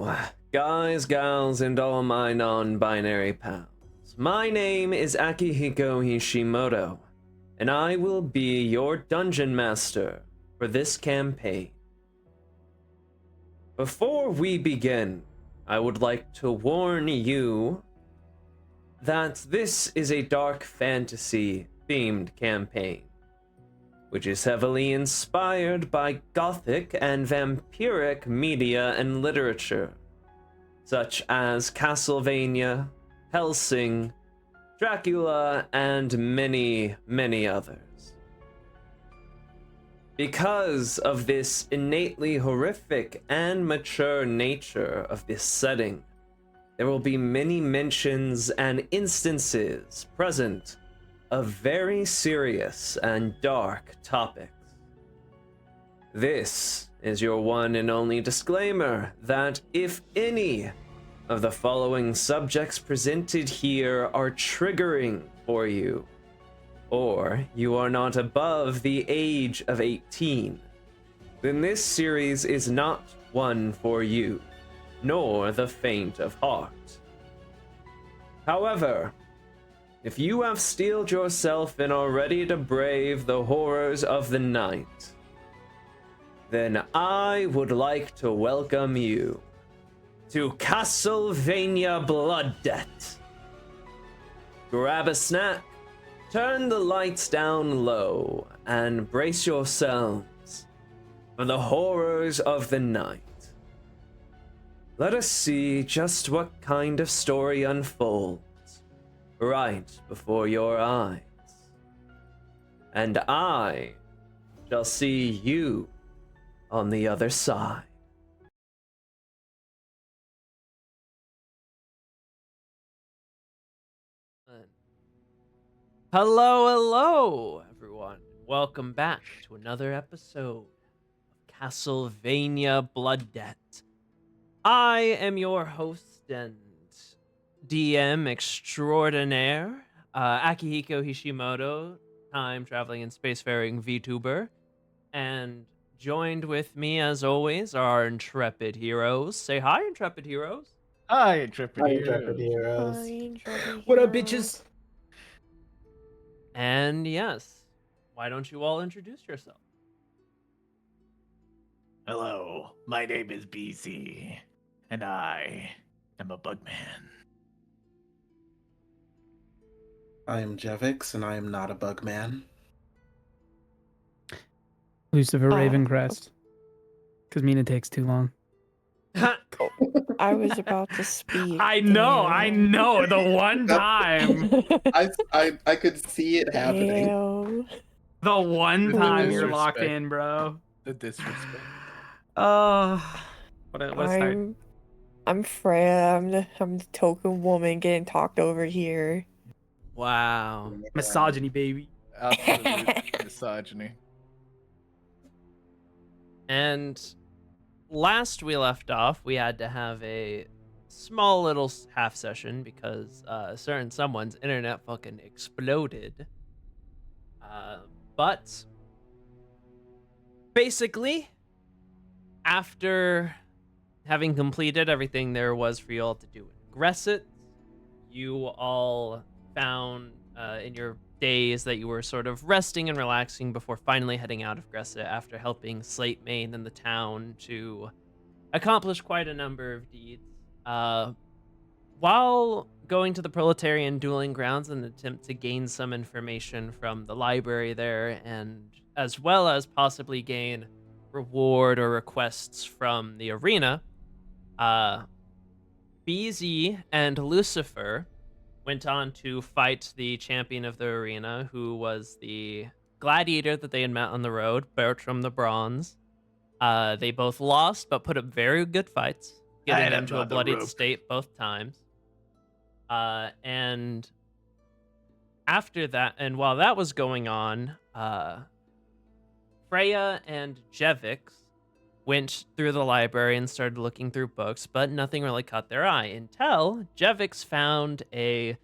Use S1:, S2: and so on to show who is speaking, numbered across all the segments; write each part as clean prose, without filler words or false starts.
S1: Hello, guys, gals, and all my non-binary pals. My name is Akihiko Hishimoto, and I will be your dungeon master for this campaign. Before we begin, I would like to warn you that this is a dark fantasy-themed campaign, which is heavily inspired by gothic and vampiric media and literature, such as Castlevania, Hellsing, Dracula, and many, many others. Because of this innately horrific and mature nature of this setting, there will be many mentions and instances present of very serious and dark topics. This is your one and only disclaimer that if any of the following subjects presented here are triggering for you, or you are not above the age of 18, then this series is not one for you, nor the faint of heart. However, if you have steeled yourself and are ready to brave the horrors of the night, then I would like to welcome you to Castlevania Blood Debt. Grab a snack, turn the lights down low, and brace yourselves for the horrors of the night. Let us see just what kind of story unfolds right before your eyes. And I shall see you on the other side. Hello, everyone. Welcome back to another episode of Castlevania Blood Debt. I am your host and DM extraordinaire, Akihiko Hishimoto, time-traveling and spacefaring VTuber, and joined with me, as always, are our intrepid heroes. Say hi, intrepid heroes.
S2: Hi, intrepid heroes.
S3: Hi, intrepid
S4: What up,
S3: heroes.
S4: bitches?
S1: And yes, why don't you all introduce yourself?
S2: Hello, my name is BC, and I am a bugman.
S4: I am Jevix, and I am not a bug man.
S5: Lucifer Ravencrest. Because Mina takes too long.
S3: I was about to speak.
S5: I know. The one time.
S4: I could see it happening.
S3: Damn.
S5: The one
S3: The
S5: time you're locked
S2: disrespect.
S5: in, bro.
S2: The disrespect.
S5: What's that?
S3: I'm Freya. I'm the token woman getting talked over here.
S1: Wow.
S5: Misogyny, baby.
S2: Absolute misogyny.
S1: And last we left off, we had to have a small little half session because a certain someone's internet fucking exploded. But basically, after having completed everything there was for you all to do in Gresset, you all found in your days that you were sort of resting and relaxing before finally heading out of Gresset after helping Slate Main and the town to accomplish quite a number of deeds. While going to the Proletarian Dueling Grounds in an attempt to gain some information from the library there, and as well as possibly gain reward or requests from the arena, BZ and Lucifer went on to fight the champion of the arena, who was the gladiator that they had met on the road, Bertram the Bronze. They both lost, but put up very good fights, getting them to a bloodied state both times. And after that, and while that was going on, Freya and Jevix went through the library and started looking through books, but nothing really caught their eye until Jevix found a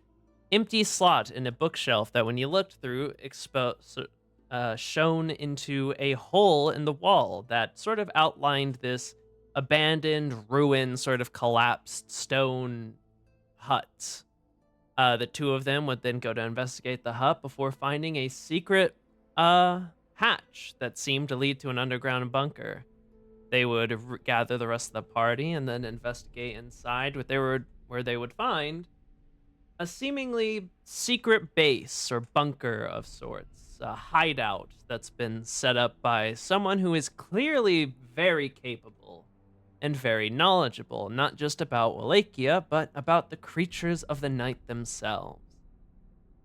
S1: empty slot in a bookshelf that when you looked through shone into a hole in the wall that sort of outlined this
S6: abandoned, ruined, sort of collapsed stone hut. The two of them would then go to investigate the hut before finding a secret hatch that seemed to lead to an underground bunker. They would gather the rest of the party and then investigate inside where they would find a seemingly secret base or bunker of sorts, a hideout that's been set up by someone who is clearly very capable and very knowledgeable, not just about Wallachia, but about the creatures of the night themselves.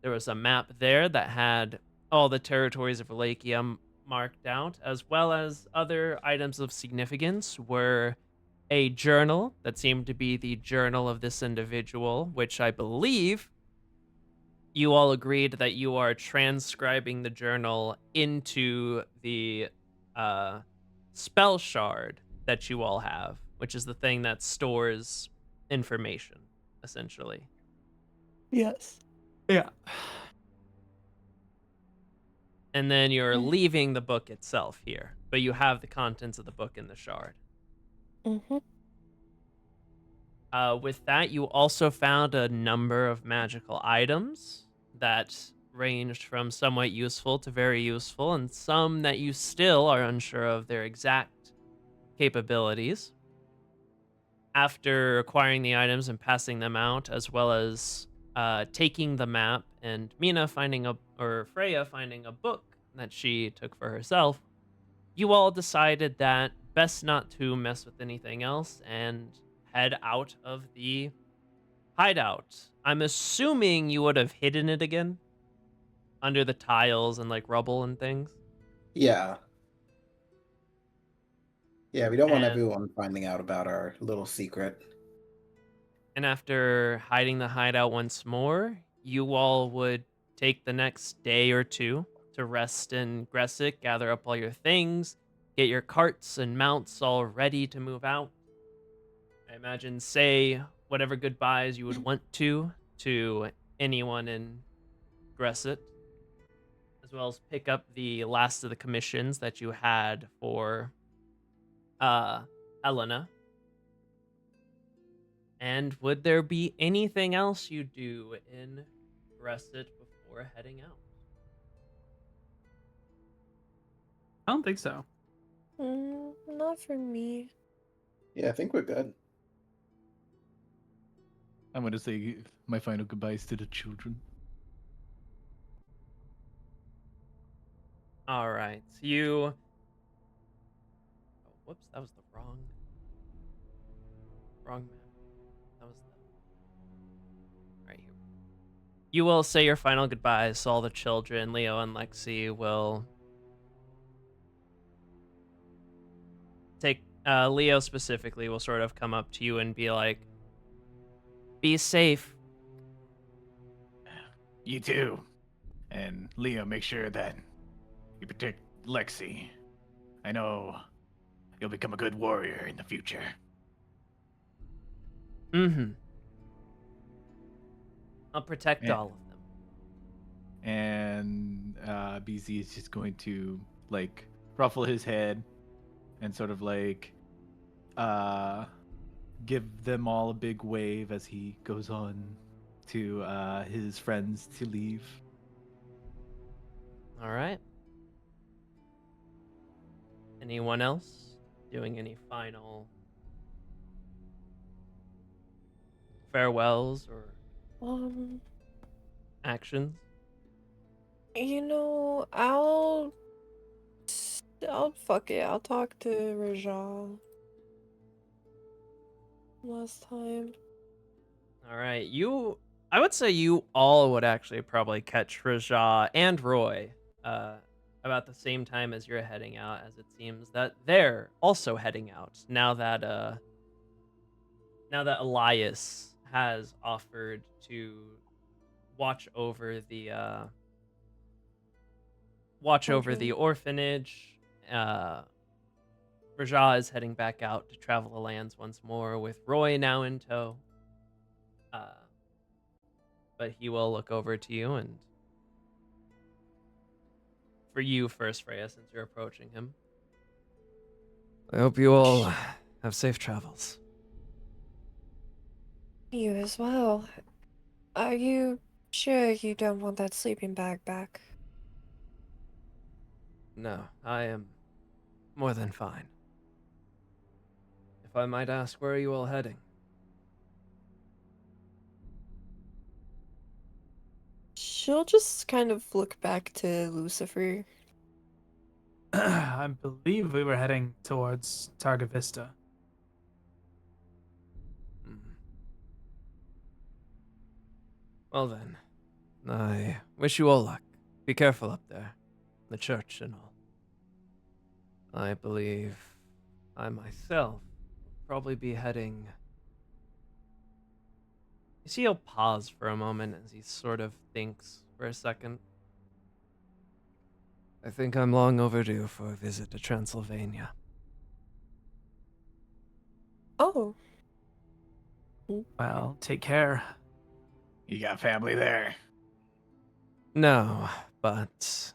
S6: There was a map there that had all the territories of Wallachia marked out, as well as other items of significance were a journal that seemed to be the journal of this individual, which I believe you all agreed that you are transcribing the journal into the spell shard that you all have, which is the thing that stores information, essentially.
S3: Yes.
S5: Yeah.
S6: And then you're leaving the book itself here, but you have the contents of the book in the shard.
S3: Mm-hmm.
S6: With that, you also found a number of magical items that ranged from somewhat useful to very useful, and some that you still are unsure of their exact capabilities. After acquiring the items and passing them out, as well as taking the map and Freya finding a book that she took for herself, you all decided that best not to mess with anything else and head out of the hideout. I'm assuming you would have hidden it again under the tiles and like rubble and things.
S4: Yeah. Yeah, we don't want
S6: And-
S4: everyone finding out about our little secret.
S6: And after hiding the hideout once more, you all would take the next day or two to rest in Gresik, gather up all your things, get your carts and mounts all ready to move out. I imagine say whatever goodbyes you would want to anyone in Gresik, as well as pick up the last of the commissions that you had for Elena. And would there be anything else you do in Gresik before heading out?
S5: I don't think so.
S3: Not for me.
S4: Yeah, I think we're good.
S2: I'm gonna say my final goodbyes to the children.
S6: All right, you. Oh, whoops, that was the wrong map. That was right here. You will say your final goodbyes to all the children. Leo and Lexi will take. Leo specifically will sort of come up to you and be like, "Be safe."
S2: You too. And Leo, make sure that you protect Lexi. I know you'll become a good warrior in the future.
S6: Mm-hmm. I'll protect
S2: Yeah.
S6: all of them.
S2: And BZ is just going to like ruffle his head and sort of like give them all a big wave as he goes on to his friends to leave.
S6: All right. Anyone else doing any final farewells or actions?
S3: I'll fuck it. I'll talk to Rajal last time.
S6: All right. I would say you all would actually probably catch Raja and Roy about the same time as you're heading out, as it seems that they're also heading out now that Elias has offered to watch over the orphanage. Raja is heading back out to travel the lands once more with Roy now in tow. But he will look over to you, and for you first, Freya, since you're approaching him.
S1: I hope you all have safe travels.
S3: You as well. Are you sure you don't want that sleeping bag back?
S1: No, I am more than fine. If I might ask, where are you all heading?
S3: She'll just kind of look back to Lucifer.
S5: I believe we were heading towards Targa Vista.
S1: Hmm. Well then, I wish you all luck. Be careful up there. The church and all. I believe I myself will probably be heading... You see he'll pause for a moment as he sort of thinks for a second. I think I'm long overdue for a visit to Transylvania.
S3: Oh,
S5: Well, take care.
S2: You got family there.
S1: No, but...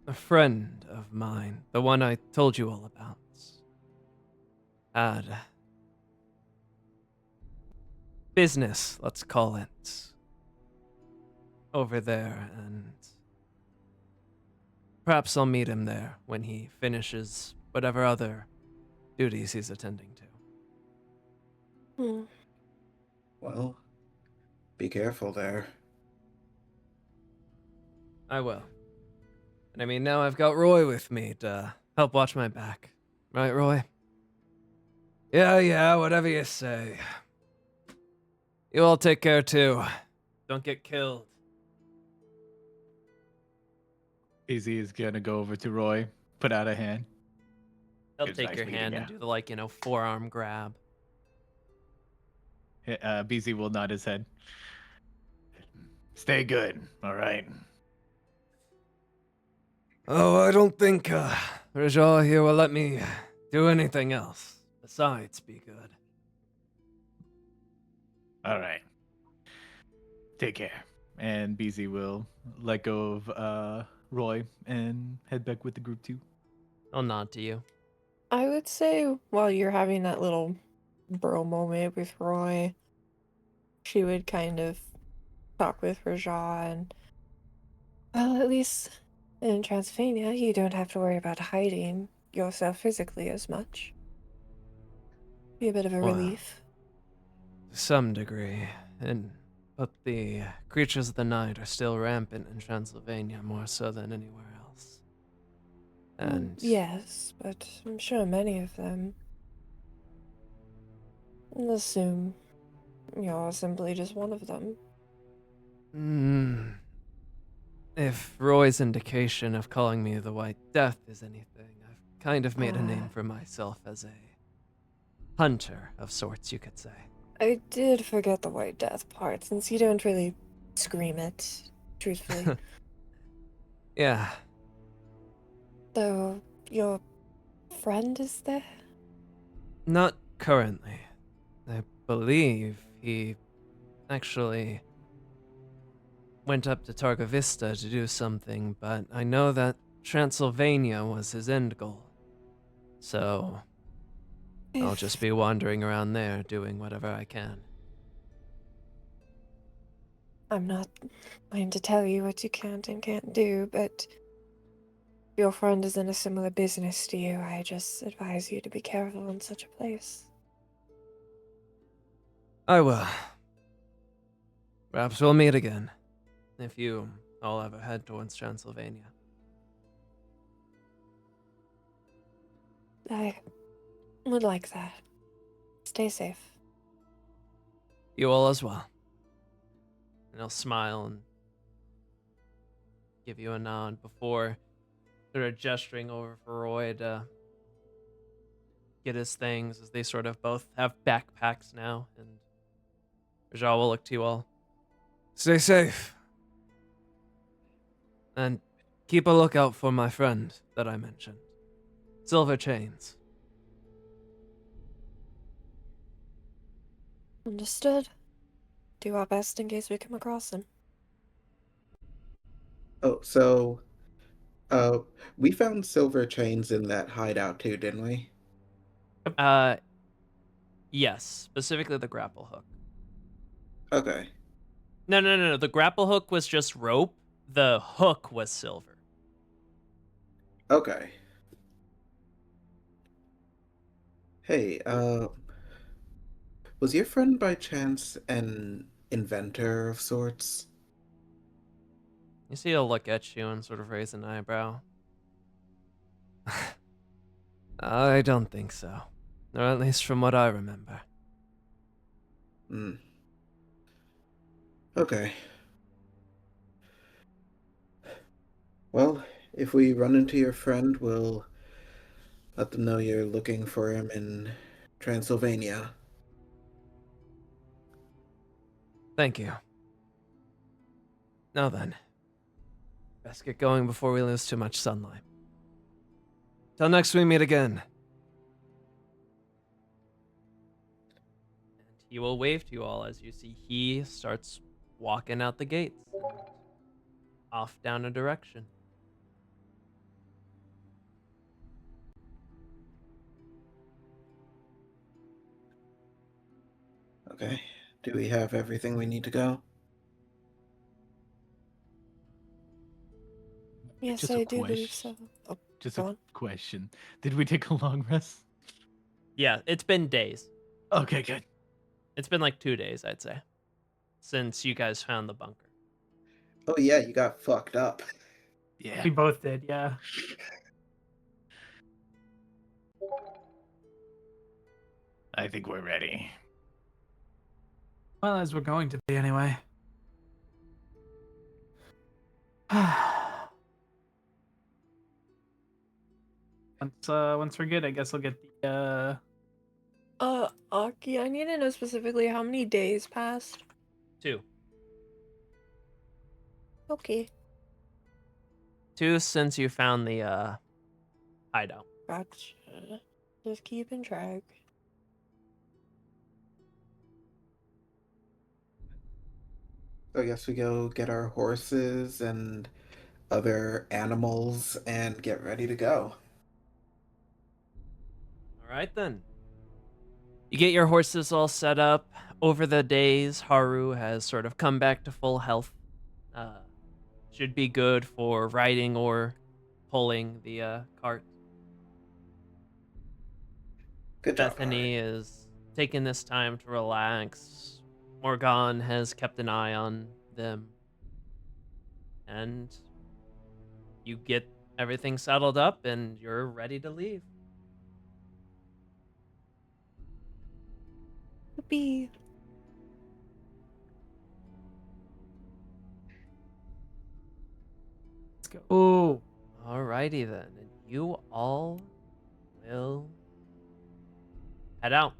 S1: a friend of mine, the one I told you all about, had... business, let's call it, over there, and perhaps I'll meet him there when he finishes whatever other duties he's attending to.
S3: hmm.
S4: Well, be careful there.
S1: I will. And I mean, now I've got Roy with me to help watch my back. Right, Roy? Yeah, whatever you say. You all take care too. Don't get killed.
S2: Easy is gonna go over to Roy, put out a hand.
S6: He'll
S2: It's
S6: take
S2: nice
S6: your
S2: meeting
S6: hand
S2: ya.
S6: and do the forearm grab.
S2: BZ will nod his head. Stay good, all right?
S1: Oh, I don't think Rajal here will let me do anything else besides be good.
S2: All right. Take care. And BZ will let go of Roy and head back with the group too.
S6: I'll nod to you.
S3: I would say while you're having that little bro moment with Roy, she would kind of talk with Raja and, well, at least in Transylvania, you don't have to worry about hiding yourself physically as much. Be a bit of a
S1: Wow.
S3: relief.
S1: To some degree, but the creatures of the night are still rampant in Transylvania more so than anywhere else. And
S3: Yes, but I'm sure many of them assume you're simply just one of them.
S1: if Roy's indication of calling me the White Death is anything, I've kind of made a name for myself as a hunter of sorts, you could say.
S3: I did forget the White Death part, since you don't really scream it, truthfully.
S1: Yeah,
S3: So, your friend is there?
S1: not currently. I believe he actually went up to Targa Vista to do something, but I know that Transylvania was his end goal. So I'll just be wandering around there doing whatever I can.
S3: I'm not going to tell you what you can't and can't do, but your friend is in a similar business to you. I just advise you to be careful in such a place.
S1: I will. Perhaps we'll meet again, if you all ever head towards Transylvania.
S3: I would like that. Stay safe.
S1: You all as well.
S6: And he'll smile and give you a nod before sort of gesturing over for Roy to get his things, as they sort of both have backpacks now. And Rajal will look to you all.
S1: Stay safe. And keep a lookout for my friend that I mentioned. Silver Chains.
S3: Understood. Do our best in case we come across him.
S4: Oh, so we found silver chains in that hideout too, didn't we?
S6: Yes, specifically the grapple hook.
S4: Okay.
S6: No. The grapple hook was just rope. The hook was silver.
S4: Okay. Hey, was your friend by chance an inventor of sorts?
S6: You see, he'll look at you and sort of raise an eyebrow. I don't think so. Or at least from what I remember.
S4: Hmm. Okay. Well, if we run into your friend, we'll let them know you're looking for him in Transylvania.
S6: Thank you. Now then. Best get going before we lose too much sunlight. Till next we meet again. And he will wave to you all as you see he starts walking out the gates. Off down a direction.
S4: Okay. Do we have everything we need to go?
S3: Yes,
S2: Just a
S3: I do believe
S2: question.
S3: so. Oh,
S2: Just
S3: go
S2: a
S3: on.
S2: question. Did we take a long rest?
S6: Yeah, it's been days.
S2: Okay, good.
S6: It's been like 2 days, I'd say, since you guys found the bunker.
S4: Oh yeah, you got fucked up.
S2: Yeah.
S5: We both did, yeah.
S2: I think we're ready.
S5: Well, as we're going to be anyway. Once we're good, I guess I'll get the
S3: Aki, I need to know specifically how many days passed.
S6: 2.
S3: Okay,
S6: 2 since you found the hideout.
S3: gotcha. Just keeping track.
S4: So I guess we go get our horses and other animals and get ready to go.
S6: All right then. You get your horses all set up. Over the days, Haru has sort of come back to full health. Should be good for riding or pulling the cart.
S4: Good job,
S6: Bethany is taking this time to relax. Morgan has kept an eye on them. And you get everything settled up and you're ready to leave.
S3: Yippee.
S5: let's go. Oh,
S6: Alrighty then. And you all will head out.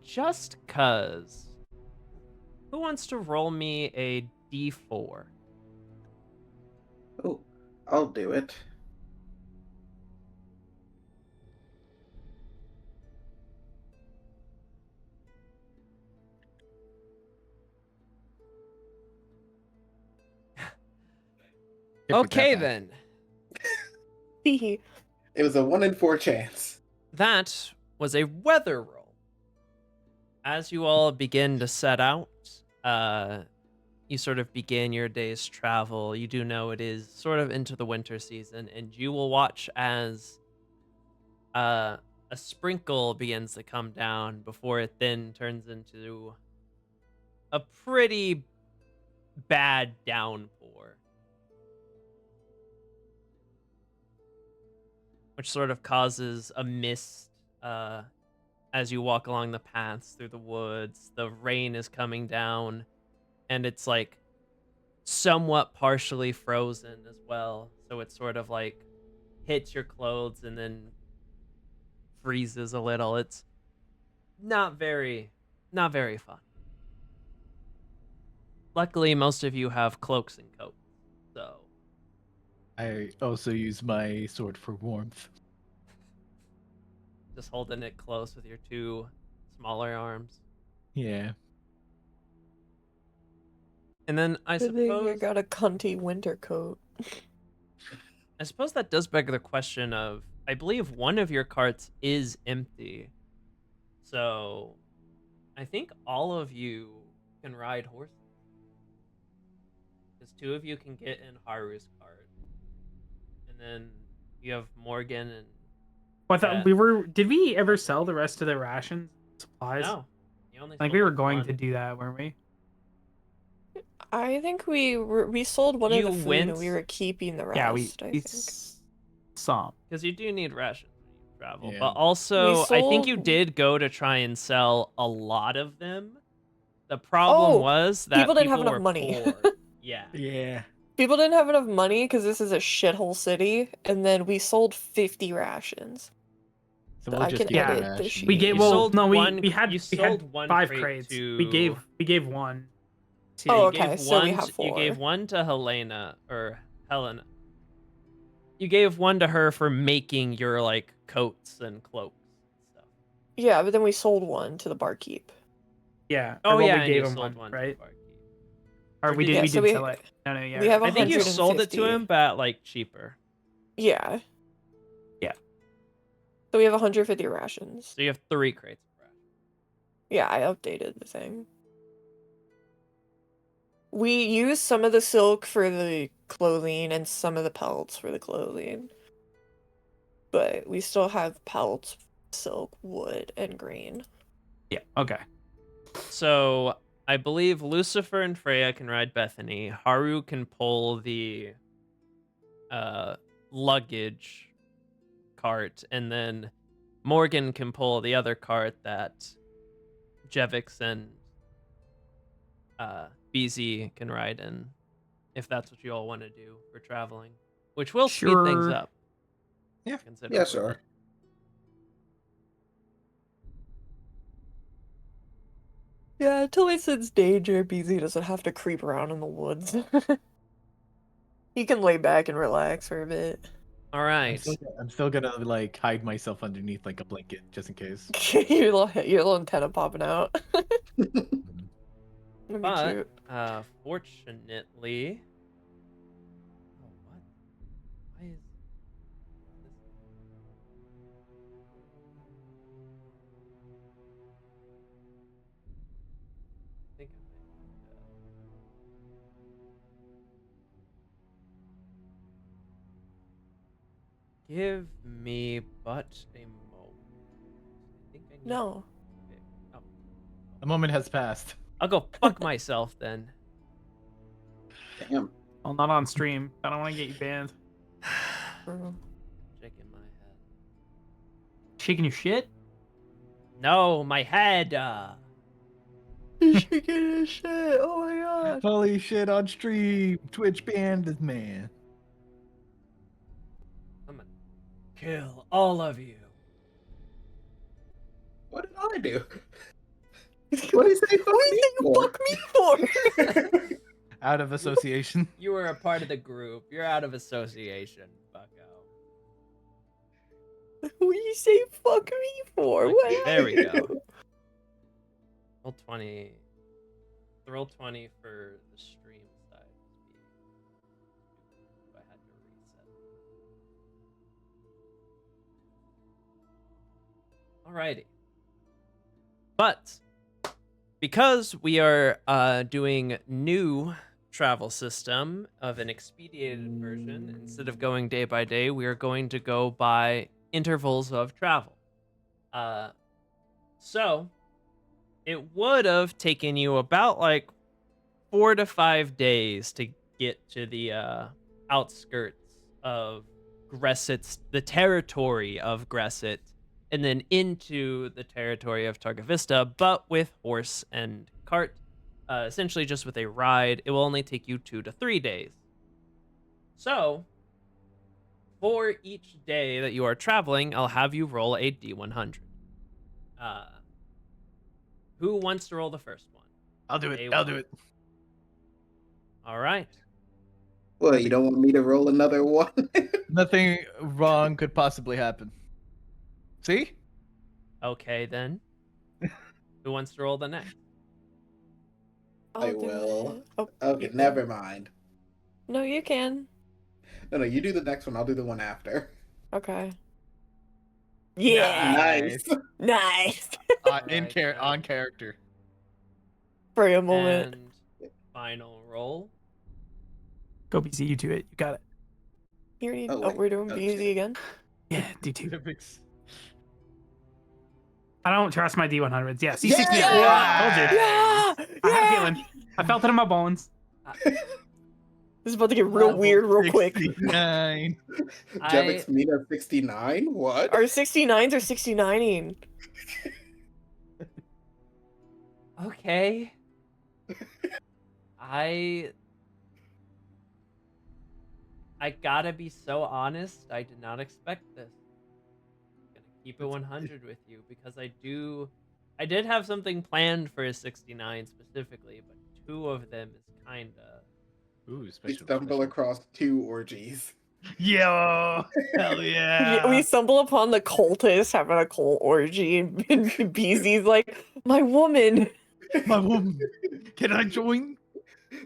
S6: Just cuz. Who wants to roll me a d4?
S4: Oh, I'll do it.
S6: Okay then.
S3: Hee.
S4: It was a 1 in 4 chance.
S6: That was a weather roll. As you all begin to set out, you sort of begin your day's travel. You do know it is sort of into the winter season, and you will watch as a sprinkle begins to come down before it then turns into a pretty bad downpour. Which sort of causes a mist as you walk along the paths through the woods. The rain is coming down, and it's like somewhat partially frozen as well. So it sort of like hits your clothes and then freezes a little. It's not very fun. Luckily, most of you have cloaks and coats, so
S2: I also use my sword for warmth.
S6: just holding it close with your 2 smaller arms.
S2: Yeah.
S6: And then I
S3: Good thing I
S6: suppose
S3: got a cunty winter coat.
S6: I suppose that does beg the question of, I believe one of your carts is empty. So I think all of you can ride horses. Because 2 of you can get in Haru's cart. And then you have Morgan and...
S5: I thought
S6: Yeah.
S5: we were. Did we ever sell the rest of the rations, supplies?
S6: No. You only
S5: Like
S6: sold
S5: we were
S6: like
S5: going
S6: one.
S5: to do that, weren't we?
S3: I think we sold one of
S6: You
S3: the food
S6: went-
S3: and we were keeping the rest.
S5: Yeah,
S3: I think.
S5: Some.
S6: Because you do need rations when you travel.
S2: Yeah.
S6: But also, I think you
S3: sold-
S6: did go to try and sell a lot of them. The problem
S3: Oh,
S6: was that
S3: people didn't have enough
S6: were
S3: money.
S6: poor. Yeah.
S2: Yeah.
S3: People didn't have enough money because this is a shithole city, and then we sold 50 rations.
S2: So
S3: I
S2: we'll just
S3: can
S2: get
S5: edit
S2: the
S3: this
S2: ration.
S5: We
S3: You
S5: gave.
S6: You
S5: Well,
S6: sold
S5: no,
S6: one-
S5: we had
S6: you
S5: we had
S6: sold one
S5: 5
S6: crate
S5: crates.
S6: to-
S5: We gave one. To...
S3: Oh,
S6: You
S3: okay,
S6: gave
S3: so we
S6: one
S3: have
S6: You
S3: 4.
S6: gave one to Helena or Helena. You gave one to her for making your like coats and cloaks and stuff.
S3: Yeah, but then we sold one to the barkeep.
S5: Yeah.
S6: Oh
S5: or well,
S6: yeah,
S5: we
S6: and
S5: gave
S6: you
S5: him
S6: sold
S5: one,
S6: to the
S5: right?
S6: barkeep.
S5: Or
S6: Or
S5: we
S6: did-
S5: did.
S6: Yeah,
S5: We
S3: so
S5: did
S3: we-
S5: sell it. No, yeah.
S3: we have
S6: I think you sold it to
S3: 150.
S6: him, but like cheaper.
S3: Yeah.
S5: Yeah.
S3: So we have 150 rations.
S6: So you have 3 crates of rations.
S3: Yeah, I updated the thing. We used some of the silk for the clothing and some of the pelts for the clothing. But we still have pelts, silk, wood, and green.
S5: Yeah. Okay.
S6: So I believe Lucifer and Freya can ride Bethany. Haru can pull the luggage cart, and then Morgan can pull the other cart that Jevix and BZ can ride in, if that's what you all want to do for traveling, which will speed things
S5: Sure.
S6: up.
S2: Yeah.
S6: considerably.
S4: Yeah, sure.
S3: Yeah, until he sense danger, BZ doesn't have to creep around in the woods. He can lay back and relax for a bit.
S6: All
S2: I'm
S6: right.
S2: still gonna like hide myself underneath like a blanket just in case.
S3: your little antenna popping out. That'd be
S6: But
S3: cute.
S6: fortunately, oh what? Why is this? I think I might do that. Give me but a moment. I think I need.
S3: No.
S6: Okay. Oh,
S2: The moment has passed.
S6: I'll go fuck myself then.
S4: Damn.
S5: Well, not on stream. I don't want to get you banned.
S3: Mm.
S6: Shaking my head.
S5: Shaking your shit?
S6: No, my head.
S3: He's shaking his shit. Oh my god.
S2: Holy shit on stream. Twitch banned this man.
S6: I'm gonna kill all of you.
S4: What did I do? What did he say?
S3: What do you fuck me for?
S2: Out of association.
S6: You were a part of the group. You're out of association, bucko.
S3: What do you say fuck me for?
S6: Okay,
S3: What?
S6: there we go. Roll 20. Roll 20 for the stream side. I had to reset. Alrighty. But because we are doing new travel system of an expedited version, instead of going day by day, we are going to go by intervals of travel. So it would have taken you about like 4 to 5 days to get to the outskirts of Gresset's, the territory of Gresset, and then into the territory of Targovista, but with horse and cart, essentially just with a ride. It will only take you 2 to 3 days. So, for each day that you are traveling, I'll have you roll a D100. Who wants to roll the first one?
S2: I'll do it.
S6: Day
S2: I'll
S6: one.
S2: do it.
S6: All right.
S4: Well, you don't want me to roll another one?
S2: Nothing wrong could possibly happen. See?
S6: Okay, then. Who wants to roll the next?
S3: I'll
S4: I
S3: do
S4: will.
S3: it. Oh,
S4: Okay,
S3: you can.
S4: never mind.
S3: No, you can.
S4: No, you do the next one. I'll do the one after.
S3: Okay. Yeah.
S4: Nice.
S3: Nice.
S6: Alright,
S2: On character.
S3: For a moment.
S6: And final roll.
S5: Go BZ, you do it. You got it.
S4: wait.
S3: We're doing
S4: Oh,
S3: BZ
S4: shit.
S3: again?
S5: Yeah, D2. I don't trust my D100s. Yeah, C6.
S4: Yeah!
S5: Yeah! Told you.
S3: Yeah!
S5: I had a feeling. I felt it in my bones.
S3: This is about to get real
S6: Level
S3: weird real quick.
S2: 69.
S4: Jevix Mina 69? What?
S3: Our 69s are 69ing.
S6: Okay. I gotta be so honest, I did not expect this. I'm gonna keep it 100 with you because I did have something planned for a 69 specifically, but 2 of them is kinda
S2: Ooh,
S4: We
S2: special.
S4: stumble across 2 orgies.
S2: Yo! Hell yeah!
S3: We stumble upon the cultist having a cult orgy, and BZ's like, my woman.
S2: My woman. Can I join?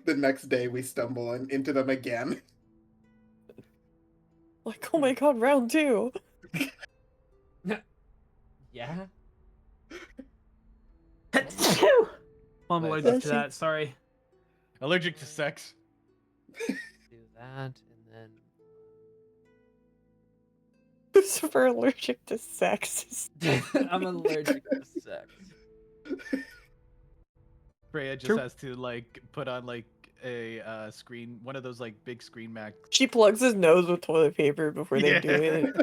S4: The next day, we stumble into them again.
S3: Like, oh my god, round 2.
S6: yeah.
S5: I'm allergic to that. Sorry.
S2: Allergic to sex.
S6: Do that and then
S3: Super allergic to sex.
S6: I'm allergic to sex.
S2: Freya just
S5: True.
S2: has to like put on like a screen, one of those like big screen mac.
S3: She plugs his nose with toilet paper before they do it.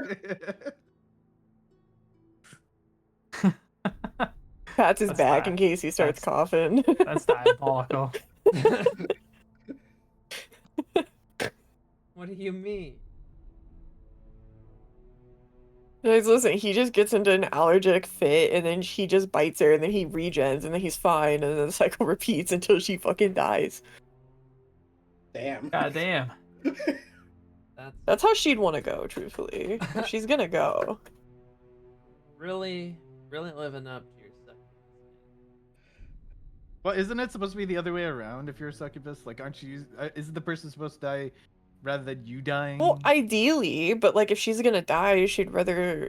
S3: Pats his
S5: That's
S3: back
S5: not-
S3: in case he starts
S5: that's-
S3: coughing.
S5: That's diabolical.
S6: What do you mean?
S3: Guys, listen, he just gets into an allergic fit and then he just bites her and then he regens and then he's fine and then the cycle repeats until she fucking dies.
S4: Damn.
S5: God damn.
S3: That's how she'd want to go, truthfully. If she's gonna go.
S6: Really living up to your second.
S2: Well, isn't it supposed to be the other way around? If you're a succubus, like, aren't you? Isn't the person supposed to die rather than you dying?
S3: Well, ideally, but like if she's gonna die, she'd rather,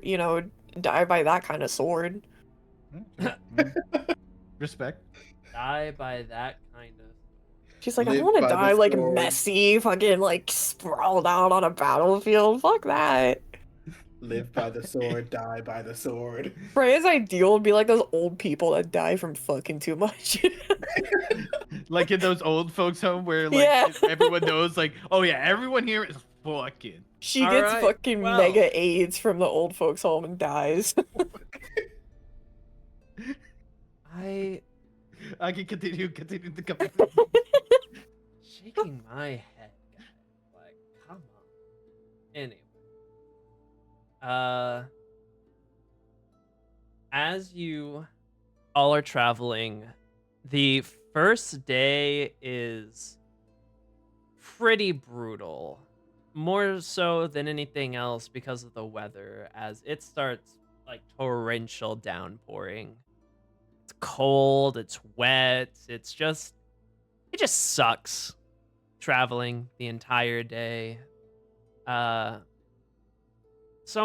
S3: die by that kind of sword.
S2: Respect.
S6: Die by that kind of.
S3: She's like, I
S4: Live
S3: don't want to
S4: by the
S3: die like
S4: sword.
S3: messy, fucking like sprawled out on a battlefield. Fuck that.
S4: Live by the sword, die by the sword.
S3: Freya's ideal would be like those old people that die from fucking too much.
S2: Like in those old folks' home where like
S3: Yeah.
S2: everyone knows, like, oh yeah, everyone here is fucking.
S3: She
S6: All
S3: gets
S6: right,
S3: fucking
S6: well.
S3: mega AIDS from the old folks' home and dies.
S2: I can continue the company.
S6: Shaking my head, guys. Like, come on. Anyway. As you all are traveling, the first day is pretty brutal. More so than anything else because of the weather, as it starts like torrential downpouring. It's cold, it's wet, it just sucks traveling the entire day. So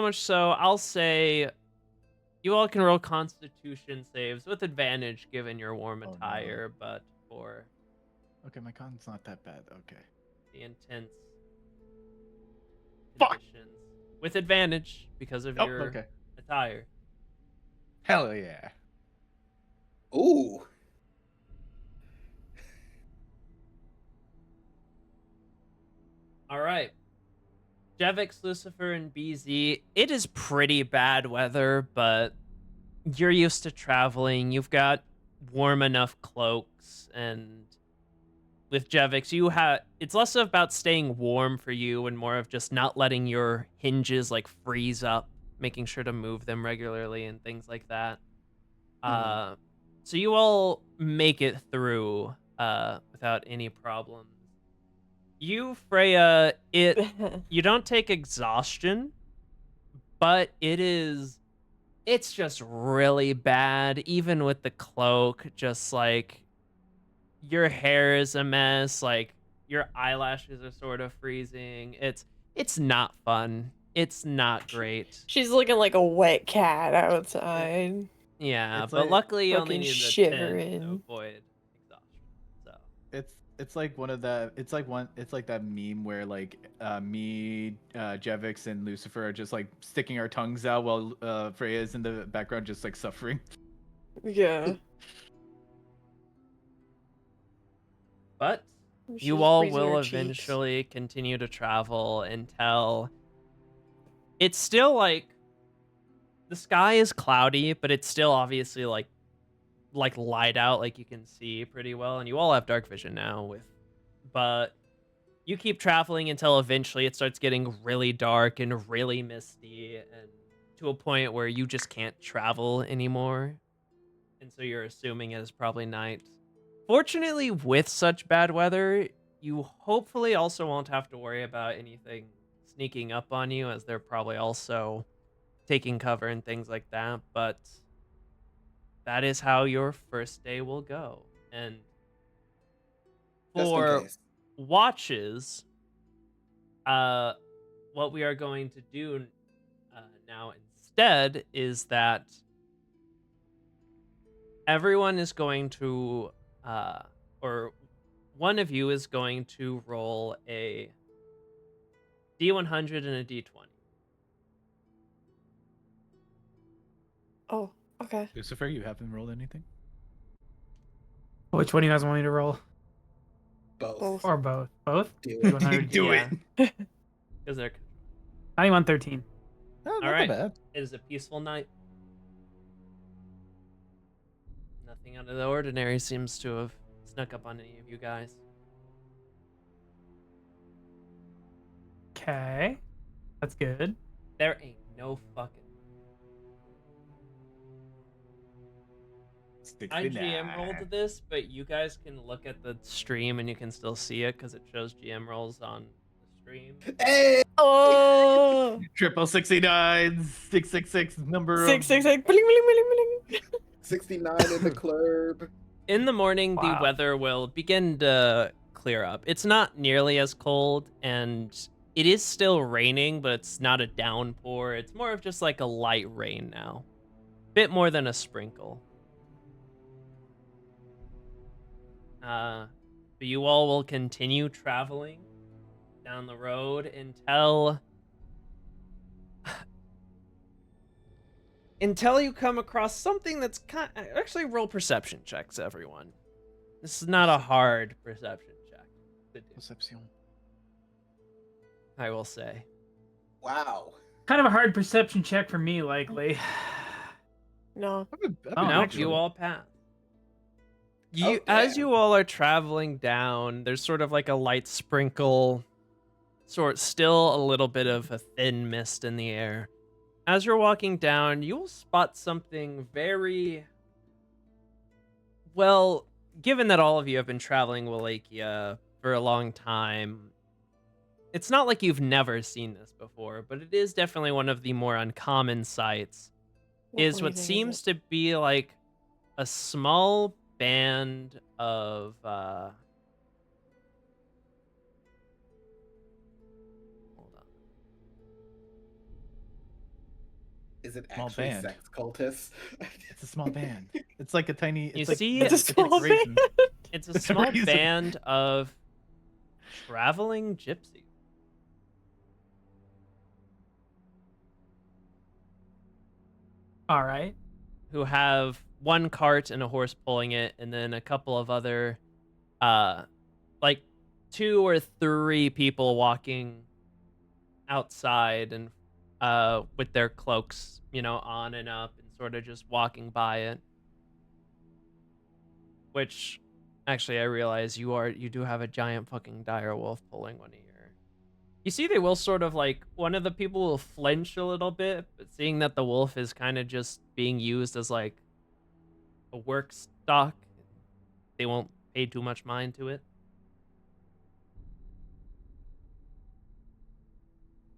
S6: much so, I'll say you all can roll Constitution saves with advantage given your warm
S2: Oh, no.
S6: attire, but for
S2: Okay, my con's not that bad. Okay.
S6: the intense
S2: Fuck.
S6: conditions with advantage because of
S2: Oh,
S6: your
S2: okay.
S6: attire.
S2: Hell yeah.
S4: Ooh.
S6: All right. Jevix, Lucifer, and BZ, it is pretty bad weather, but you're used to traveling. You've got warm enough cloaks, and with Jevix, it's less about staying warm for you and more of just not letting your hinges like freeze up, making sure to move them regularly and things like that. So you all make it through without any problems. You, Freya, you don't take exhaustion, but it's just really bad, even with the cloak. Just like your hair is a mess, like your eyelashes are sort of freezing. It's not fun. It's not great.
S3: She's looking like a wet cat outside.
S6: Yeah,
S2: It's
S6: but
S2: like-
S6: luckily you only
S3: Fucking
S6: need the 10 to
S3: shivering.
S6: avoid exhaustion. So
S2: It's like one of the it's like that meme where like me, Jevix, and Lucifer are just like sticking our tongues out while Freya's in the background just like suffering.
S3: Yeah.
S6: but
S3: She's
S6: you all
S3: freezing
S6: will
S3: her cheeks.
S6: eventually continue to travel until it's still like the sky is cloudy, but it's still obviously like light out, like you can see pretty well, and you all have dark vision now but you keep traveling until eventually it starts getting really dark and really misty and to a point where you just can't travel anymore. And so you're assuming it is probably night. Fortunately, with such bad weather, you hopefully also won't have to worry about anything sneaking up on you, as they're probably also taking cover and things like that. But that is how your first day will go. And
S4: Just in
S6: for
S4: case.
S6: watches, what we are going to do now instead is that everyone is going to or one of you is going to roll a D100 and a D20.
S3: Oh, okay.
S2: Lucifer, you haven't rolled anything?
S5: Which one do you guys want me to roll?
S4: Both.
S5: Or both? Both?
S4: Do it.
S5: 100.
S2: Do
S6: Yeah.
S2: it.
S6: Because they're
S5: 9113.
S2: Oh, not
S6: all right.
S2: bad.
S6: It is a peaceful night. Nothing out of the ordinary seems to have snuck up on any of you guys.
S5: Okay. That's good.
S6: There ain't no fucking. I GM rolled this, but you guys can look at the stream and you can still see it because it shows GM rolls on the stream.
S4: Hey!
S3: Oh!
S2: 669 666 number of
S3: 666. Bling, bling, bling, bling.
S4: 69 in the club.
S6: In the morning, the
S5: Wow.
S6: weather will begin to clear up. It's not nearly as cold, and it is still raining, but it's not a downpour. It's more of just like a light rain now. Bit more than a sprinkle. But you all will continue traveling down the road until you come across something that's actually roll perception checks, everyone. This is not a hard perception check to do,
S2: Perception.
S6: I will say.
S4: Wow.
S5: Kind of a hard perception check for me, likely.
S3: No.
S5: Oh,
S6: No,
S5: actually.
S6: you all pass.
S4: Oh,
S6: As
S4: damn.
S6: you all are traveling down, there's sort of like a light sprinkle, still a little bit of a thin mist in the air. As you're walking down, you'll spot something very well. Given that all of you have been traveling Wallachia for a long time, it's not like you've never seen this before, but it is definitely one of the more uncommon sights. Is what seems to be like a small band of hold on.
S4: Is it
S2: Small
S4: actually
S2: band.
S4: sex cultists?
S2: It's a small band. It's like a tiny. It's
S6: You
S2: like,
S6: see,
S3: It's a
S2: it's
S3: small
S2: like raisin.
S6: It's a
S2: There's a
S6: small
S2: reason.
S6: band of traveling gypsies.
S5: All right.
S6: Who have one cart and a horse pulling it, and then a couple of other, like 2 or 3 people walking outside and, with their cloaks, on and up, and sort of just walking by it. Which, actually, I realize you do have a giant fucking dire wolf pulling one of your. You see, they will sort of like, one of the people will flinch a little bit, but seeing that the wolf is kind of just being used as like a work stock, they won't pay too much mind to it.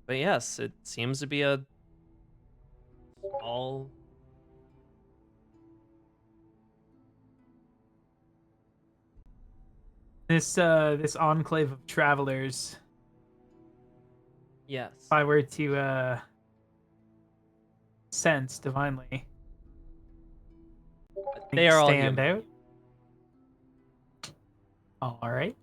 S6: But yes, it seems to be a small.
S5: This enclave of travelers
S6: Yes.
S5: If I were to sense divinely,
S6: They are all
S5: stand
S6: human.
S5: out. All right.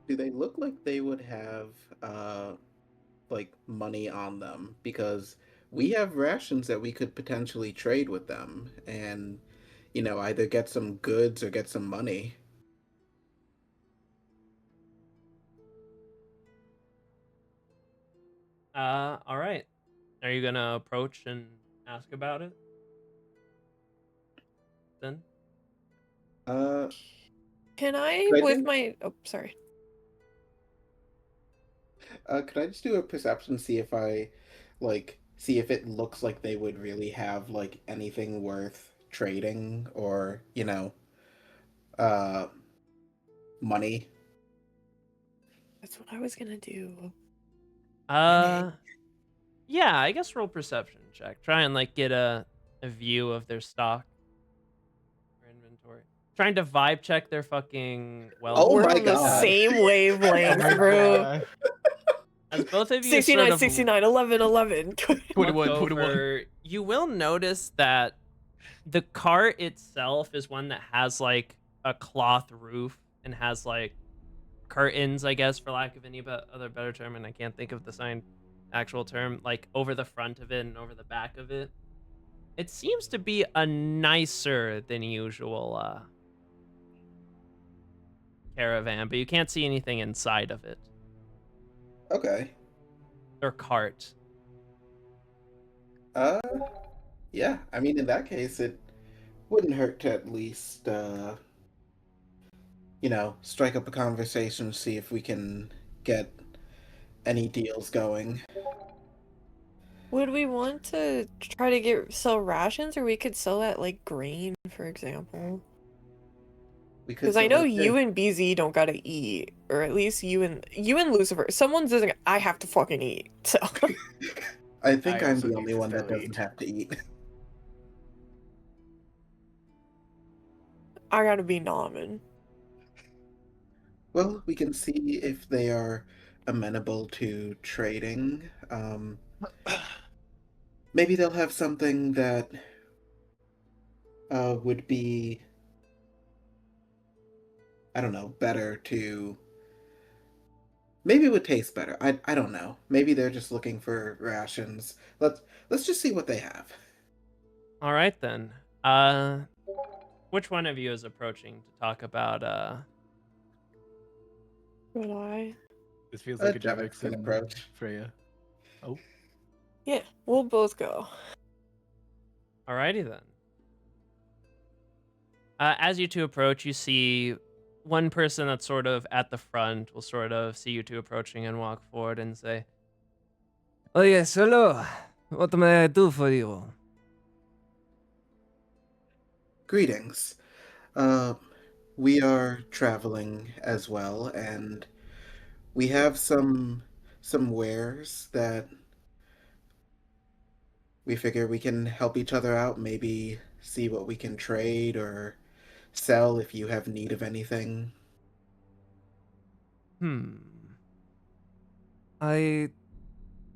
S4: Do they look like they would have like money on them? Because we have rations that we could potentially trade with them and either get some goods or get some money.
S6: All right. Are you gonna approach and ask about it? Then.
S4: Uh
S3: Can I,
S4: Could I
S3: with
S4: do-
S3: my... Oh, sorry.
S4: could I just do a perception, see if it looks like they would really have like anything worth trading or, uh money?
S3: That's what I was gonna do.
S6: Yeah, I guess roll perception check. Try and like get a view of their stock or inventory. Trying to vibe check their fucking wealth.
S4: Oh
S3: We're
S4: my
S3: on the
S4: God.
S3: same
S2: Oh
S3: wavelength,
S2: my
S3: bro.
S2: God.
S6: As both of you
S3: 69,
S6: sort of
S3: 69, 11, 11.
S6: look
S2: 21,
S6: over, you will notice that the cart itself is one that has like a cloth roof and has like curtains, I guess, for lack of any other better term, and I can't think of the actual term, like over the front of it and over the back of it. It seems to be a nicer than usual caravan, but you can't see anything inside of it.
S4: Okay.
S6: Or cart.
S4: Yeah, I mean, in that case, it wouldn't hurt to at least, strike up a conversation, see if we can get any deals going.
S3: Would we want to try to sell rations, or we could sell that like grain, for example?
S4: We could
S3: Because I
S4: sell
S3: know
S4: it
S3: you
S4: there.
S3: and BZ don't gotta eat, or at least you and Lucifer. Someone doesn't. I have to fucking eat. So
S4: I think
S2: I
S4: I'm
S2: also
S4: the
S2: need
S4: only
S2: to
S4: one that
S2: still
S4: doesn't
S2: eat.
S4: have to eat.
S3: I gotta be nomin.
S4: Well, we can see if they are amenable to trading. Maybe they'll have something that would be, I don't know, better to. Maybe it would taste better. I don't know. Maybe they're just looking for rations. Let's just see what they have.
S6: All right then. Which one of you is approaching to talk about
S3: Would I?
S2: This feels like a
S4: Javix can
S2: Javix and
S4: approach.
S2: Freya. Oh.
S3: Yeah, we'll both go.
S6: Alrighty then. As you two approach, you see one person that's sort of at the front will sort of see you two approaching and walk forward and say,
S7: Oh yes, hello. What may I do for you?
S4: Greetings. We are traveling as well, and we have some wares that we figure we can help each other out, maybe see what we can trade or sell if you have need of anything.
S7: I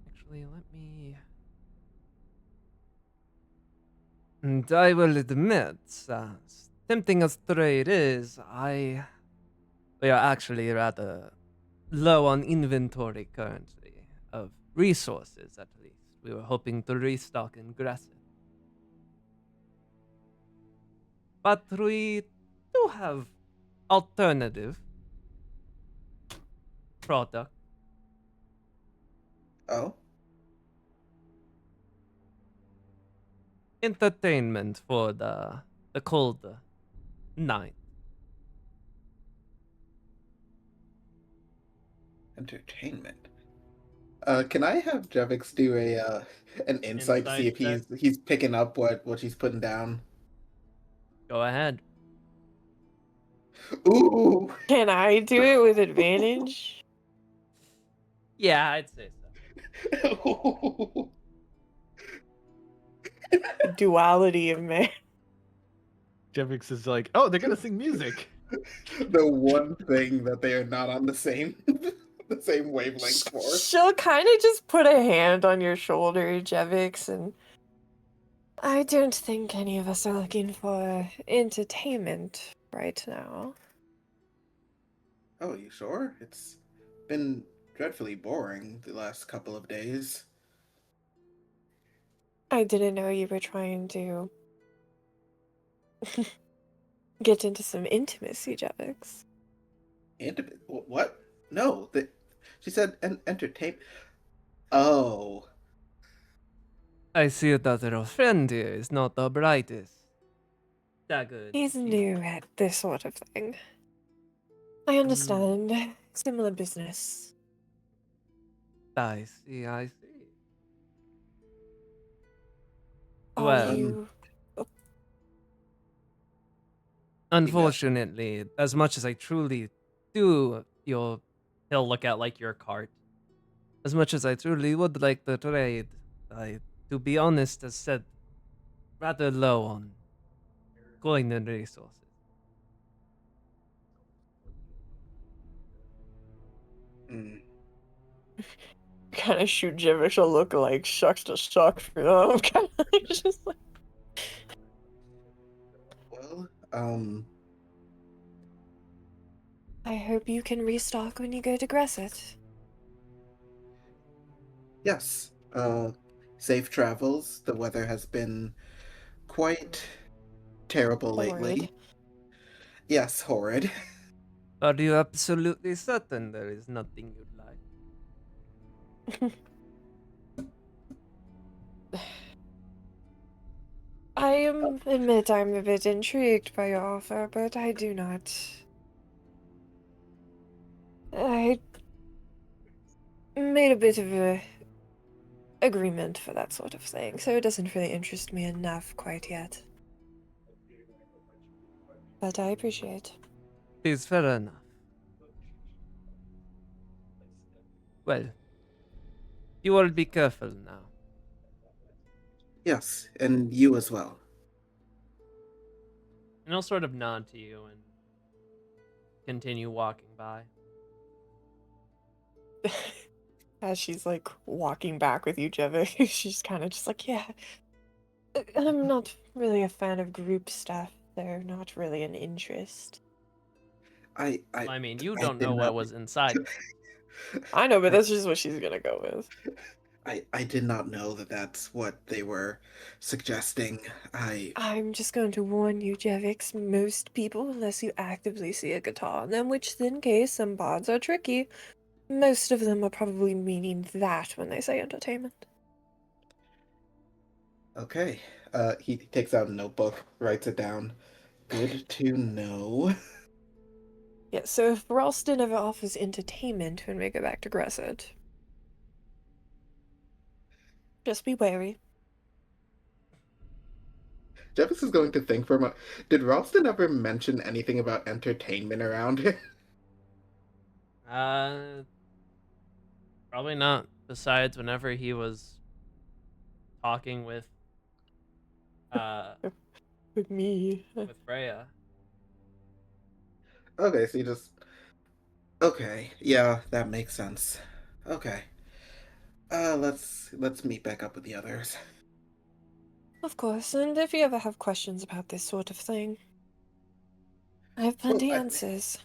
S6: actually, let me...
S7: and I will admit, tempting as trade is, we are actually rather low on inventory currently, of resources at least. We were hoping to restock in Grasse. But we do have alternative product.
S4: Oh?
S7: Entertainment for the cold night.
S4: Entertainment. Can I have Jevix do an insight to see if
S6: Insight
S4: he's picking up what she's putting down?
S6: Go ahead.
S4: Ooh!
S3: Can I do it with advantage?
S6: Yeah, I'd say so.
S3: Duality of man.
S2: Javix is like, oh, they're gonna sing music.
S4: The one thing that they are not on the same the same wavelength for.
S3: She'll kind of just put a hand on your shoulder, Jevix, and I don't think any of us are looking for entertainment right now.
S4: Oh, you sure? It's been dreadfully boring the last couple of days.
S3: I didn't know you were trying to get into some intimacy, Jevix.
S4: What? No, she said entertain. Oh,
S7: I see that your friend here is not the brightest. That good.
S3: He's new at this sort of thing. I understand. Similar business.
S7: I see, I see.
S3: Are
S7: Well,
S3: you...
S7: unfortunately, as much as I truly do,
S6: He'll look at like your cart.
S7: as much as I truly would like to trade, to be honest, has said rather low on coin and resources.
S3: kind of shoot Jevix a look like shucks to suck for them. Kind of just like...
S4: well,
S3: I hope you can restock when you go to Gresset.
S4: yes. Safe travels. The weather has been quite terrible lately.
S3: Horrid.
S4: Yes, horrid.
S7: Are you absolutely certain there is nothing you'd like?
S3: admit I'm a bit intrigued by your offer, but I do not. I made a bit of a agreement for that sort of thing, so it doesn't really interest me enough quite yet. But I appreciate.
S7: It's fair enough. Well, you all be careful now.
S4: Yes, and you as well.
S6: And he'll sort of nod to you and continue walking by.
S3: As she's like walking back with you, Jevix, she's kind of just like, yeah. I'm not really a fan of group stuff. They're not really an interest.
S4: I
S6: mean, you
S4: I
S6: don't
S4: did
S6: know what
S4: not-
S6: was inside.
S3: I know, but that's just what she's gonna go with.
S4: I did not know that that's what they were suggesting.
S3: I'm just going to warn you, Jevix, most people, unless you actively see a guitar on them, which in case some bards are tricky, most of them are probably meaning that when they say entertainment.
S4: Okay. He takes out a notebook, writes it down. Good to know.
S3: Yeah, so if Ralston ever offers entertainment when we go back to Gresset, just be wary.
S4: Jeffis is going to think for a moment. Did Ralston ever mention anything about entertainment around here?
S6: Probably not. Besides, whenever he was talking with
S3: With me.
S6: with Freya.
S4: Okay, so you just... Okay, yeah, that makes sense. Okay. Let's meet back up with the others.
S3: Of course, and if you ever have questions about this sort of thing, I have plenty
S4: Well,
S3: answers.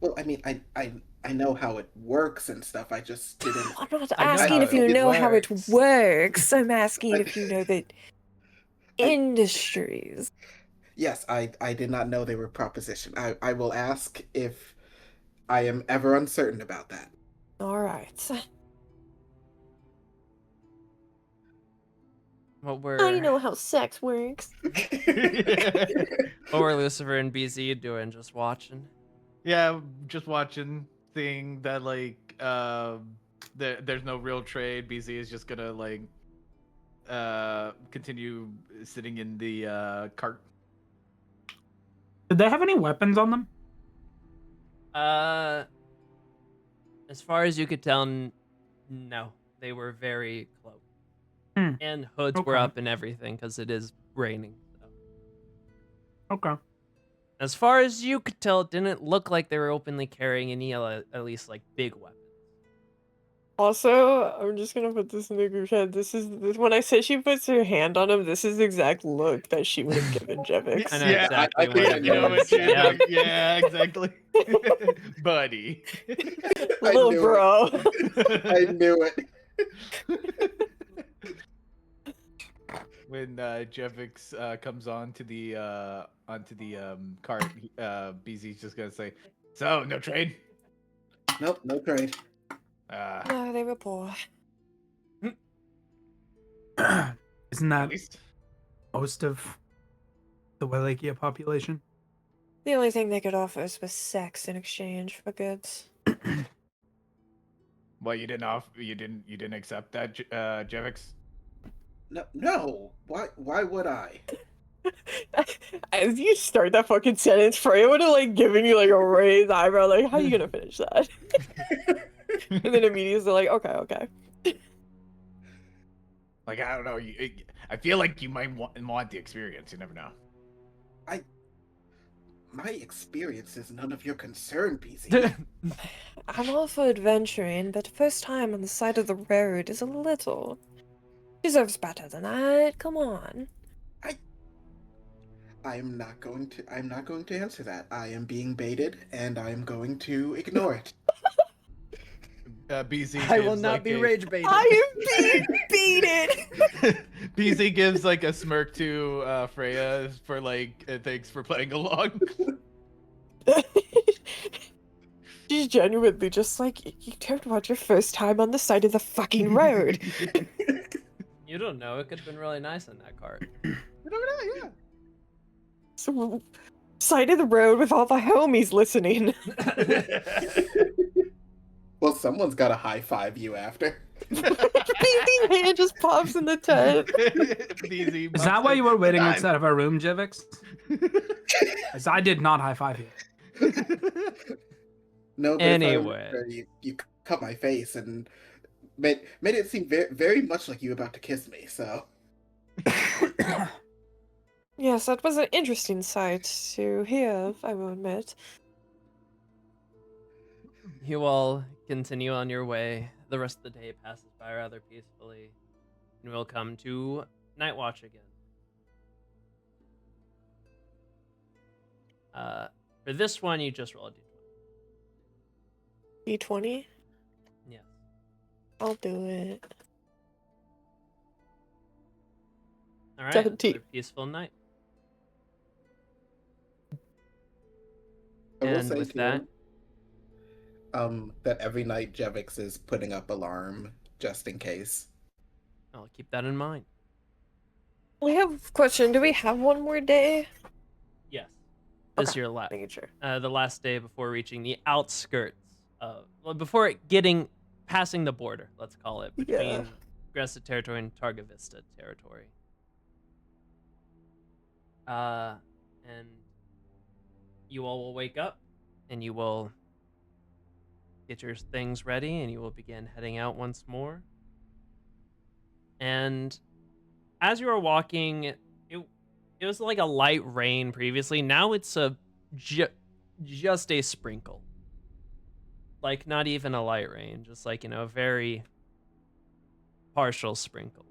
S4: Well, I mean, I know how it works and stuff. I just didn't...
S3: I'm not
S6: I know
S3: asking
S6: how
S3: if you
S6: it
S3: know how it
S6: works.
S3: works. I'm asking if you know the industries.
S4: Yes, I did not know they were proposition. I will ask if I am ever uncertain about that.
S3: All right.
S6: What were
S3: Now you know how sex works.
S6: what were Lucifer and BZ doing? Just watching?
S2: Yeah, just watching, seeing that like there's no real trade. BZ is just gonna like continue sitting in the cart.
S5: Did they have any weapons on them?
S6: As far as you could tell, no. They were very close.
S5: Hmm.
S6: And hoods were
S5: Okay.
S6: up and everything because it is raining. So.
S5: Okay.
S6: As far as you could tell, it didn't look like they were openly carrying any, at least like big weapons.
S3: Also, I'm just gonna put this in the group chat. When I say she puts her hand on him, this is the exact look that she would have given Jevix.
S6: I know
S2: Yeah,
S6: exactly
S4: I
S6: what
S4: think I
S6: it
S4: know what
S6: is.
S4: you're
S6: Yeah.
S4: doing.
S2: Yeah, exactly. Buddy.
S4: I
S3: Little
S4: knew
S3: bro.
S4: I knew it.
S2: When Jevix comes onto the cart, BZ's just gonna say, "So, no trade."
S4: Nope, no trade.
S3: No, they were poor.
S5: Isn't
S2: At
S5: that
S2: least.
S5: most of the Wallachia population?
S3: The only thing they could offer us was sex in exchange for goods.
S2: Well, you didn't accept that, Jevix.
S4: No. Why would I?
S3: As you start that fucking sentence, Freya would have like given you like a raised eyebrow, like, how are you gonna finish that? And then immediately like, okay.
S2: Like, I don't know. I feel like you might want the experience. You never know.
S4: My experience is none of your concern, PC.
S3: I'm all for adventuring, but first time on the side of the road is a little. Deserves better than that. Come on.
S4: I'm not going to answer that. I am being baited, and I am going to ignore it.
S2: BZ.
S8: I will
S2: gives,
S8: not
S2: like,
S8: be
S2: a-
S8: rage baited.
S3: I am being baited.
S2: BZ gives like a smirk to Freya for like thanks for playing along.
S3: She's genuinely just like, you talked about your first time on the side of the fucking road.
S6: You don't know. It could have been really nice in that cart.
S2: You never know, yeah.
S3: So, side of the road with all the homies listening.
S4: Well, someone's got to high five you after.
S3: BZ hand just pops in the tent.
S2: BZ
S5: Is that why you were waiting
S2: Time.
S5: outside of our room, Jevix? As I did not high five you.
S4: No, but
S6: Anyway.
S4: if I were you cut my face and made it seem very, very much like you were about to kiss me. So
S3: Yes, that was an interesting sight to hear, I will admit.
S6: You all continue on your way. The rest of the day passes by rather peacefully, and we'll come to Night Watch again. For this one, you just roll a d20.
S3: D20?
S6: Yes.
S3: I'll do it.
S6: All right.
S3: 17.
S6: Another peaceful night.
S4: I will
S6: And
S4: say
S6: with
S4: too,
S6: that,
S4: that every night Jevix is putting up alarm just in case.
S6: I'll keep that in mind.
S3: We have a question. Do we have one more day?
S6: Yes. This
S3: Okay,
S6: year last.
S3: making sure.
S6: The last day before reaching the outskirts of, passing the border, let's call it, between
S3: Yeah.
S6: Aggressive territory and Targa Vista territory. And you all will wake up, and you will get your things ready, and you will begin heading out once more. And as you are walking, it was like a light rain previously. Now it's a just a sprinkle. Like, not even a light rain, just like, a very partial sprinkle.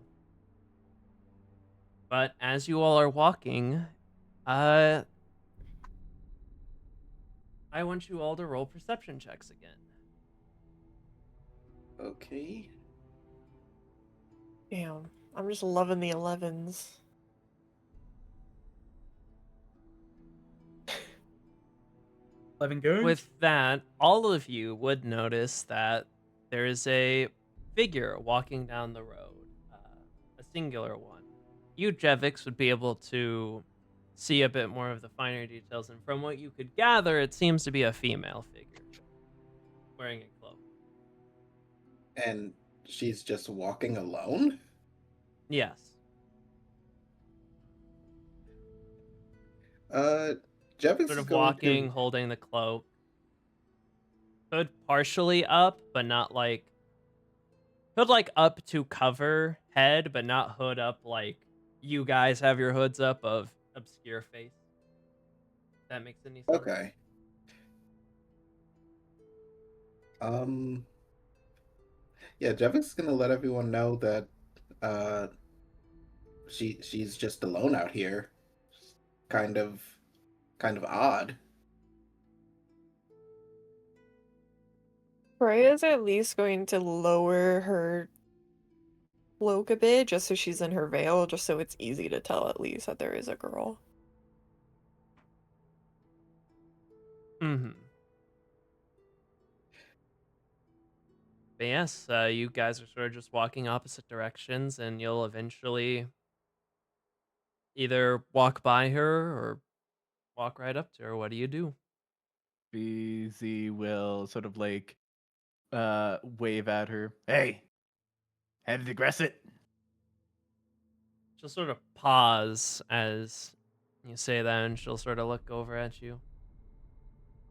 S6: But as you all are walking, I want you all to roll perception checks again.
S4: Okay.
S3: Damn. I'm just loving the 11s.
S5: 11 good.
S6: With that, all of you would notice that there is a figure walking down the road, a singular one. You, Jevix, would be able to see a bit more of the finer details, and from what you could gather, it seems to be a female figure wearing a cloak.
S4: And she's just walking alone?
S6: Yes.
S4: Jevix
S6: Sort
S4: is
S6: of
S4: going
S6: walking,
S4: to...
S6: holding the cloak. Hood partially up, but not like... Hood like up to cover head, but not hood up like you guys have your hoods up of obscure face. That makes any sense.
S4: Okay. Yeah, Jevik's gonna let everyone know that uh she's just alone out here. Kind of odd.
S3: Freya's at least going to lower her cloak a bit just so she's in her veil, just so it's easy to tell at least that there is a girl.
S6: Mm-hmm. But yes, you guys are sort of just walking opposite directions, and you'll eventually either walk by her or walk right up to her. What do you do?
S2: BZ will sort of like wave at her. Hey, headed to Gresset?
S6: She'll sort of pause as you say that, and she'll sort of look over at you.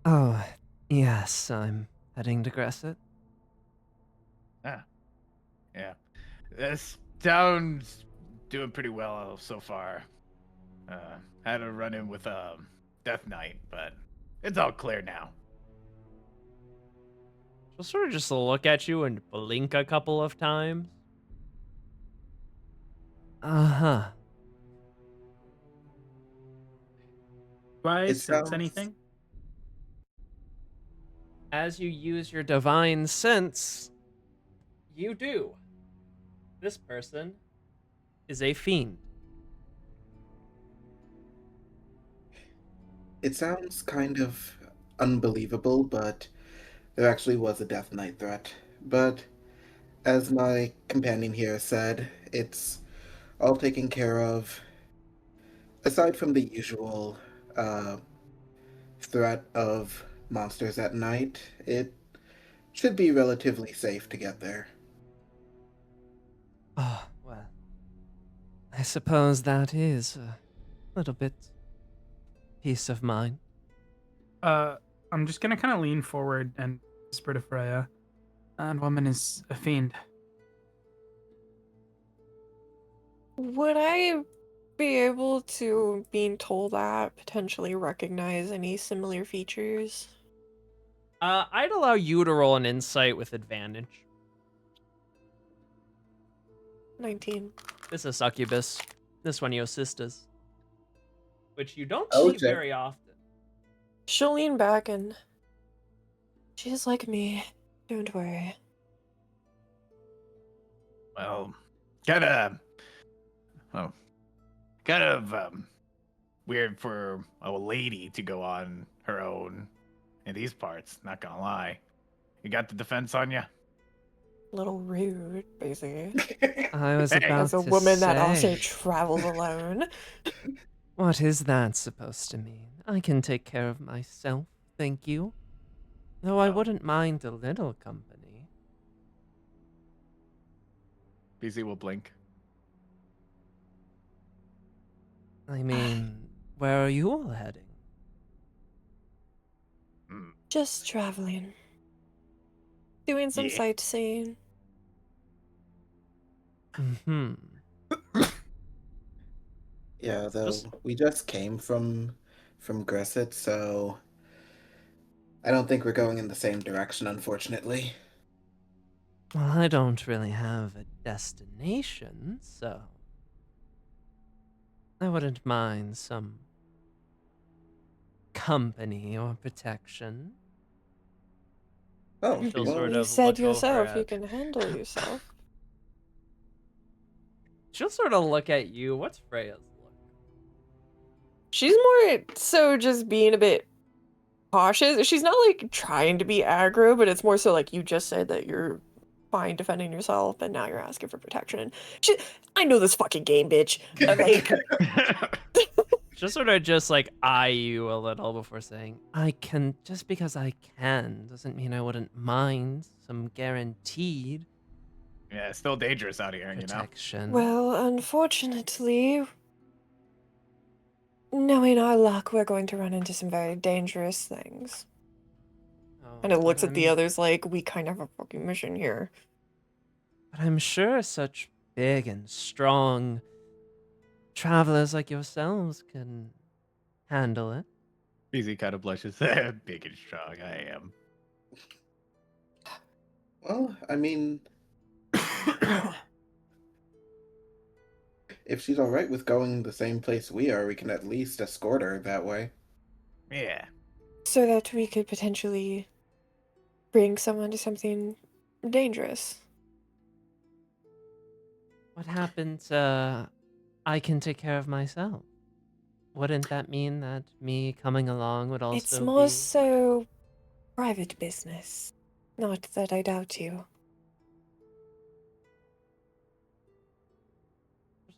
S7: Oh, yes, I'm heading to Gresset.
S2: Ah, yeah. This town's doing pretty well so far. Had a run in with Death Knight, but it's all clear now.
S6: She'll sort of just look at you and blink a couple of times.
S7: Uh-huh.
S5: Do I
S4: It
S5: sense
S4: sounds-
S5: anything?
S6: As you use your divine sense, you do. This person is a fiend.
S4: It sounds kind of unbelievable, but there actually was a Death Knight threat. But as my companion here said, it's all taken care of. Aside from the usual threat of monsters at night, it should be relatively safe to get there.
S7: Oh, well. I suppose that is a little bit peace of mind.
S5: I'm just gonna kind of lean forward and whisper to Freya. That woman is a fiend.
S3: Would I be able to, being told that, potentially recognize any similar features?
S6: I'd allow you to roll an insight with advantage.
S3: 19.
S6: This is succubus. This one, your sisters. Which you don't
S4: Oh,
S6: see
S4: okay.
S6: very often.
S3: She'll lean back and... She's like me. Don't worry.
S2: Well, kind of weird for a lady to go on her own in these parts, not gonna lie. You got the defense on you?
S3: Little rude, basically.
S7: I was
S2: Hey.
S7: about
S3: As a
S7: to
S3: woman
S7: say,
S3: that also travels alone.
S7: what is that supposed to mean? I can take care of myself, thank you. Though I
S2: Oh.
S7: wouldn't mind a little company.
S2: BZ will blink.
S7: I mean, where are you all heading?
S2: Mm.
S3: Just traveling. Doing some
S2: Yeah.
S3: sightseeing.
S7: Hmm.
S4: Yeah, though
S6: Just-
S4: we just came from Gresset, so I don't think we're going in the same direction, unfortunately.
S7: Well, I don't really have a destination, so I wouldn't mind some company or protection.
S4: Oh,
S6: She'll
S4: well,
S6: sort
S3: You
S6: of
S3: said
S6: look over
S3: yourself you
S6: at-
S3: can handle yourself.
S6: She'll sort of look at you. What's Freya's look?
S3: She's more so just being a bit cautious. She's not like trying to be aggro, but it's more so like you just said that you're fine defending yourself and now you're asking for protection. I know this fucking game, bitch. I'm like,
S6: She'll sort of just like eye you a little before saying,
S7: I can, just because I can, doesn't mean I wouldn't mind some guaranteed
S2: Yeah, it's still dangerous out here, you know?
S7: protection.
S3: well, unfortunately, knowing our luck, we're going to run into some very dangerous things.
S7: Oh,
S3: And it
S7: but
S3: looks at the
S7: I'm-
S3: others like, we kind of have a fucking mission here.
S7: But I'm sure such big and strong travelers like yourselves can handle it.
S2: BZ kind of blushes. Big and strong, I am.
S4: Well, I mean, if she's all right with going the same place we are, we can at least escort her that way.
S2: Yeah.
S3: So that we could potentially bring someone to something dangerous.
S6: What happens? I can take care of myself. Wouldn't that mean that me coming along would also
S3: It's more
S6: be...
S3: so private business. Not that I doubt you.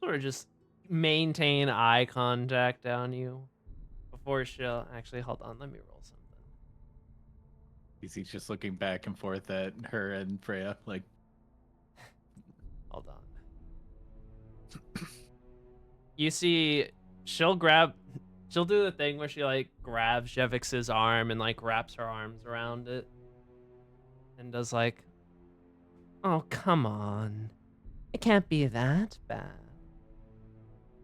S6: Sort of just maintain eye contact on you before she'll... Actually, hold on. Let me roll something.
S2: BZ's just looking back and forth at her and Freya, like,
S6: Hold on. You see, she'll do the thing where she like grabs Jevix's arm and like wraps her arms around it and does like, oh, come on. It can't be that bad.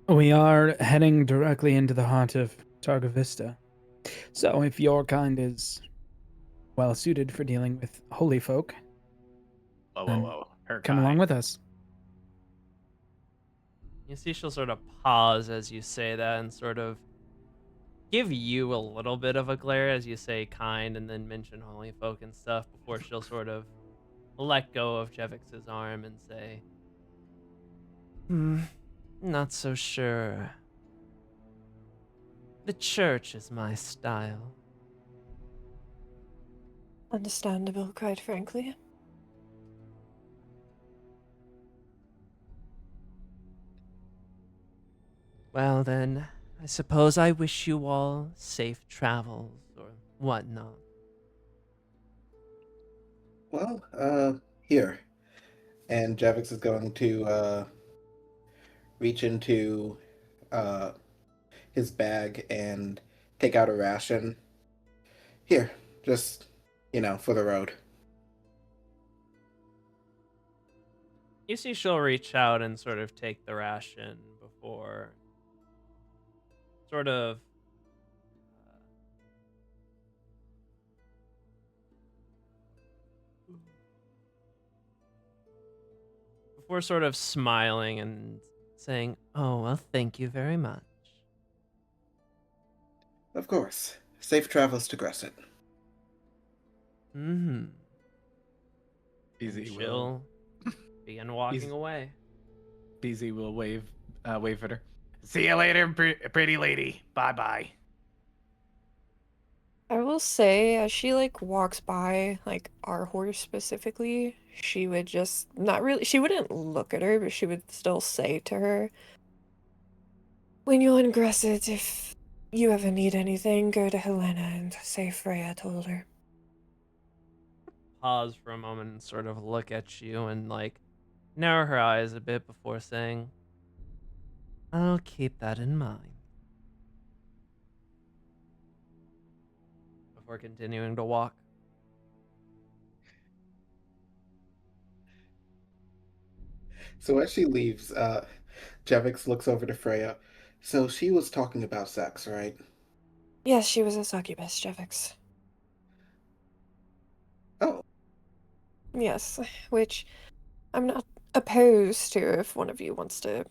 S5: We are heading directly into the heart of Targa Vista. So if your kind is well suited for dealing with holy folk,
S2: whoa. Her
S5: come
S2: guy.
S5: along with us.
S6: You see she'll sort of pause as you say that and sort of give you a little bit of a glare as you say kind and then mention holy folk and stuff before she'll sort of let go of Jevix's arm and say,
S7: Not so sure. The church is my style.
S3: Understandable, quite frankly.
S7: Well then, I suppose I wish you all safe travels or whatnot.
S4: Well, here. And Javix is going to reach into his bag and take out a ration. Here, just, for the road.
S6: you see she'll reach out and sort of take the ration before sort of smiling and saying,
S7: Oh, well, thank you very much.
S4: Of course. Safe travels to Gresset.
S7: Mm-hmm.
S2: BZ will
S6: she'll begin walking away.
S2: BZ will wave at her. See you later, pretty lady. Bye.
S3: I will say, as she walks by our horse specifically, she would just she wouldn't look at her, but she would still say to her, "When you're in Gresset, if you ever need anything, go to Helena and say Freya told her."
S6: Pause for a moment and sort of look at you and narrow her eyes a bit before saying,
S7: I'll keep that in mind.
S6: before continuing to walk.
S4: So as she leaves, Javix looks over to Freya. So she was talking about sex, right?
S3: Yes, she was a succubus, Jevix.
S4: Oh.
S3: Yes, which I'm not opposed to if one of you wants to,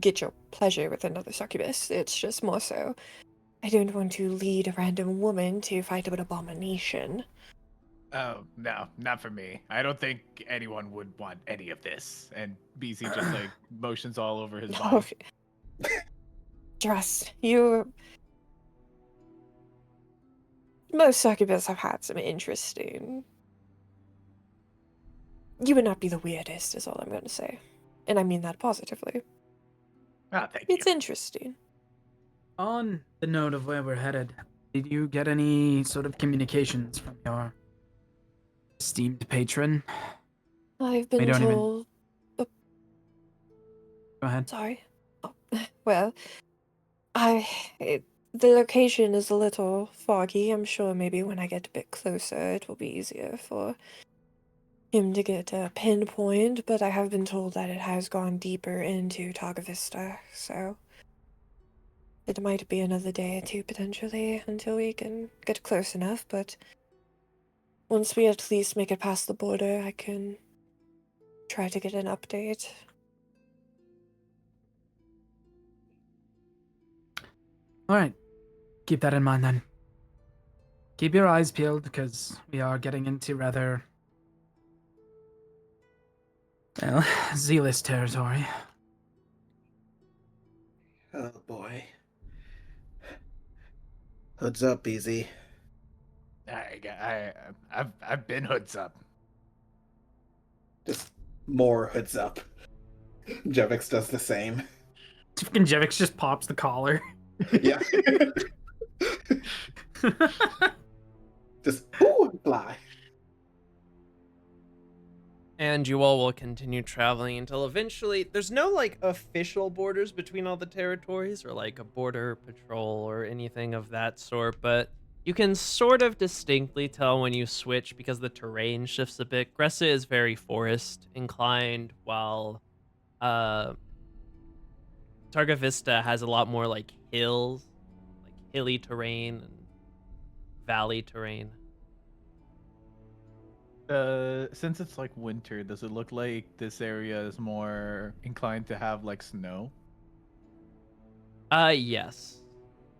S3: get your pleasure with another succubus. It's just more so, I don't want to lead a random woman to fight an abomination.
S2: Oh, no, not for me. I don't think anyone would want any of this. And BZ just motions all over his body.
S3: Trust, you... Most succubus have had some interesting... You would not be the weirdest, is all I'm going to say. And I mean that positively.
S2: Oh, thank you.
S3: It's interesting.
S5: On the note of where we're headed, did you get any sort of communications from your esteemed patron?
S3: I've been told...
S5: Go ahead.
S3: Sorry. Oh, well, the location is a little foggy. I'm sure maybe when I get a bit closer, it will be easier for him to get a pinpoint, but I have been told that it has gone deeper into Targa Vista, so It might be another day or two, potentially, until we can get close enough, but once we at least make it past the border, I can try to get an update.
S5: Alright. Keep that in mind then. Keep your eyes peeled, because we are getting into rather, well, zealous territory.
S4: Oh boy. Hoods up, easy.
S2: I've been hoods up.
S4: Just more hoods up. Jevix does the same.
S5: Fucking Jevix just pops the collar.
S4: Yeah. Just ooh, fly.
S6: And you all will continue traveling until eventually there's no like official borders between all the territories or like a border patrol or anything of that sort, but you can sort of distinctly tell when you switch because the terrain shifts a bit. Gressa is very forest inclined, while Targa Vista has a lot more like hills, like hilly terrain and valley terrain.
S2: Since it's like winter, does it look like this area is more inclined to have like snow?
S6: Yes.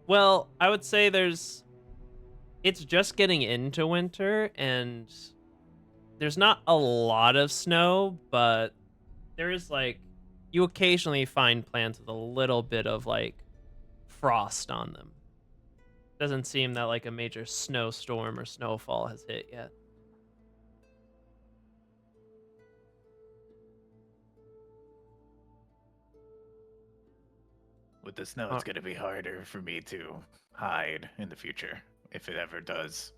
S6: Well, I would say it's just getting into winter and there's not a lot of snow, but there is like, you occasionally find plants with a little bit of like frost on them. Doesn't seem that like a major snowstorm or snowfall has hit yet.
S2: With the snow, it's gonna be harder for me to hide in the future, if it ever does.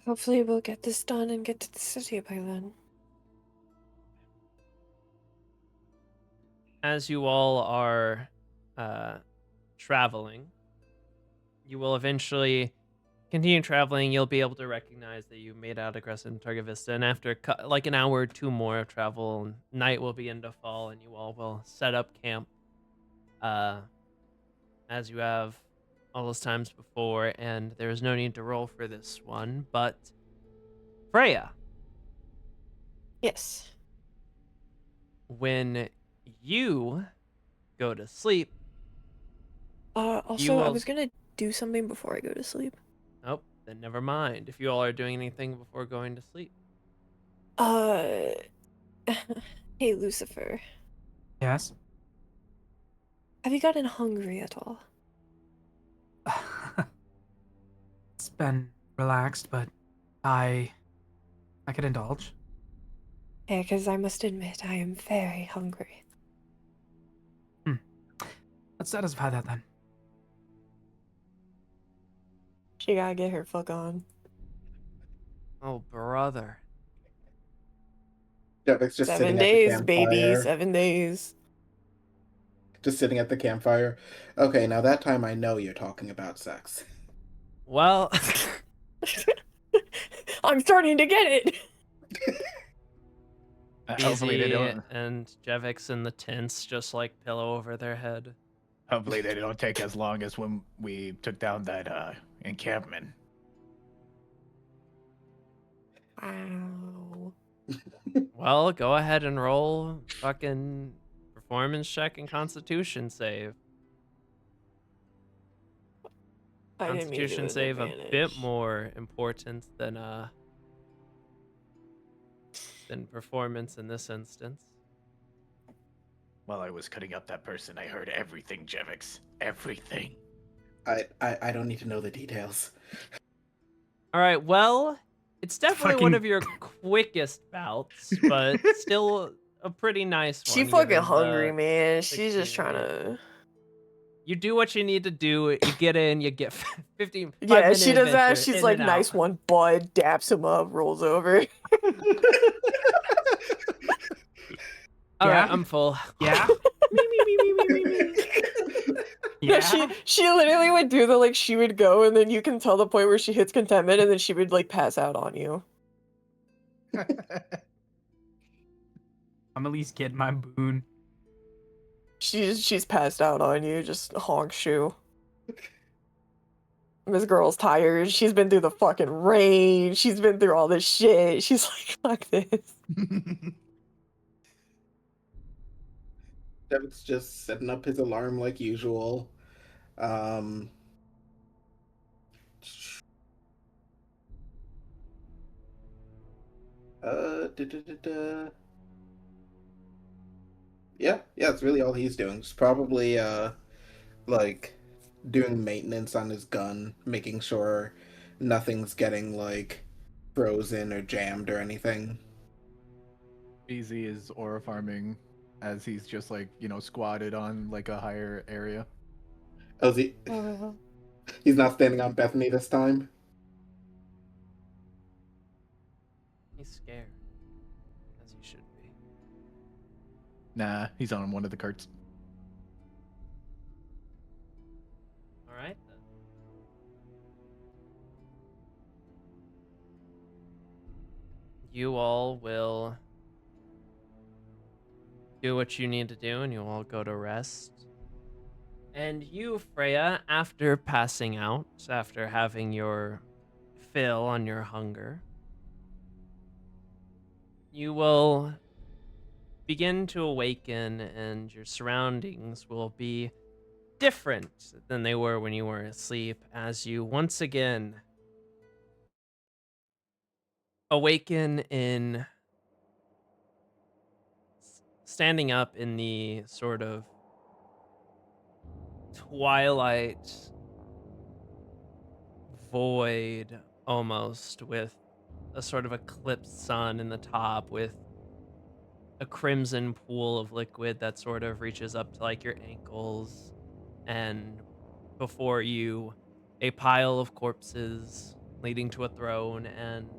S3: Hopefully we'll get this done and get to the city by then.
S6: As you all are traveling, you will eventually continue traveling. You'll be able to recognize that you made out of Gressa and Targa Vista, and after like an hour or two more of travel, night will begin to fall, and you all will set up camp as you have all those times before, and there is no need to roll for this one, but Freya.
S3: Yes.
S6: When you go to sleep...
S3: Also, I was gonna do something before I go to sleep.
S6: Oh, then never mind. If you all are doing anything before going to sleep.
S3: Hey, Lucifer.
S5: Yes?
S3: Have you gotten hungry at all?
S5: It's been relaxed, but I could indulge.
S3: Yeah, because I must admit, I am very hungry.
S5: Let's satisfy that then.
S3: She gotta get her fuck on.
S6: Oh, brother.
S4: Jevix just
S3: 7
S4: sitting
S3: days,
S4: at the
S3: baby.
S4: campfire.
S3: 7 days.
S4: Just sitting at the campfire. Okay, now that time I know you're talking about sex.
S6: Well,
S3: I'm starting to get it.
S2: Hopefully they
S6: Easy
S2: don't.
S6: and Jevix and the tents just like pillow over their head.
S2: Hopefully they don't take as long as when we took down that encampment.
S3: Ow.
S6: Well, go ahead and roll fucking performance check and constitution save.
S3: I didn't mean to do
S6: Constitution
S3: it
S6: save a
S3: advantage.
S6: bit more important than performance in this instance.
S2: While I was cutting up that person, I heard everything, Jevix. Everything.
S4: I don't need to know the details.
S6: All right, well, it's definitely one
S5: Fucking-
S6: of your quickest bouts, but still a pretty nice one.
S3: She fucking
S6: given
S3: hungry,
S6: the-
S3: man. She's
S6: 16
S3: just trying to.
S6: You do what you need to do. You get in, you get 15.
S3: Yeah, she does that.
S6: adventure,
S3: She's
S6: in
S3: like,
S6: and
S3: nice
S6: out.
S3: one, bud. Daps him up, rolls over.
S6: All right,
S5: Yeah?
S6: I'm full.
S5: Yeah?
S3: Yeah, she literally would do the like she would go and then you can tell the point where she hits contentment and then she would like pass out on you.
S5: I'm at least getting my boon.
S3: She's passed out on you, just honk shoe. This girl's tired. She's been through the fucking rain. She's been through all this shit. She's like, fuck this.
S4: Devin's just setting up his alarm like usual. Da, da, da, da. Yeah, it's really all he's doing. He's probably like doing maintenance on his gun, making sure nothing's getting like frozen or jammed or anything.
S2: Easy is aura farming as he's just like, squatted on like a higher area.
S4: Oh, he's not standing on Bethany this time?
S6: He's scared, as he should be.
S2: Nah, he's on one of the carts.
S6: All right then. You all will do what you need to do, and you all go to rest. And you, Freya, after passing out, after having your fill on your hunger, you will begin to awaken, and your surroundings will be different than they were when you were asleep, as you once again awaken in standing up in the sort of twilight void, almost, with a sort of eclipsed sun in the top, with a crimson pool of liquid that sort of reaches up to like your ankles, and before you a pile of corpses leading to a throne, and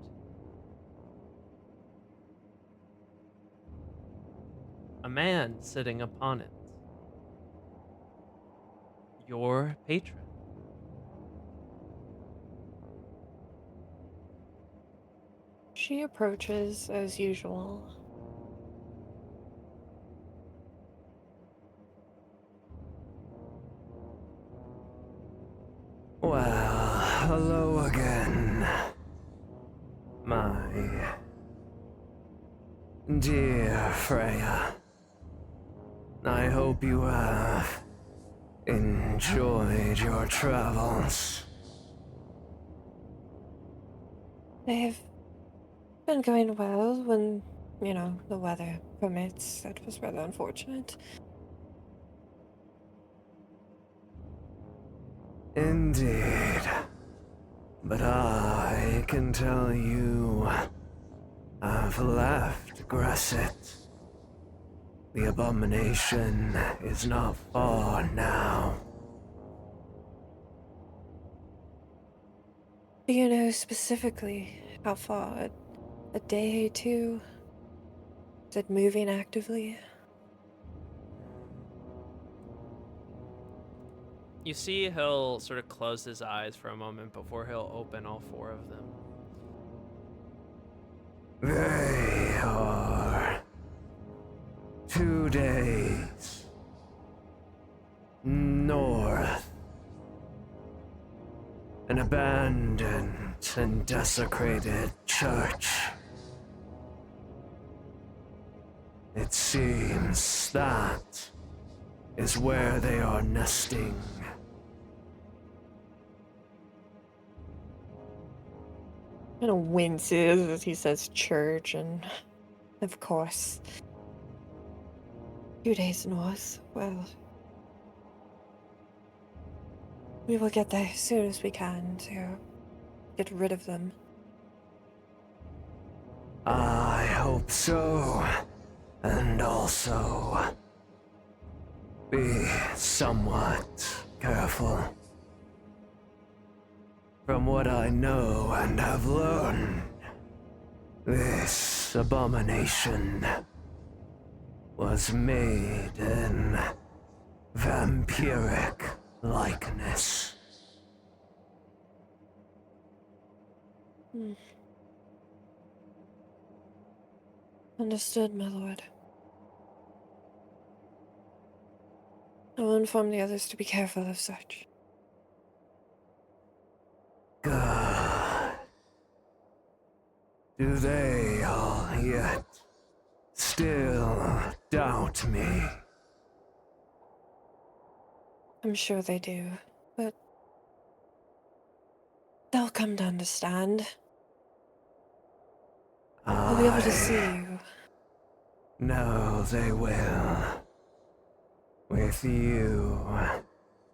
S6: a man sitting upon it, your patron.
S3: She approaches as usual.
S7: Well, hello again, my dear Freya. I hope you have enjoyed your travels.
S3: They've been going well when, the weather permits. That was rather unfortunate.
S7: Indeed. But I can tell you, I've left Gresset. The abomination is not far now.
S3: Do you know specifically how far? A day, two? Is it moving actively?
S6: You see he'll sort of close his eyes for a moment before he'll open all four of them.
S7: They are 2 days north. An abandoned and desecrated church. It seems that is where they are nesting.
S3: Kind of winces as he says church, and of course, 2 days north. Well, we will get there as soon as we can to get rid of them.
S7: I hope so. And also, be somewhat careful. From what I know and have learned, this abomination was made in vampiric likeness.
S3: Understood, my lord. I will inform the others to be careful of such.
S7: Good. Do they all yet still doubt me?
S3: I'm sure they do, but they'll come to understand. They'll be able to see you.
S7: No, they will. With you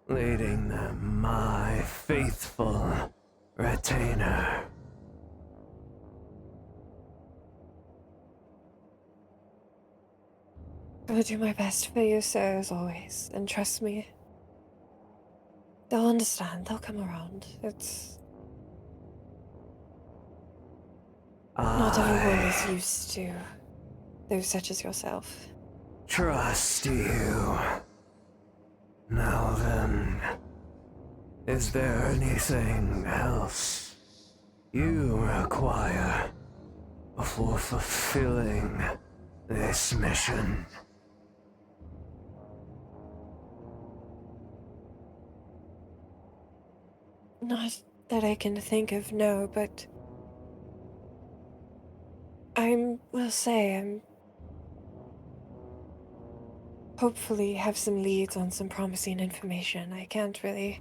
S7: leading them, my faithful retainer.
S3: I will do my best for you, sir, as always, and trust me. They'll understand, they'll come around. It's... Not everyone is used to those such as yourself.
S7: Trust you. Now then, is there anything else you require before fulfilling this mission?
S3: Not that I can think of, no, but will say I'm hopefully have some leads on some promising information. I can't really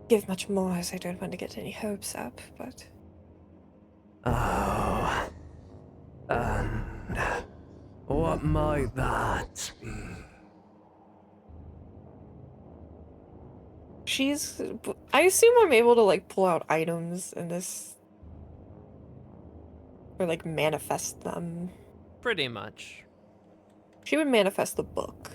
S3: give much more as I don't want to get any hopes up, but...
S7: Oh, and what might that be?
S3: I assume I'm able to, like, pull out items in this... Or, like, manifest them.
S6: Pretty much.
S3: She would manifest the book.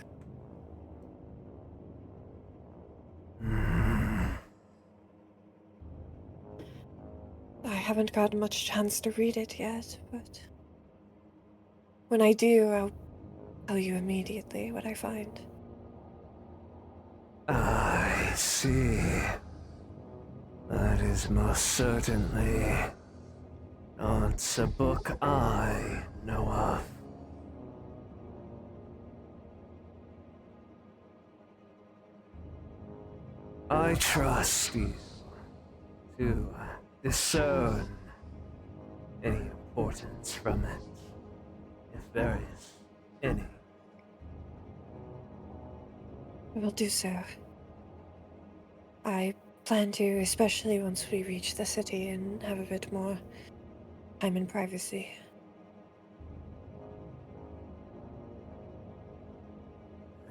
S3: I haven't gotten much chance to read it yet, but... When I do, I'll tell you immediately what I find.
S7: I see. That is most certainly not a book I know of. I trust you to discern any importance from it, if there is any.
S3: I will do so. I plan to, especially once we reach the city and have a bit more time in privacy.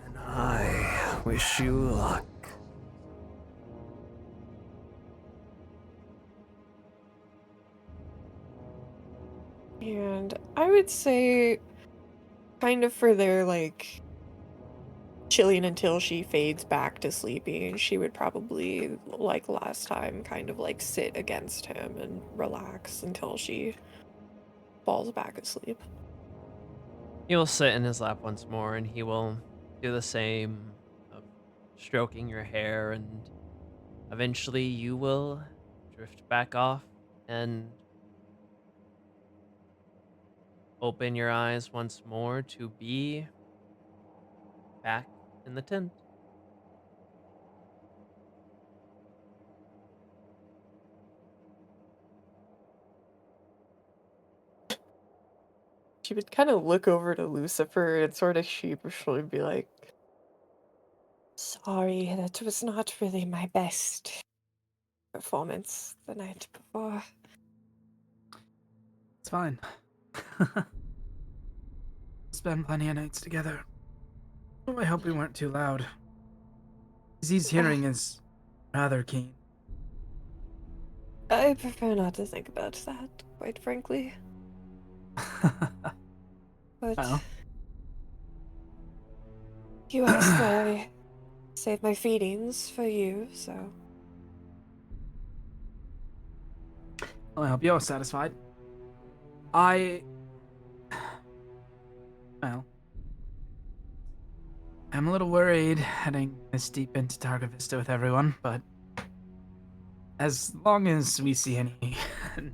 S7: And I wish you luck.
S3: And I would say, kind of for their, like, chilling until she fades back to sleeping, she would probably, like last time, kind of, like, sit against him and relax until she falls back asleep.
S6: He will sit in his lap once more, and he will do the same of stroking your hair, and eventually you will drift back off and open your eyes once more to be back in the tent.
S3: She would kind of look over to Lucifer and sort of sheepishly be like, sorry, that was not really my best performance the night before.
S5: It's fine. Spend plenty of nights together. Oh, I hope we weren't too loud. Z's hearing is rather keen.
S3: I prefer not to think about that, quite frankly. But
S5: Well.
S3: you asked why I save my feedings for you, so...
S5: Well, I hope you're satisfied. Well, I'm a little worried heading this deep into Targa Vista with everyone, but as long as we see any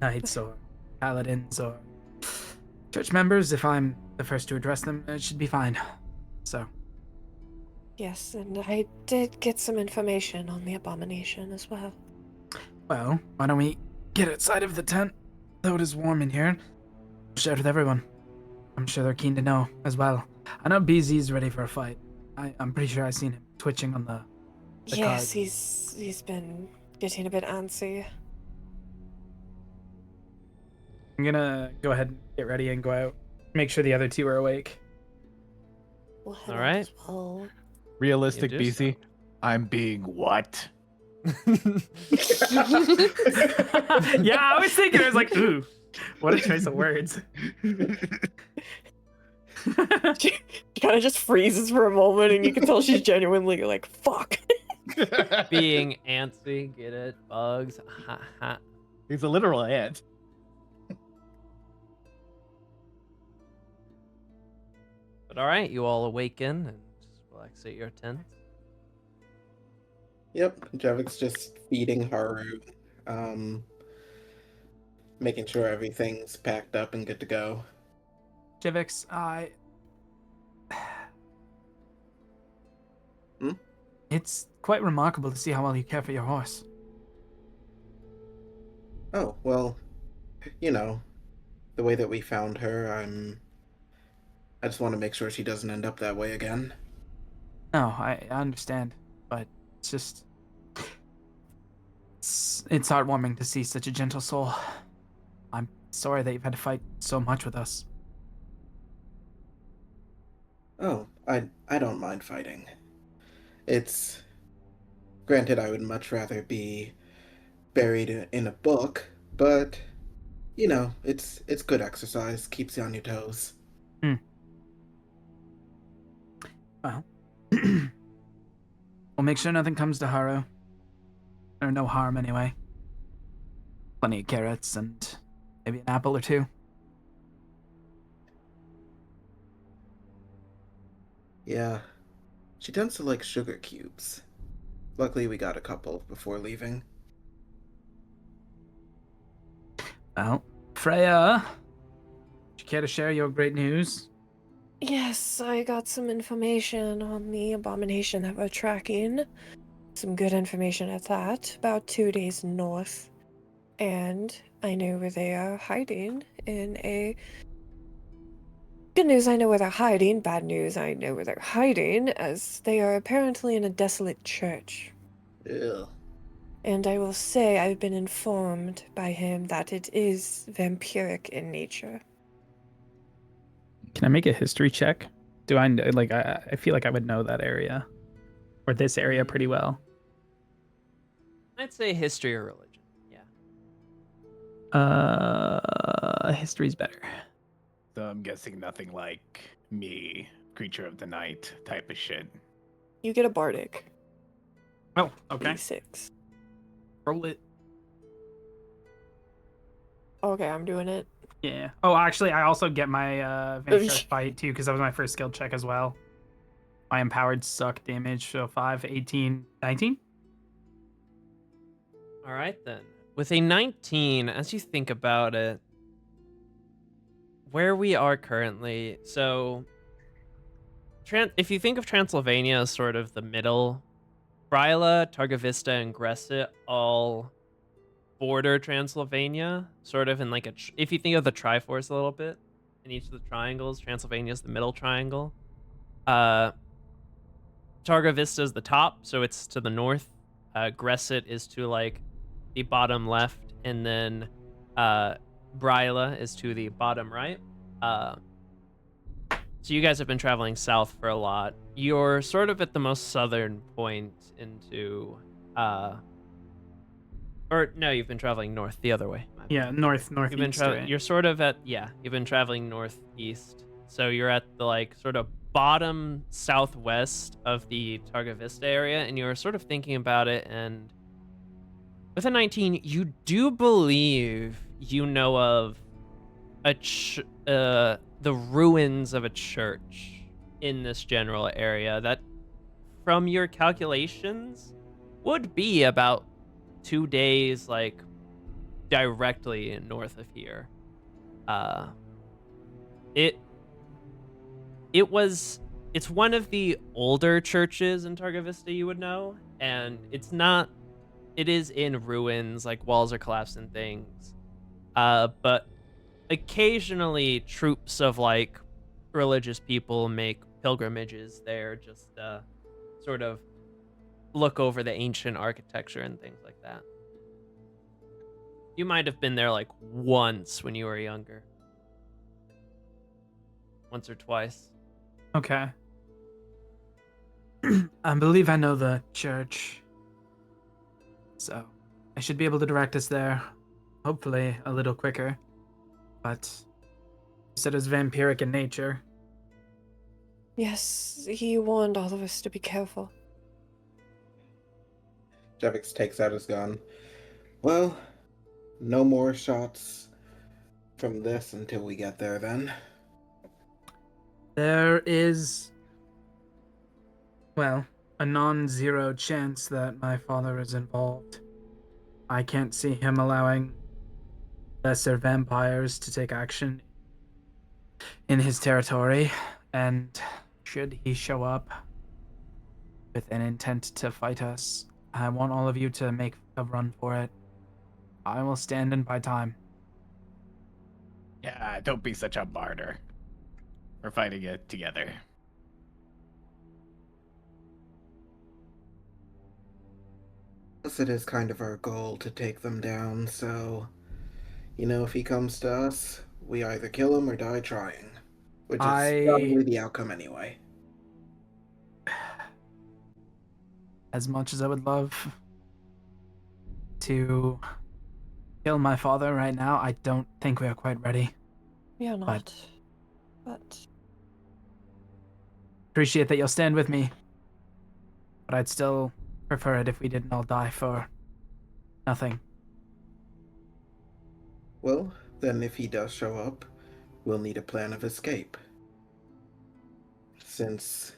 S5: knights or paladins or church members, if I'm the first to address them, it should be fine. So,
S3: Yes, and I did get some information on the abomination as well.
S5: Well, why don't we get outside of the tent, though it is warm in here, share it with everyone. I'm sure they're keen to know as well. I know BZ's ready for a fight. I'm pretty sure I've seen him twitching on the
S3: Yes,
S5: card.
S3: he's been getting a bit antsy.
S5: I'm gonna go ahead and get ready and go out. Make sure the other two are awake.
S3: We'll head
S6: All
S3: out
S6: right.
S3: as well.
S2: Realistic,
S6: You do so.
S2: BC. I'm being what?
S5: Yeah, I was thinking, I was like, ooh, what a choice of words.
S3: She kind of just freezes for a moment, and you can tell she's genuinely like, fuck.
S6: Being antsy, get it? Bugs. Ha ha.
S2: He's a literal ant.
S6: But all right, you all awaken and will exit your tent.
S4: Yep, Javik's just feeding Haru, making sure everything's packed up and good to go.
S5: Jivix,
S4: Hmm?
S5: It's quite remarkable to see how well you care for your horse.
S4: Oh, well, you know, the way that we found her, I just want to make sure she doesn't end up that way again.
S5: No, I understand, but it's just... It's heartwarming to see such a gentle soul. I'm sorry that you've had to fight so much with us.
S4: Oh, I don't mind fighting. It's... Granted, I would much rather be buried in a book, but, you know, it's good exercise, keeps you on your toes.
S5: Well, we'll make sure nothing comes to Haru. Or no harm, anyway. Plenty of carrots and maybe an apple or two.
S4: Yeah, she tends to like sugar cubes. Luckily, we got a couple before leaving.
S5: Well, Freya, would you care to share your great news?
S3: Yes, I got some information on the abomination that we're tracking. Some good information at that. About 2 days north. And I know where they are hiding in a... Good news, I know where they're hiding. Bad news, I know where they're hiding, as they are apparently in a desolate church.
S4: Ew.
S3: And I will say I've been informed by him that it is vampiric in nature.
S5: Can I make a history check? Do I like? I feel like I would know that area, or this area pretty well.
S6: I'd say history or religion. Yeah.
S5: History's better.
S2: So I'm guessing nothing like me, creature of the night type of shit.
S3: You get a bardic.
S5: Oh, okay.
S3: D6.
S5: Roll it.
S3: Okay, I'm doing it.
S5: Yeah. Oh, actually, I also get my Vampire Fight too, because that was my first skill check as well. My empowered suck damage, so 5, 18, 19.
S6: All right then. With a 19, as you think about it, where we are currently, so if you think of Transylvania as sort of the middle, Bryla, Targovista, and Gresset all border Transylvania, sort of in like if you think of the Triforce a little bit, in each of the triangles, Transylvania is the middle triangle. Targovista is the top, so it's to the north. Gresset is to like the bottom left, and then Bryla is to the bottom right. So you guys have been traveling south for a lot. You're sort of at the most southern point into or no, you've been traveling north the other way.
S5: Yeah, northeast.
S6: You've been
S5: right?
S6: You're sort of at you've been traveling northeast. So you're at the like sort of bottom southwest of the Targovista area, and you're sort of thinking about it, and with a 19, you do believe you know of the ruins of a church in this general area that, from your calculations, would be about 2 days, like, directly north of here. It it's one of the older churches in Targa Vista, you would know, and it's not. It is in ruins, like walls are collapsed and things. But occasionally troops of like religious people make pilgrimages there, just sort of look over the ancient architecture and things like that. You might have been there like once when you were younger. Once or twice.
S5: Okay. I believe I know the church. So I should be able to direct us there. Hopefully a little quicker. But you said it was vampiric in nature.
S3: Yes, he warned all of us to be careful.
S4: Jevix takes out his gun. Well, no more shots from this until we get there then.
S5: There is, well, a non-zero chance that my father is involved. I can't see him allowing lesser vampires to take action in his territory, and should he show up with an intent to fight us, I want all of you to make a run for it. I will stand and buy time.
S2: Yeah, don't be such a martyr. We're fighting it together.
S4: Yes, it is kind of our goal to take them down, so, if he comes to us, we either kill him or die trying. Which is probably the outcome anyway.
S5: As much as I would love to kill my father right now, I don't think we are quite ready.
S3: We are not. But
S5: Appreciate that you'll stand with me. But I'd still prefer it if we didn't all die for nothing.
S4: Well, then if he does show up, we'll need a plan of escape. Since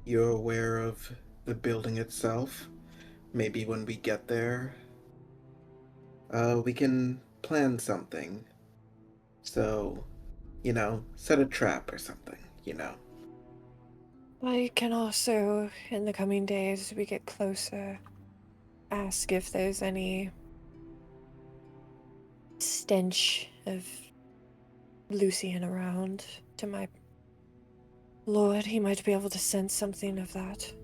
S4: you're aware of the building itself, maybe when we get there, we can plan something. So, set a trap or something,
S3: I can also, in the coming days, as we get closer, ask if there's any stench of Lucian around to my lord. He might be able to sense something of that.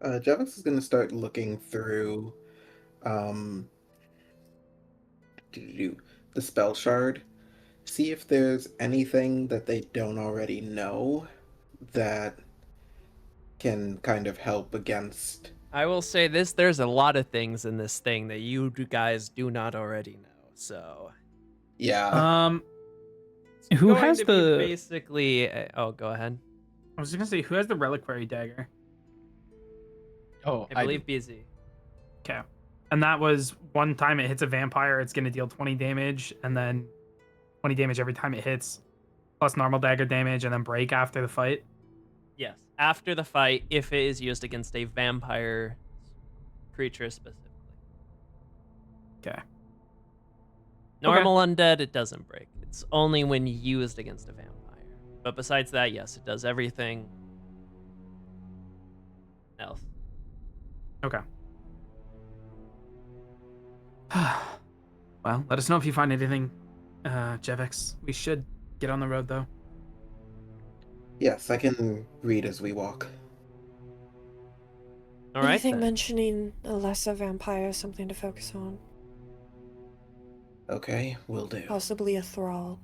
S4: Javix is going to start looking through the spell shard, see if there's anything that they don't already know that can kind of help against.
S6: I will say this, there's a lot of things in this thing that you guys do not already know, so...
S4: Yeah.
S5: Who
S6: going
S5: has
S6: to be
S5: the...
S6: basically... oh, go ahead.
S5: I was gonna say, who has the reliquary dagger?
S2: Oh,
S6: I believe BZ.
S5: Okay. And that was one time it hits a vampire, it's gonna deal 20 damage, and then 20 damage every time it hits, plus normal dagger damage, and then break after the fight.
S6: Yes, after the fight, if it is used against a vampire creature specifically.
S5: Okay.
S6: Normal undead, it doesn't break. It's only when used against a vampire. But besides that, yes, it does everything else.
S5: Okay. Well, let us know if you find anything, Jevex. We should get on the road, though.
S4: Yes, I can read as we walk.
S6: All right,
S3: I think
S6: then.
S3: mentioning a lesser vampire is something to focus on.
S4: Okay, will do.
S3: Possibly a thrall.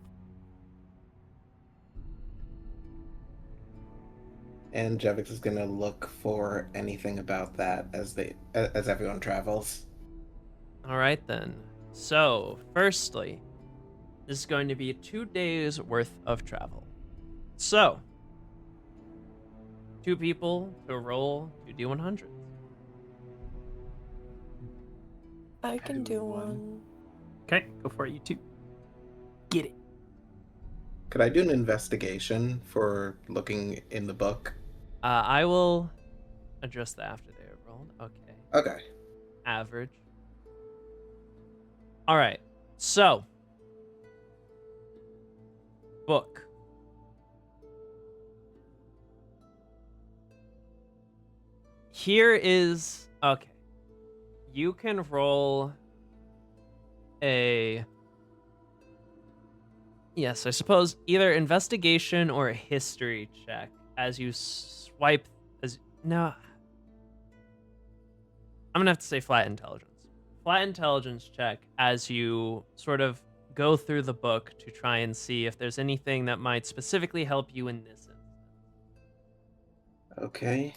S4: And Jevix is gonna look for anything about that as everyone travels.
S6: All right, then. So, firstly, this is going to be 2 days worth of travel. So, 2 people to roll 2d100s.
S3: I can do one.
S5: Okay, go for it, you two. Get it.
S4: Could I do an investigation for looking in the book?
S6: I will address that after they're rolled. Okay.
S4: Okay.
S6: Average. All right. So, book. Here is okay. You can roll a yes, I suppose either investigation or a history check as you swipe as no. I'm gonna have to say flat intelligence. Flat intelligence check as you sort of go through the book to try and see if there's anything that might specifically help you in this instance.
S4: Okay.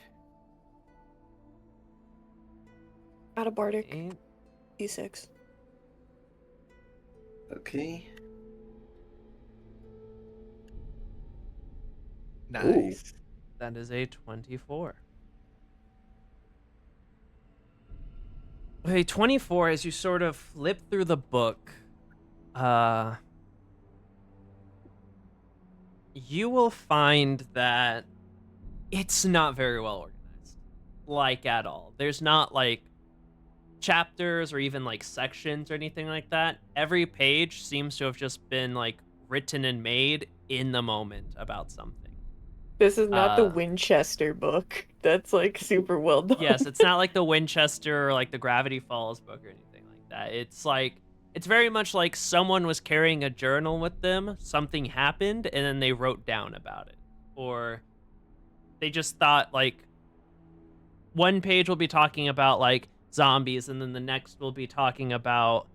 S3: Out of Bardic,
S6: Okay.
S3: D6.
S4: Okay.
S2: Nice.
S6: That is a 24. Okay, 24, as you sort of flip through the book, you will find that it's not very well organized. Like, at all. There's not, like, chapters or even, like, sections or anything like that. Every page seems to have just been, like, written and made in the moment about something.
S3: This is not the
S6: Uh,
S3: Winchester book. That's like super well done.
S6: Yes, it's not like the Winchester or like the Gravity Falls book or anything like that. It's like, it's very much like someone was carrying a journal with them, something happened, and then they wrote down about it. Or they just thought, like, one page will be talking about, like, zombies, and then the next will be talking about,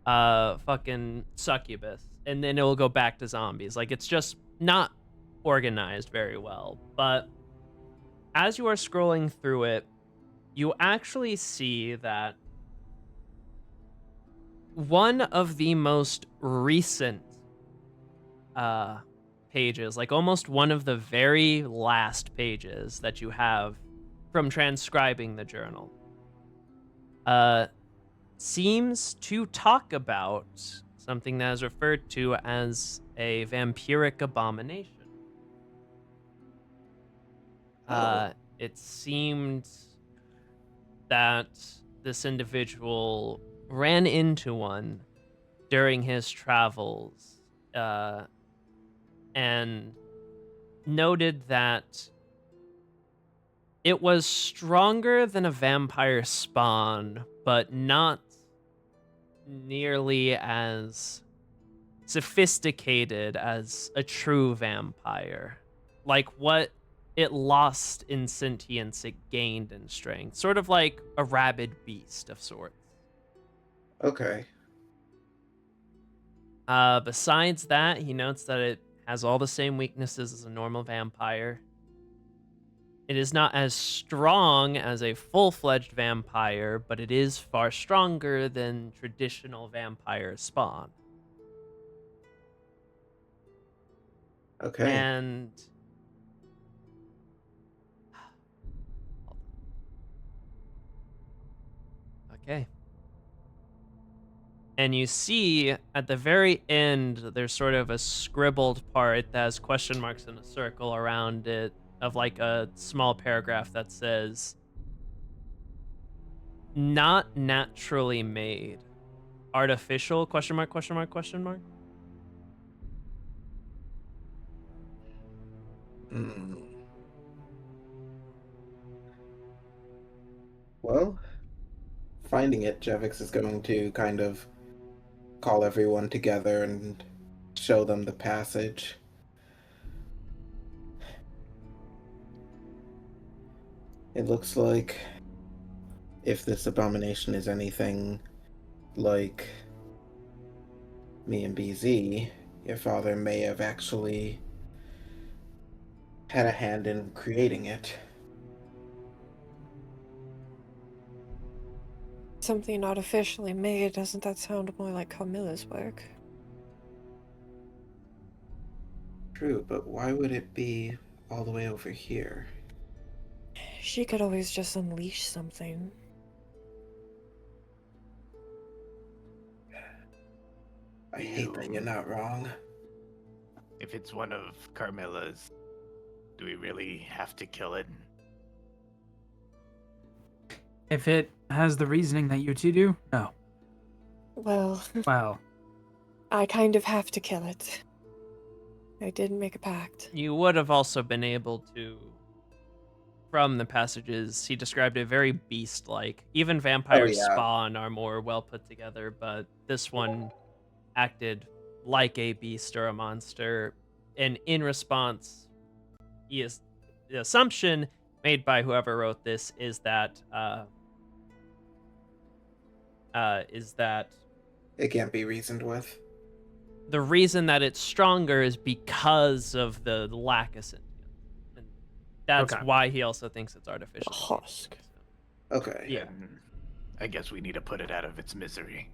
S6: fucking succubus. And then it will go back to zombies. Like, it's just not organized very well. But as you are scrolling through it, you actually see that one of the most recent pages, like almost one of the very last pages that you have from transcribing the journal, seems to talk about something that is referred to as a vampiric abomination. It seemed that this individual ran into one during his travels, and noted that it was stronger than a vampire spawn, but not nearly as sophisticated as a true vampire. Like what it lost in sentience, it gained in strength. Sort of like a rabid beast of sorts.
S4: Okay.
S6: Besides that, he notes that it has all the same weaknesses as a normal vampire. It is not as strong as a full-fledged vampire, but it is far stronger than traditional vampire spawn.
S4: Okay.
S6: And okay. And you see at the very end, there's sort of a scribbled part that has question marks in a circle around it, of like a small paragraph that says, "Not naturally made. Artificial, question mark, question mark, question mark?"
S4: Well, finding it, Jevix is going to kind of call everyone together and show them the passage. It looks like if this abomination is anything like me and BZ, your father may have actually had a hand in creating it.
S3: Something not officially made, doesn't that sound more like Camilla's work?
S4: True, but why would it be all the way over here?
S3: She could always just unleash something.
S4: I hate that you're not wrong.
S2: If it's one of Carmilla's, do we really have to kill it?
S5: If it has the reasoning that you two do? No.
S3: Well,
S5: Well,
S3: I kind of have to kill it. I did make a pact.
S6: You would have also been able to, from the passages, he described it very beast-like. Even vampires
S4: yeah.
S6: spawn are more well put together, but this one acted like a beast or a monster. And in response, the assumption made by whoever wrote this is that
S4: It can't be reasoned with.
S6: the reason that it's stronger is because of the lack of sentience. And that's
S5: Okay.
S6: why he also thinks it's artificial.
S3: Husk.
S4: Okay.
S6: Yeah.
S2: I guess we need to put it out of its misery.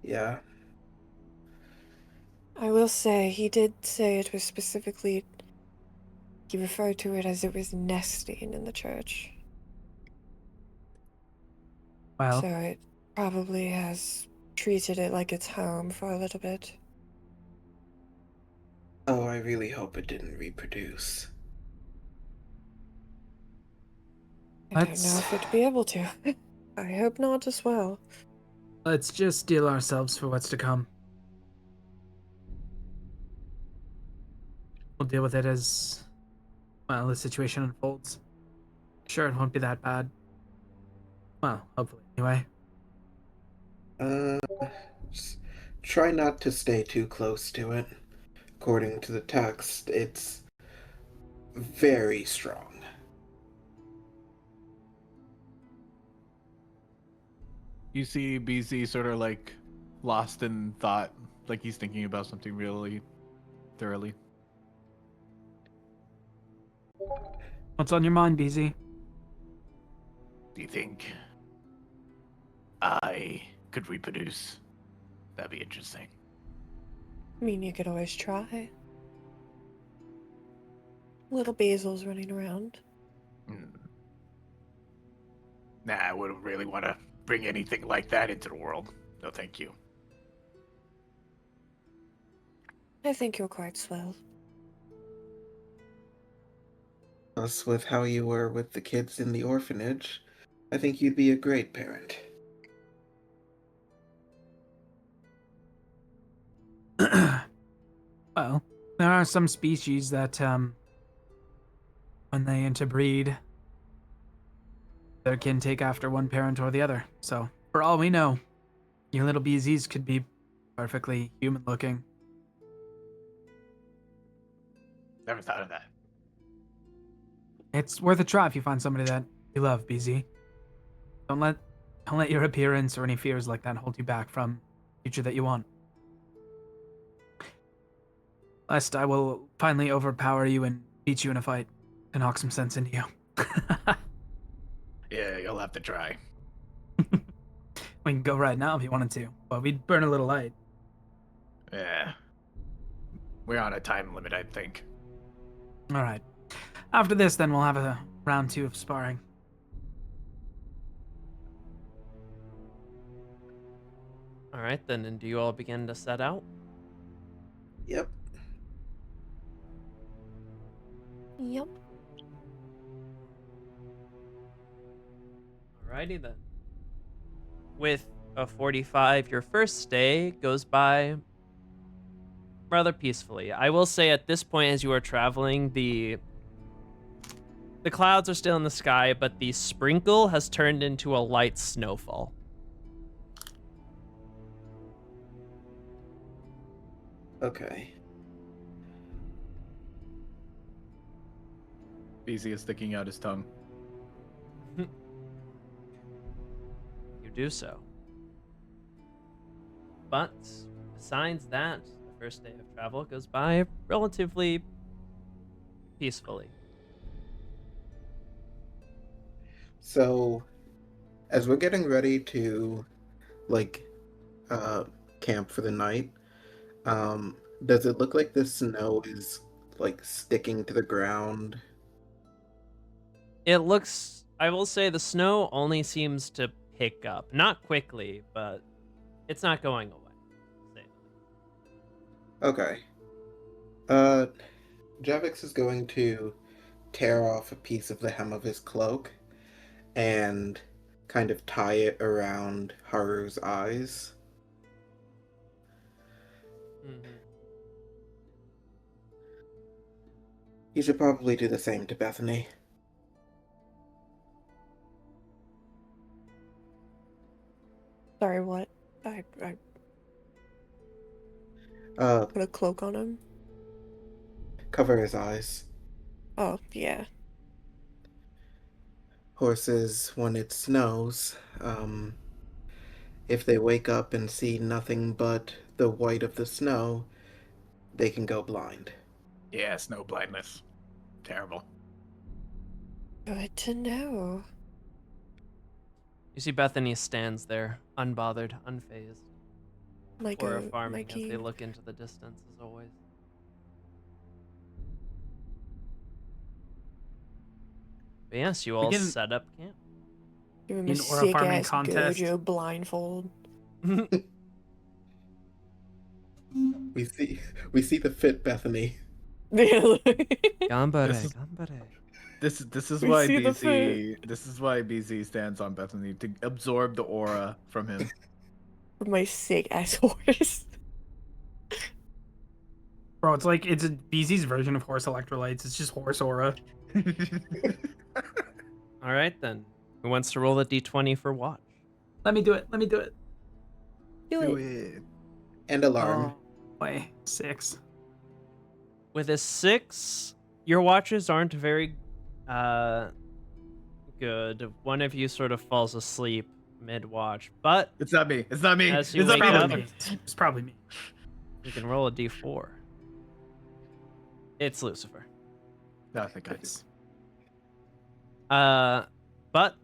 S4: Yeah.
S3: I will say, he did say it was specifically... He referred to it as it was nesting in the church.
S5: well,
S3: So it probably has treated it like its home for a little bit.
S4: Oh, I really hope it didn't reproduce.
S3: I don't know if it'd be able to. I hope not as well.
S5: let's just steel ourselves for what's to come. We'll deal with it as, well, the situation unfolds. Sure, it won't be that bad. Well, hopefully, anyway.
S4: Just try not to stay too close to it. According to the text, it's very strong.
S2: You see BZ sort of like lost in thought, like he's thinking about something really thoroughly.
S5: What's on your mind, BZ?
S2: Do you think I could reproduce? That'd be interesting.
S3: I mean, you could always try. Little Basil's running around.
S2: Nah, I wouldn't really want to bring anything like that into the world. No, thank you.
S3: I think you're quite swell.
S4: Plus, with how you were with the kids in the orphanage, I think you'd be a great parent.
S5: Well, there are some species that, when they interbreed, their kin take after one parent or the other. So, for all we know, your little BZs could be perfectly human-looking.
S2: Never thought of that.
S5: It's worth a try if you find somebody that you love, BZ. Don't let your appearance or any fears like that hold you back from the future that you want. Lest I will finally overpower you and beat you in a fight to knock some sense into you.
S2: Yeah, you'll have to try.
S5: We can go right now if you wanted to, but we'd burn a little light.
S2: Yeah. We're on a time limit, I think.
S5: All right. After this, then we'll have a round 2 of sparring.
S6: All right, then, and do you all begin to set out?
S4: Yep.
S3: Yep.
S6: Alrighty then. With a 45, your first day goes by rather peacefully. I will say at this point, as you are traveling, the clouds are still in the sky, but the sprinkle has turned into a light snowfall.
S4: Okay.
S2: BZ is sticking out his tongue.
S6: You do so. But besides that, the first day of travel goes by relatively peacefully.
S4: So, as we're getting ready to, camp for the night, does it look like the snow is, sticking to the ground?
S6: It looks, I will say, the snow only seems to pick up. Not quickly, but it's not going away.
S4: Okay. Javix is going to tear off a piece of the hem of his cloak and kind of tie it around Haru's eyes.
S6: Mhm.
S4: You should probably do the same to Bethany.
S3: Sorry, what? I
S4: Uh,
S3: put a cloak on him.
S4: cover his eyes.
S3: Oh, yeah.
S4: Horses, when it snows, if they wake up and see nothing but the white of the snow, they can go blind.
S2: Yeah, snow blindness. Terrible.
S3: Good to know.
S6: You see Bethany stands there, unbothered, unfazed,
S3: Like
S6: or
S3: a
S6: farming as
S3: Mikey.
S6: they look into the distance, as always. But yes, you all
S5: can-
S6: set up camp.
S3: Give him
S5: In
S3: a
S5: aura
S3: sick
S5: farming
S3: ass
S5: contest.
S3: Gojo blindfold.
S4: We see the fit Bethany.
S7: Gambare,
S2: This is-
S7: gambare.
S2: This is
S3: We
S2: why
S3: see the
S2: BZ stands on Bethany to absorb the aura from him.
S3: My sick ass horse.
S5: Bro, it's a BZ's version of horse electrolytes. It's just horse aura.
S6: All right, then. Who wants to roll a d20 for watch?
S5: Let me do it. Let me do it.
S3: Do it.
S2: it.
S4: And alarm.
S5: Oh, wait, 6.
S6: With a 6, your watches aren't very good. One of you sort of falls asleep mid-watch, but
S2: It's not me. It's not me.
S6: As
S2: It's
S6: you
S2: not
S6: wake
S2: me.
S6: up-
S5: It's probably me.
S6: you can roll a d4. It's Lucifer.
S2: No, I think I do.
S5: Nice.
S6: But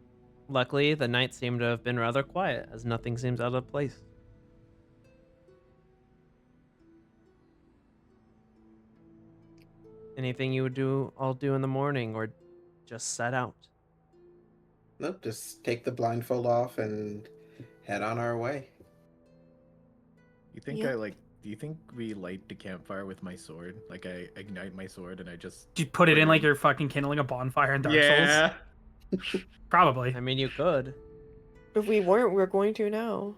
S6: luckily the night seemed to have been rather quiet, as nothing seems out of place. Anything you would all do in the morning, or just set out?
S4: Nope, just take the blindfold off and head on our way.
S2: You think
S3: Yeah.
S2: do you think we light the campfire with my sword? Like I ignite my sword and I just
S5: You put it in like
S2: Brilliant.
S5: you're fucking kindling a bonfire in Dark Souls?
S2: Yeah.
S5: Probably.
S6: I mean, you could.
S3: If we weren't, we're going to now.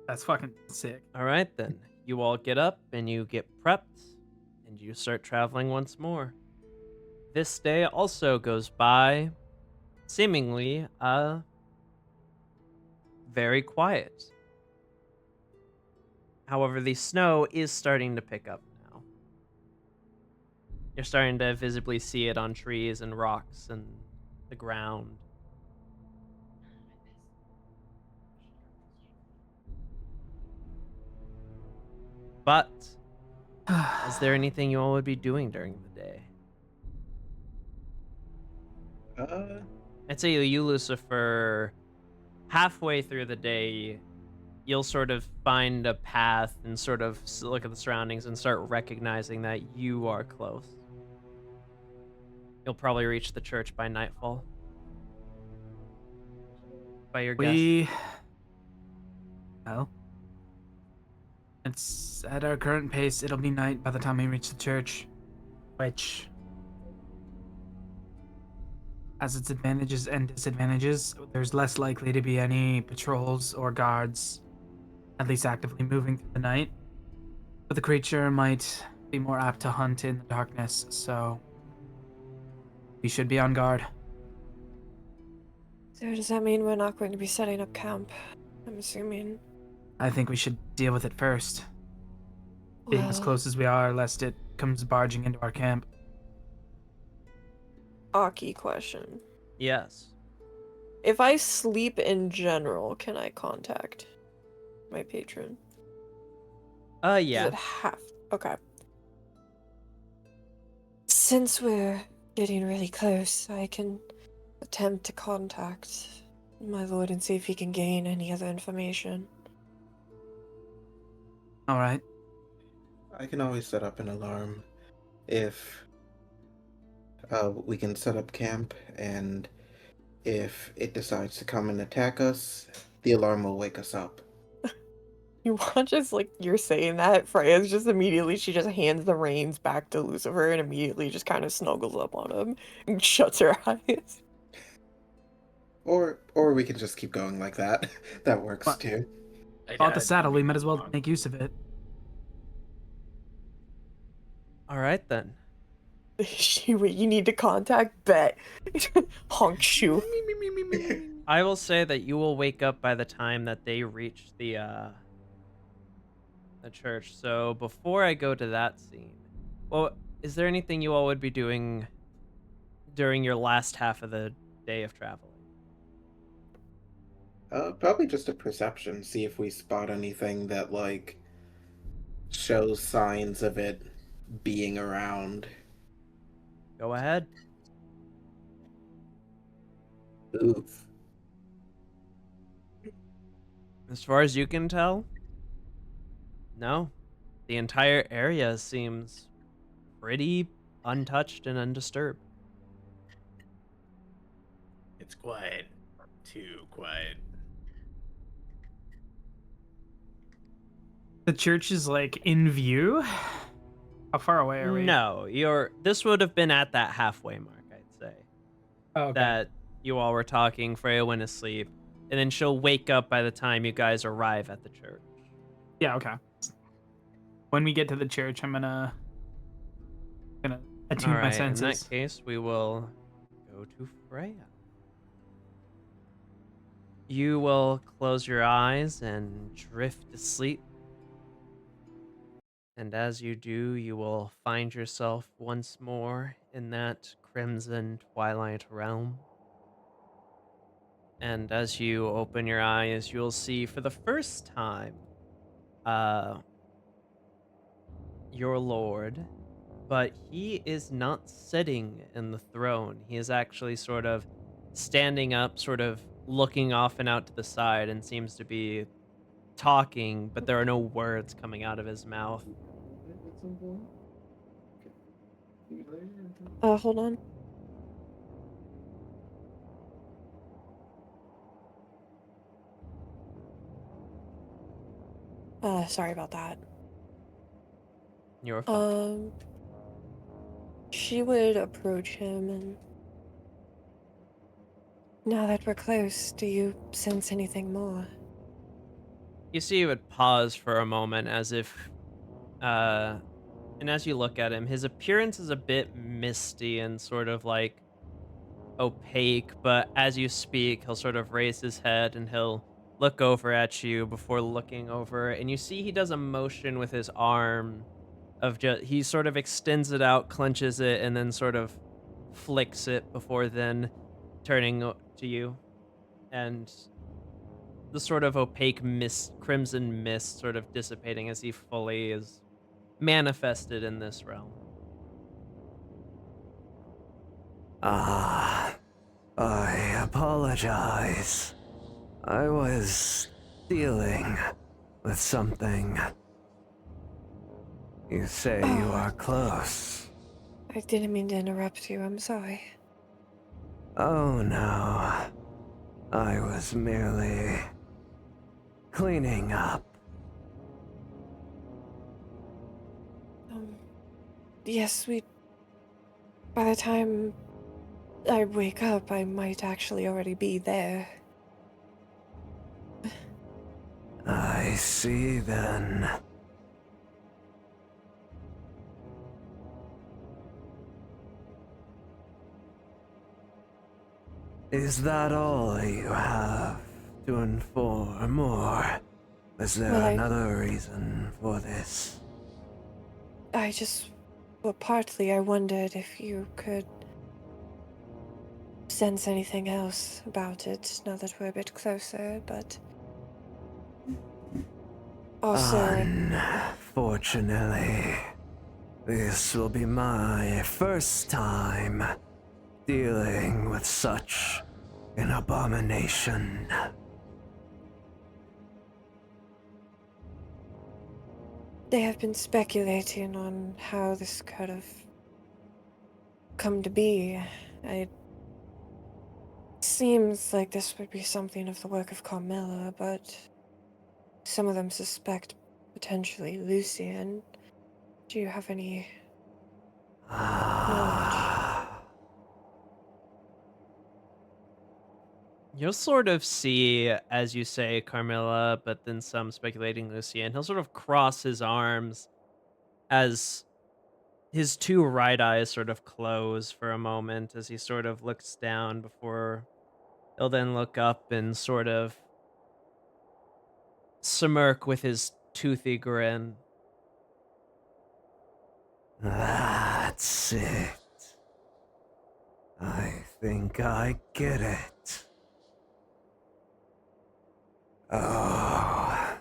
S5: That's fucking sick.
S6: All right, then. You all get up and you get prepped, and you start traveling once more. This day also goes by seemingly very quiet. However, the snow is starting to pick up now. You're starting to visibly see it on trees and rocks and the ground. But is there anything you all would be doing during the day? I'd say you, Lucifer, halfway through the day, you'll sort of find a path and sort of look at the surroundings and start recognizing that you are close. You'll probably reach the church by nightfall. By your guess.
S5: Well, it's at our current pace, it'll be night by the time we reach the church, which has its advantages and disadvantages. There's less likely to be any patrols or guards, at least actively moving through the night. But the creature might be more apt to hunt in the darkness, so we should be on guard.
S3: So does that mean we're not going to be setting up camp? I'm assuming.
S5: I think we should deal with it first, being as
S3: Well,
S5: close as we are, lest it comes barging into our camp.
S3: Aki question.
S6: Yes.
S3: If I sleep in general, can I contact my patron? Does
S6: Yeah.
S3: it have? Okay. Since we're getting really close, I can attempt to contact my lord and see if he can gain any other information.
S5: All right.
S4: I can always set up an alarm if we can set up camp, and if it decides to come and attack us, the alarm will wake us up.
S3: You watch as, like, you're saying that, Freya's just immediately, she just hands the reins back to Lucifer and immediately just kind of snuggles up on him and shuts her eyes.
S4: Or we can just keep going like that. That works
S5: What?
S4: too.
S5: Bought the saddle, we might as well make use of it.
S6: All right then.
S3: Wait, you need to contact Bet. Honk shoe.
S6: I will say that you will wake up by the time that they reach the church. So before I go to that scene, well, is there anything you all would be doing during your last half of the day of traveling?
S4: Probably just a perception. See if we spot anything that like shows signs of it being around.
S6: Go ahead.
S4: Oof.
S6: As far as you can tell, no. The entire area seems pretty untouched and undisturbed.
S2: It's quiet. Too quiet.
S5: The church is like in view. How far away are we?
S6: No, this would have been at that halfway mark, I'd say.
S5: Oh, okay.
S6: That you all were talking, Freya went asleep, and then she'll wake up by the time you guys arrive at the church.
S5: Yeah, okay. When we get to the church, I'm gonna attune my senses.
S6: In that case, we will go to Freya. You will close your eyes and drift to sleep. And as you do, you will find yourself once more in that crimson twilight realm. And as you open your eyes, you'll see for the first time your lord, but he is not sitting in the throne. He is actually sort of standing up, sort of looking off and out to the side, and seems to be talking, but there are no words coming out of his mouth.
S3: Hold on. Sorry about that.
S6: You're fine.
S3: She would approach him and... Now that we're close, do you sense anything more?
S6: You see, he would pause for a moment as if, and as you look at him, his appearance is a bit misty and sort of like opaque, but as you speak, he'll sort of raise his head and he'll look over at you before looking over, and you see he does a motion with his arm of just, he sort of extends it out, clenches it, and then sort of flicks it before then turning to you. And the sort of opaque mist, crimson mist sort of dissipating as he fully is manifested in this realm.
S7: I apologize. I was dealing with something. You say you are close.
S3: I didn't mean to interrupt you, I'm sorry.
S7: Oh no. I was merely cleaning up.
S3: Yes, by the time I wake up, I might actually already be there.
S7: I see then. Is that all you have to inform, or is there another reason for this?
S3: Well, partly I wondered if you could sense anything else about it now that we're a bit closer, but also...
S7: Unfortunately, this will be my first time dealing with such an abomination.
S3: They have been speculating on how this could have come to be. It seems like this would be something of the work of Carmilla, but some of them suspect potentially Lucian. Do you have any knowledge?
S6: You'll sort of see, as you say, Carmilla, but then some speculating Lucian. He'll sort of cross his arms as his two right eyes sort of close for a moment as he sort of looks down before he'll then look up and sort of smirk with his toothy grin.
S7: That's it. I think I get it. Oh,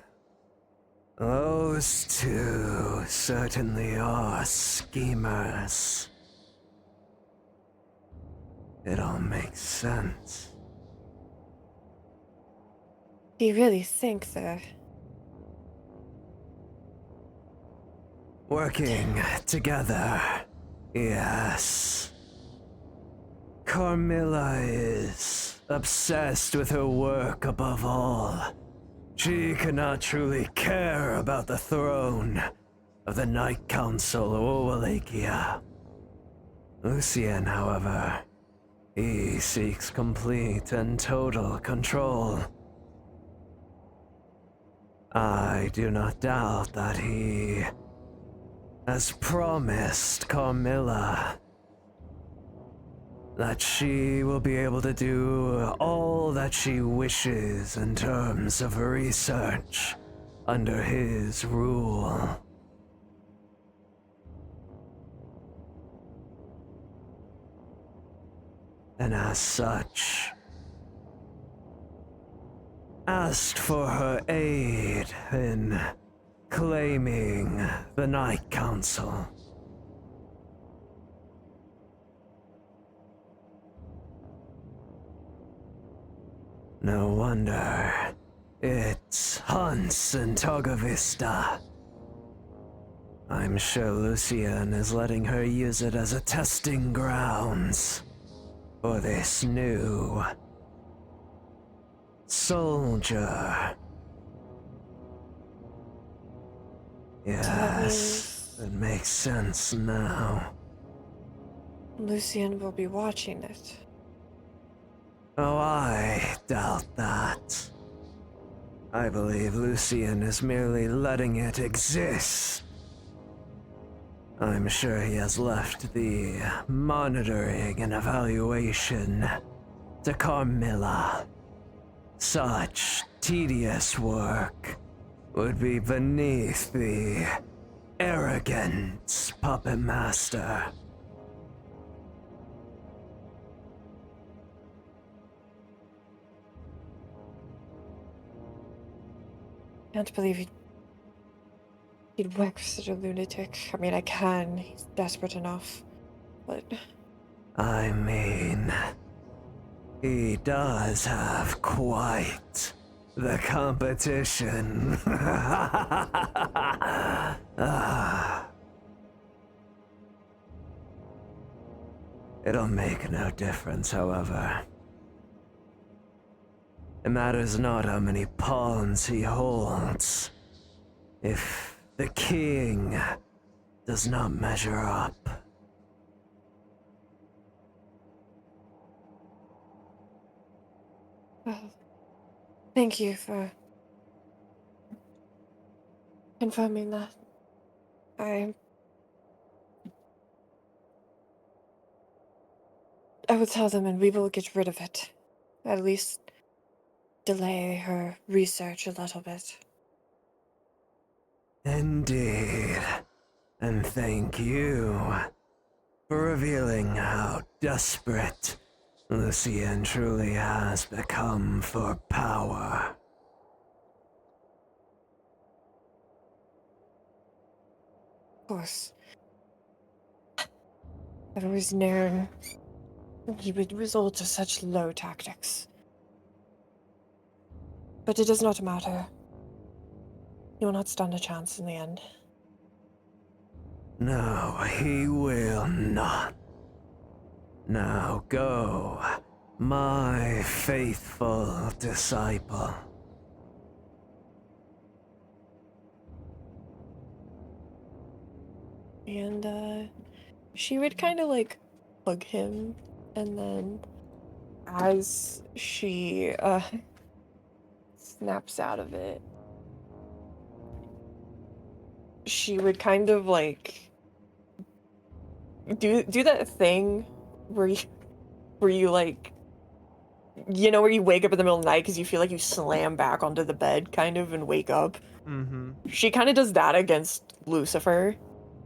S7: those two certainly are schemers. It all makes sense.
S3: Do you really think they're...
S7: Working together, yes. Carmilla is obsessed with her work above all. She cannot truly care about the throne of the Night Council or Wallachia. Lucian, however, he seeks complete and total control. I do not doubt that he has promised Carmilla that she will be able to do all that she wishes in terms of research under his rule. And as such, asked for her aid in claiming the Night Council. No wonder it's Hans and Togavista. I'm sure Lucian is letting her use it as a testing grounds for this new soldier. Yes, it makes sense now.
S3: Lucian will be watching it.
S7: Oh, I doubt that. I believe Lucian is merely letting it exist. I'm sure he has left the monitoring and evaluation to Carmilla. Such tedious work would be beneath the arrogant puppet master.
S3: Can't believe he'd work for such a lunatic. I mean, I can. He's desperate enough. But...
S7: I mean, he does have quite the competition. It'll make no difference, however. It matters not how many pawns he holds, if the king does not measure up.
S3: Well, thank you for confirming that. I will tell them and we will get rid of it. At least delay her research a little bit.
S7: Indeed. And thank you for revealing how desperate Lucian truly has become for power.
S3: Of course. I've always known he would resort to such low tactics. But it does not matter. He will not stand a chance in the end.
S7: No, he will not. Now go, my faithful disciple.
S3: And she would kind of like hug him, and then as she snaps out of it, she would kind of like do that thing where you like, you know, where you wake up in the middle of the night because you feel like you slam back onto the bed kind of and wake up.
S6: Mm-hmm.
S3: She kind of does that against Lucifer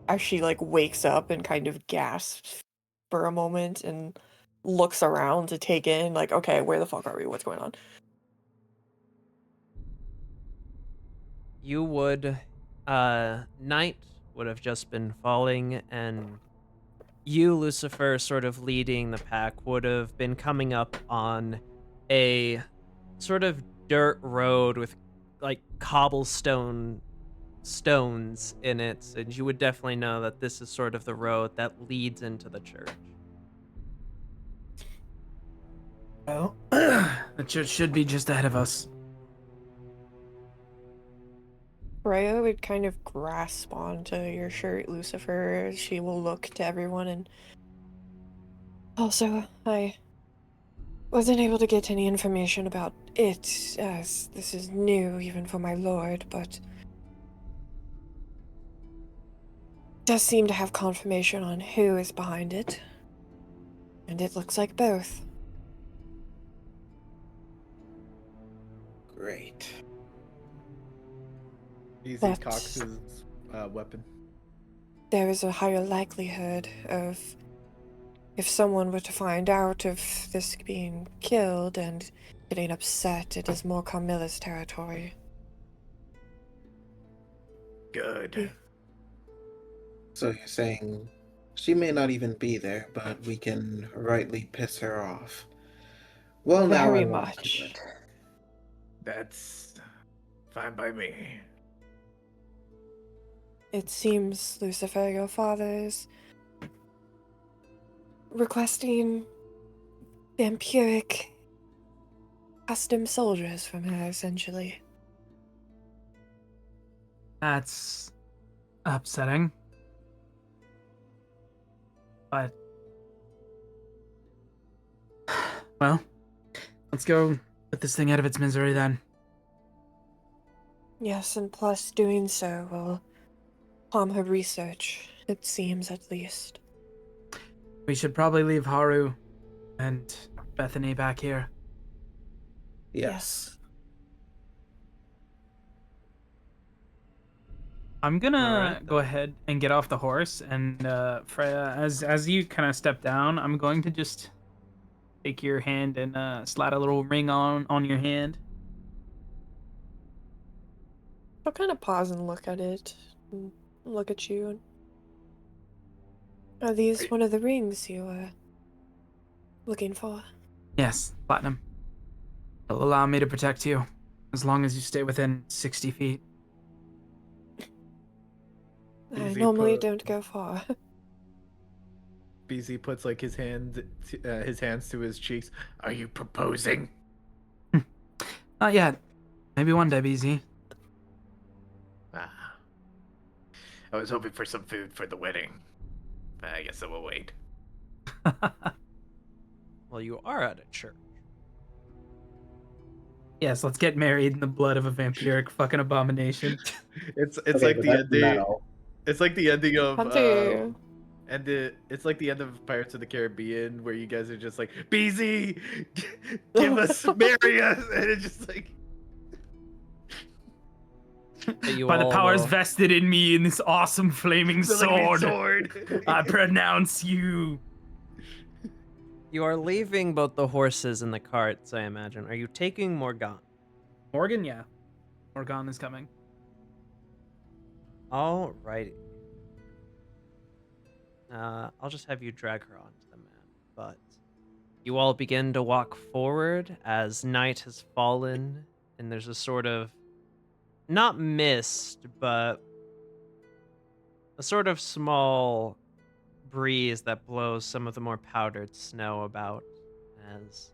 S3: as she like wakes up and kind of gasps for a moment and looks around to take in like, okay, where the fuck are we? What's going on?
S6: You would, night would have just been falling, and you, Lucifer, sort of leading the pack, would have been coming up on a sort of dirt road with like cobblestone stones in it, and you would definitely know that this is sort of the road that leads into the church.
S5: Well, the church should be just ahead of us.
S3: Rhea would kind of grasp onto your shirt, Lucifer. She will look to everyone and also, I wasn't able to get any information about it, as this is new even for my lord, but does seem to have confirmation on who is behind it. And it looks like both.
S4: Great.
S2: Easy
S3: But-
S2: cocks his weapon.
S3: There is a higher likelihood of, if someone were to find out of this being killed and getting upset, it is more Carmilla's territory.
S2: Good.
S4: So you're saying she may not even be there, but we can rightly piss her off. Well, now
S3: Very
S4: I want to
S3: much.
S4: do it.
S2: That's fine by me.
S3: It seems, Lucifer, your father is requesting vampiric custom soldiers from her, essentially.
S5: That's upsetting. But well, let's go put this thing out of its misery then.
S3: Yes, and plus doing so will harm her research, it seems at least.
S5: We should probably leave Haru and Bethany back here.
S4: Yes.
S5: I'm gonna
S6: Alright,
S5: go ahead and get off the horse, and Freya, as you kind of step down, I'm going to just take your hand and slide a little ring on your hand.
S3: I'll kind of pause and look at it, and look at you. Are these one of the rings you are looking for?
S5: Yes, platinum. It'll allow me to protect you as long as you stay within 60 feet.
S3: I
S2: Easy
S3: normally
S2: put.
S3: don't go far.
S2: BZ puts like his hands to his cheeks. Are you proposing?
S5: Not yet. Maybe one day, BZ.
S2: Ah. I was hoping for some food for the wedding. I guess I will wait.
S6: Well, you are at a church.
S5: Yes, let's get married in the blood of a vampiric fucking abomination.
S2: It's
S4: Okay,
S2: like
S4: but
S2: the
S4: that's
S2: ending.
S4: metal.
S2: It's like the ending of
S3: Hunter.
S2: it's like the end of Pirates of the Caribbean where you guys are just like, BZ, give us, marry us, and it's just like.
S6: You
S5: By the
S6: all
S5: powers
S6: will-
S5: vested in me in this awesome flaming sword, I pronounce you.
S6: You are leaving both the horses and the carts, I imagine. Are you taking Morgan?
S5: Morgan, yeah. Morgan is coming.
S6: Alrighty. I'll just have you drag her onto the map, but you all begin to walk forward as night has fallen, and there's a sort of, not mist, but a sort of small breeze that blows some of the more powdered snow about as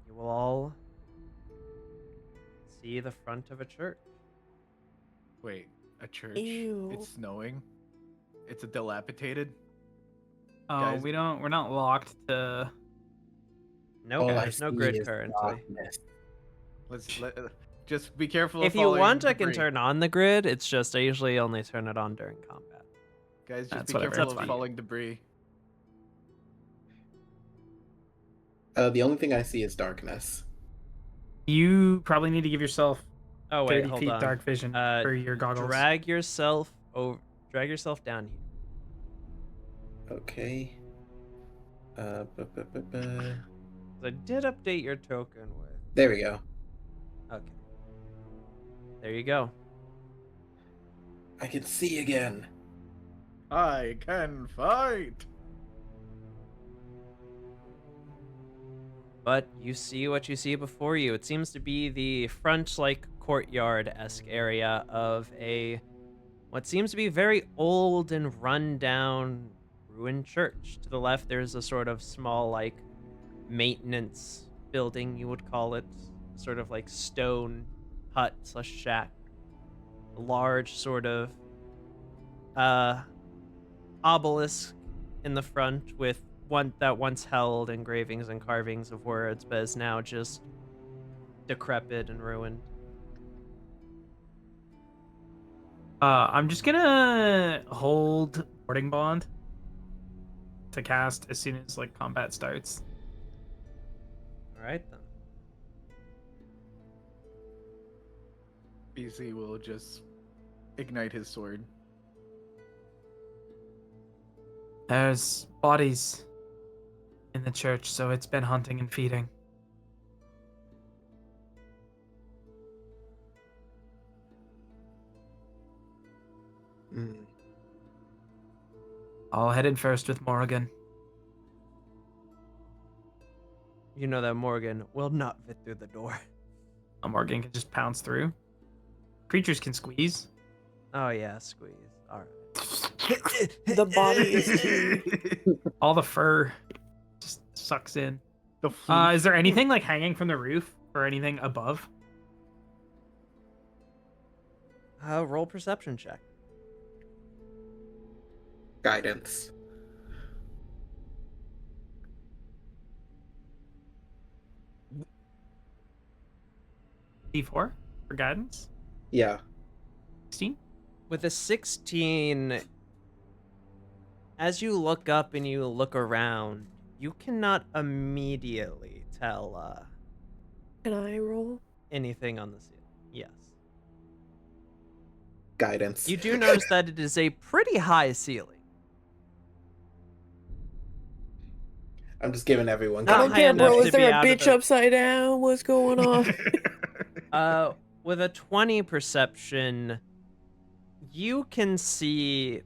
S6: you will all see the front of a church.
S2: Wait, a church?
S3: Ew.
S2: It's snowing. It's a dilapidated.
S5: Oh,
S2: Guys-
S5: we're not locked to.
S6: Nope,
S4: All I
S6: there's no
S4: see
S6: grid
S4: is
S6: currently.
S4: darkness.
S2: Just be careful.
S6: If
S2: of
S6: you
S2: falling
S6: want, I can
S2: debris.
S6: turn on the grid. It's just I usually only turn it on during combat.
S2: Guys, just
S5: That's
S2: be
S5: whatever,
S2: careful
S5: that's
S2: of
S5: fine.
S2: falling debris.
S4: The only thing I see is darkness.
S5: You probably need to give yourself
S6: Oh wait,
S5: 30
S6: hold
S5: feet
S6: on.
S5: dark vision for your goggles.
S6: Drag yourself down here.
S4: Okay. Bu- bu- bu- bu.
S6: I did update your token with.
S4: There we go.
S6: Okay. There you go.
S4: I can see again.
S2: I can fight.
S6: But you see what you see before you. It seems to be the front, like, courtyard-esque area of what seems to be very old and run-down ruined church. To the left, there's a sort of small, like, maintenance building, you would call it. Sort of like stone hut / shack. A large sort of obelisk in the front with one that once held engravings and carvings of words, but is now just decrepit and ruined.
S5: I'm just gonna hold boarding bond to cast as soon as like combat starts.
S6: All right then.
S2: BC will just ignite his sword.
S5: There's bodies in the church, so it's been hunting and feeding.
S4: Mm.
S5: I'll head in first with Morrigan.
S6: You know that Morgan will not fit through the door.
S5: Morrigan can just pounce through. Creatures can squeeze.
S6: Oh yeah, squeeze. All right.
S3: The body is key.
S5: All the fur just sucks in.
S2: The fleece.
S5: Is there anything like hanging from the roof or anything above?
S6: Roll perception check.
S4: Guidance.
S5: D4 for guidance.
S4: Yeah.
S5: 16.
S6: With a 16, as you look up and you look around, you cannot immediately tell
S3: Can I roll?
S6: anything on the ceiling. Yes.
S4: Guidance.
S6: You do notice that it is a pretty high ceiling.
S4: I'm just giving everyone
S3: I
S6: Not
S3: don't
S6: high
S3: care,
S6: enough
S3: bro.
S6: to
S3: Is
S6: be
S3: there a
S6: out of
S3: bitch
S6: the-
S3: upside down? What's going on?
S6: With a 20 perception, you can see.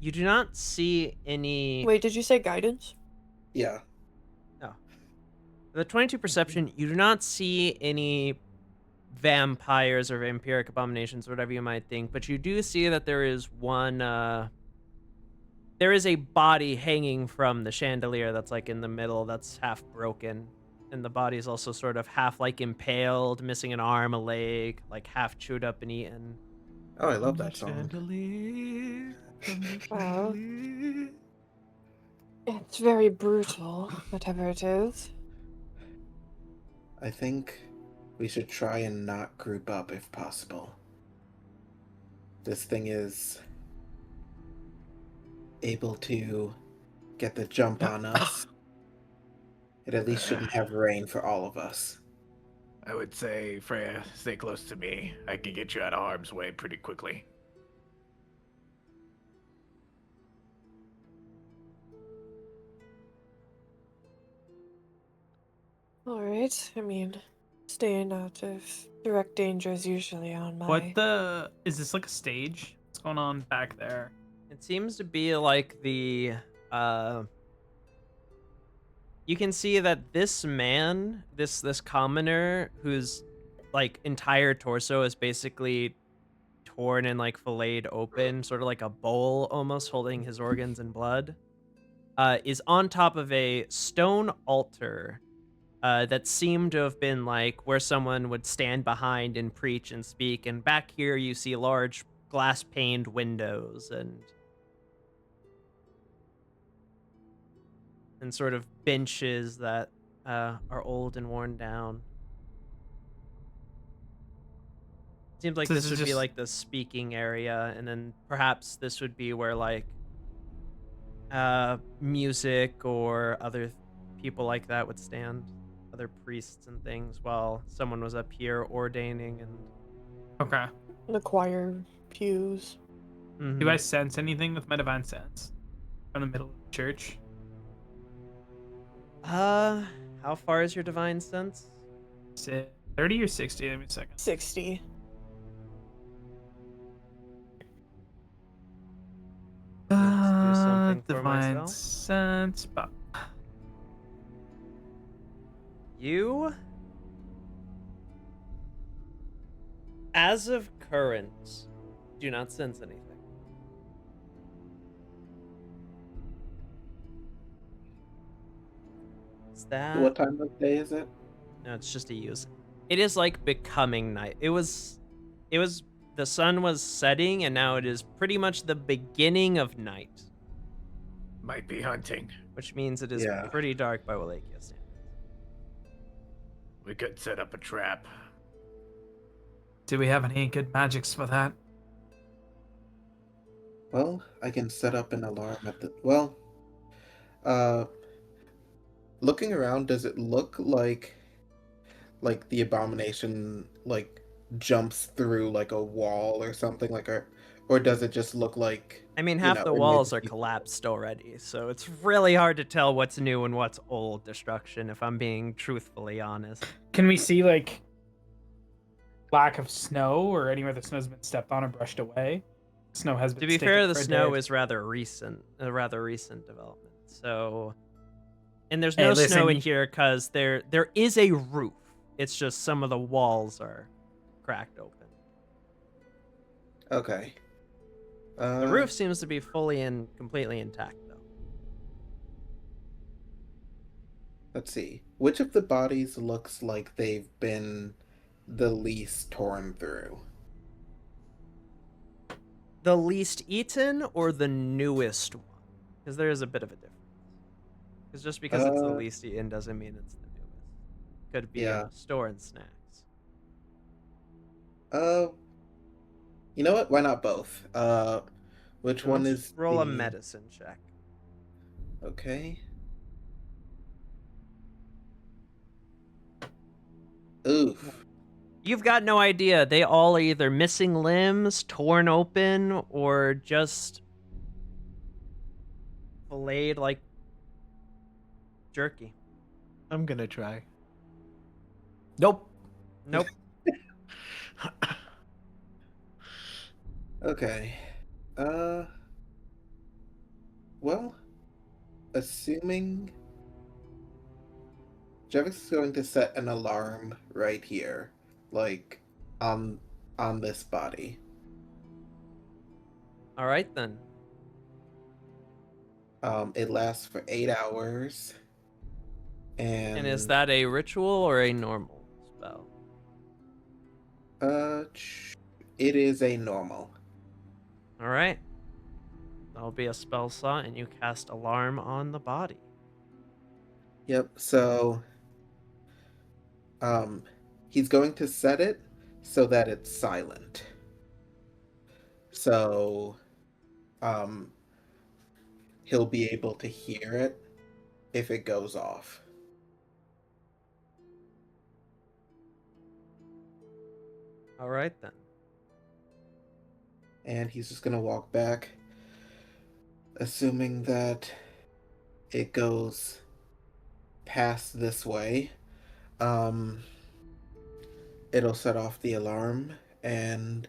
S6: You do not see any.
S3: Wait, did you say guidance?
S4: Yeah.
S6: With a 22 perception, you do not see any vampires or vampiric abominations, whatever you might think, but you do see that there is one. There is a body hanging from the chandelier that's like in the middle, that's half broken. And the body is also sort of half like impaled, missing an arm, a leg, like half chewed up and eaten.
S4: Oh, I love that song.
S3: Wow. It's very brutal, whatever it is.
S4: I think we should try and not group up if possible. This thing is able to get the jump on us. It at least shouldn't have rain for all of us.
S2: I would say, Freya, stay close to me. I can get you out of harm's way pretty quickly.
S3: Alright, I mean, staying out of direct danger is usually on my...
S5: Is this like a stage? What's going on back there?
S6: It seems to be like the you can see that this man, this commoner whose like entire torso is basically torn and like filleted open, sort of like a bowl almost holding his organs and blood, is on top of a stone altar that seem to have been like where someone would stand behind and preach and speak. And back here, you see large glass-paned windows and sort of benches that are old and worn down. Seems like
S5: So
S6: this
S5: this
S6: would
S5: is
S6: be
S5: just-
S6: like the speaking area, and then perhaps this would be where like music or other people like that would stand, other priests and things, while someone was up here ordaining and.
S5: Okay.
S3: The choir pews.
S6: Mhm.
S5: Do I sense anything with my divine sense from the middle of the church?
S6: How far is your divine sense?
S5: Is it 30 or 60? Give me a second.
S3: 60.
S6: Let's do something for
S5: Divine
S6: myself.
S5: sense.
S6: You, as of current, do not sense anything. Is that?
S4: What time of day is it?
S6: No, it's just a use. It is like becoming night. It was the sun was setting and now it is pretty much the beginning of night,
S2: Might be hunting.
S6: which means it is
S4: Yeah.
S6: pretty dark by Wallachia standards.
S2: We could set up a trap.
S5: Do we have any good magics for that?
S4: Well, I can set up an alarm at the looking around, does it look like the abomination like jumps through like a wall or something or does it just look like
S6: I mean,
S4: you
S6: half
S4: know,
S6: the
S4: or maybe
S6: walls are
S4: people-
S6: collapsed already, so it's really hard to tell what's new and what's old destruction, if I'm being truthfully honest.
S5: Can we see like lack of snow or anywhere the snow's been stepped on or brushed away? Snow has been.
S6: To be
S5: sticking
S6: fair, the
S5: for a
S6: snow
S5: day.
S6: is a rather recent development. So, and there's
S5: Hey,
S6: no snow in
S5: listen.
S6: here because there is a roof. It's just some of the walls are cracked open.
S4: Okay.
S6: The roof seems to be fully and completely intact, though.
S4: Let's see. Which of the bodies looks like they've been the least torn through?
S6: The least eaten or the newest one? Because there is a bit of a difference. Because just because it's the
S4: Uh,
S6: least eaten doesn't mean it's the newest. Could be
S4: Yeah.
S6: storing snacks.
S4: You know what? Why not both? Which
S6: So
S4: one
S6: let's
S4: is
S6: roll a
S4: the-
S6: medicine check?
S4: Okay. Oof.
S6: You've got no idea. They all are either missing limbs, torn open, or just filleted like jerky.
S2: I'm gonna try.
S5: Nope.
S6: Nope.
S4: Okay. Well, assuming Jevik's is going to set an alarm right here, like on this body.
S6: All right then.
S4: It lasts for 8 hours.
S6: And is that a ritual or a normal spell?
S4: It is a normal.
S6: All right. That'll be a spell slot, and you cast alarm on the body.
S4: Yep, so he's going to set it so that it's silent. So he'll be able to hear it if it goes off.
S6: All right then.
S4: And he's just gonna walk back, assuming that it goes past this way. It'll set off the alarm, and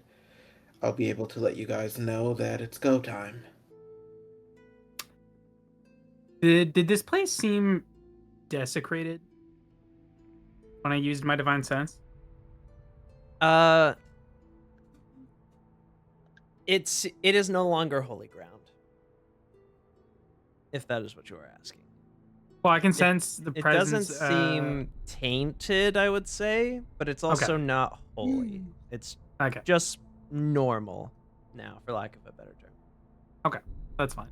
S4: I'll be able to let you guys know that it's go time.
S5: Did this place seem desecrated when I used my divine sense?
S6: It is no longer holy ground. If that is what you are asking.
S5: Well, I can sense the
S6: It
S5: presence.
S6: doesn't seem tainted, I would say, but it's also not holy. It's
S5: Okay,
S6: just normal now, for lack of a better term.
S5: that's fine.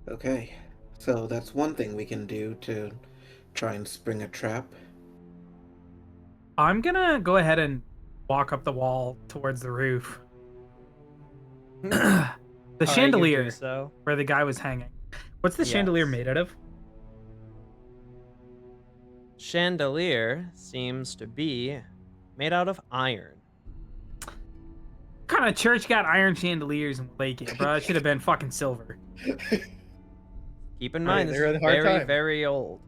S4: Okay, so that's one thing we can do to try and spring a trap.
S5: I'm gonna go ahead and walk up the wall towards the roof. The
S6: Alright, you do
S5: chandelier
S6: so.
S5: where the guy was hanging. What's the chandelier
S6: Yes.
S5: made out of?
S6: Chandelier seems to be made out of iron.
S5: What kind of church got iron chandeliers in Wallachia, bro? It should have been fucking silver.
S6: Keep in mind, this
S2: they're
S6: is
S2: in hard
S6: very,
S2: time.
S6: very old.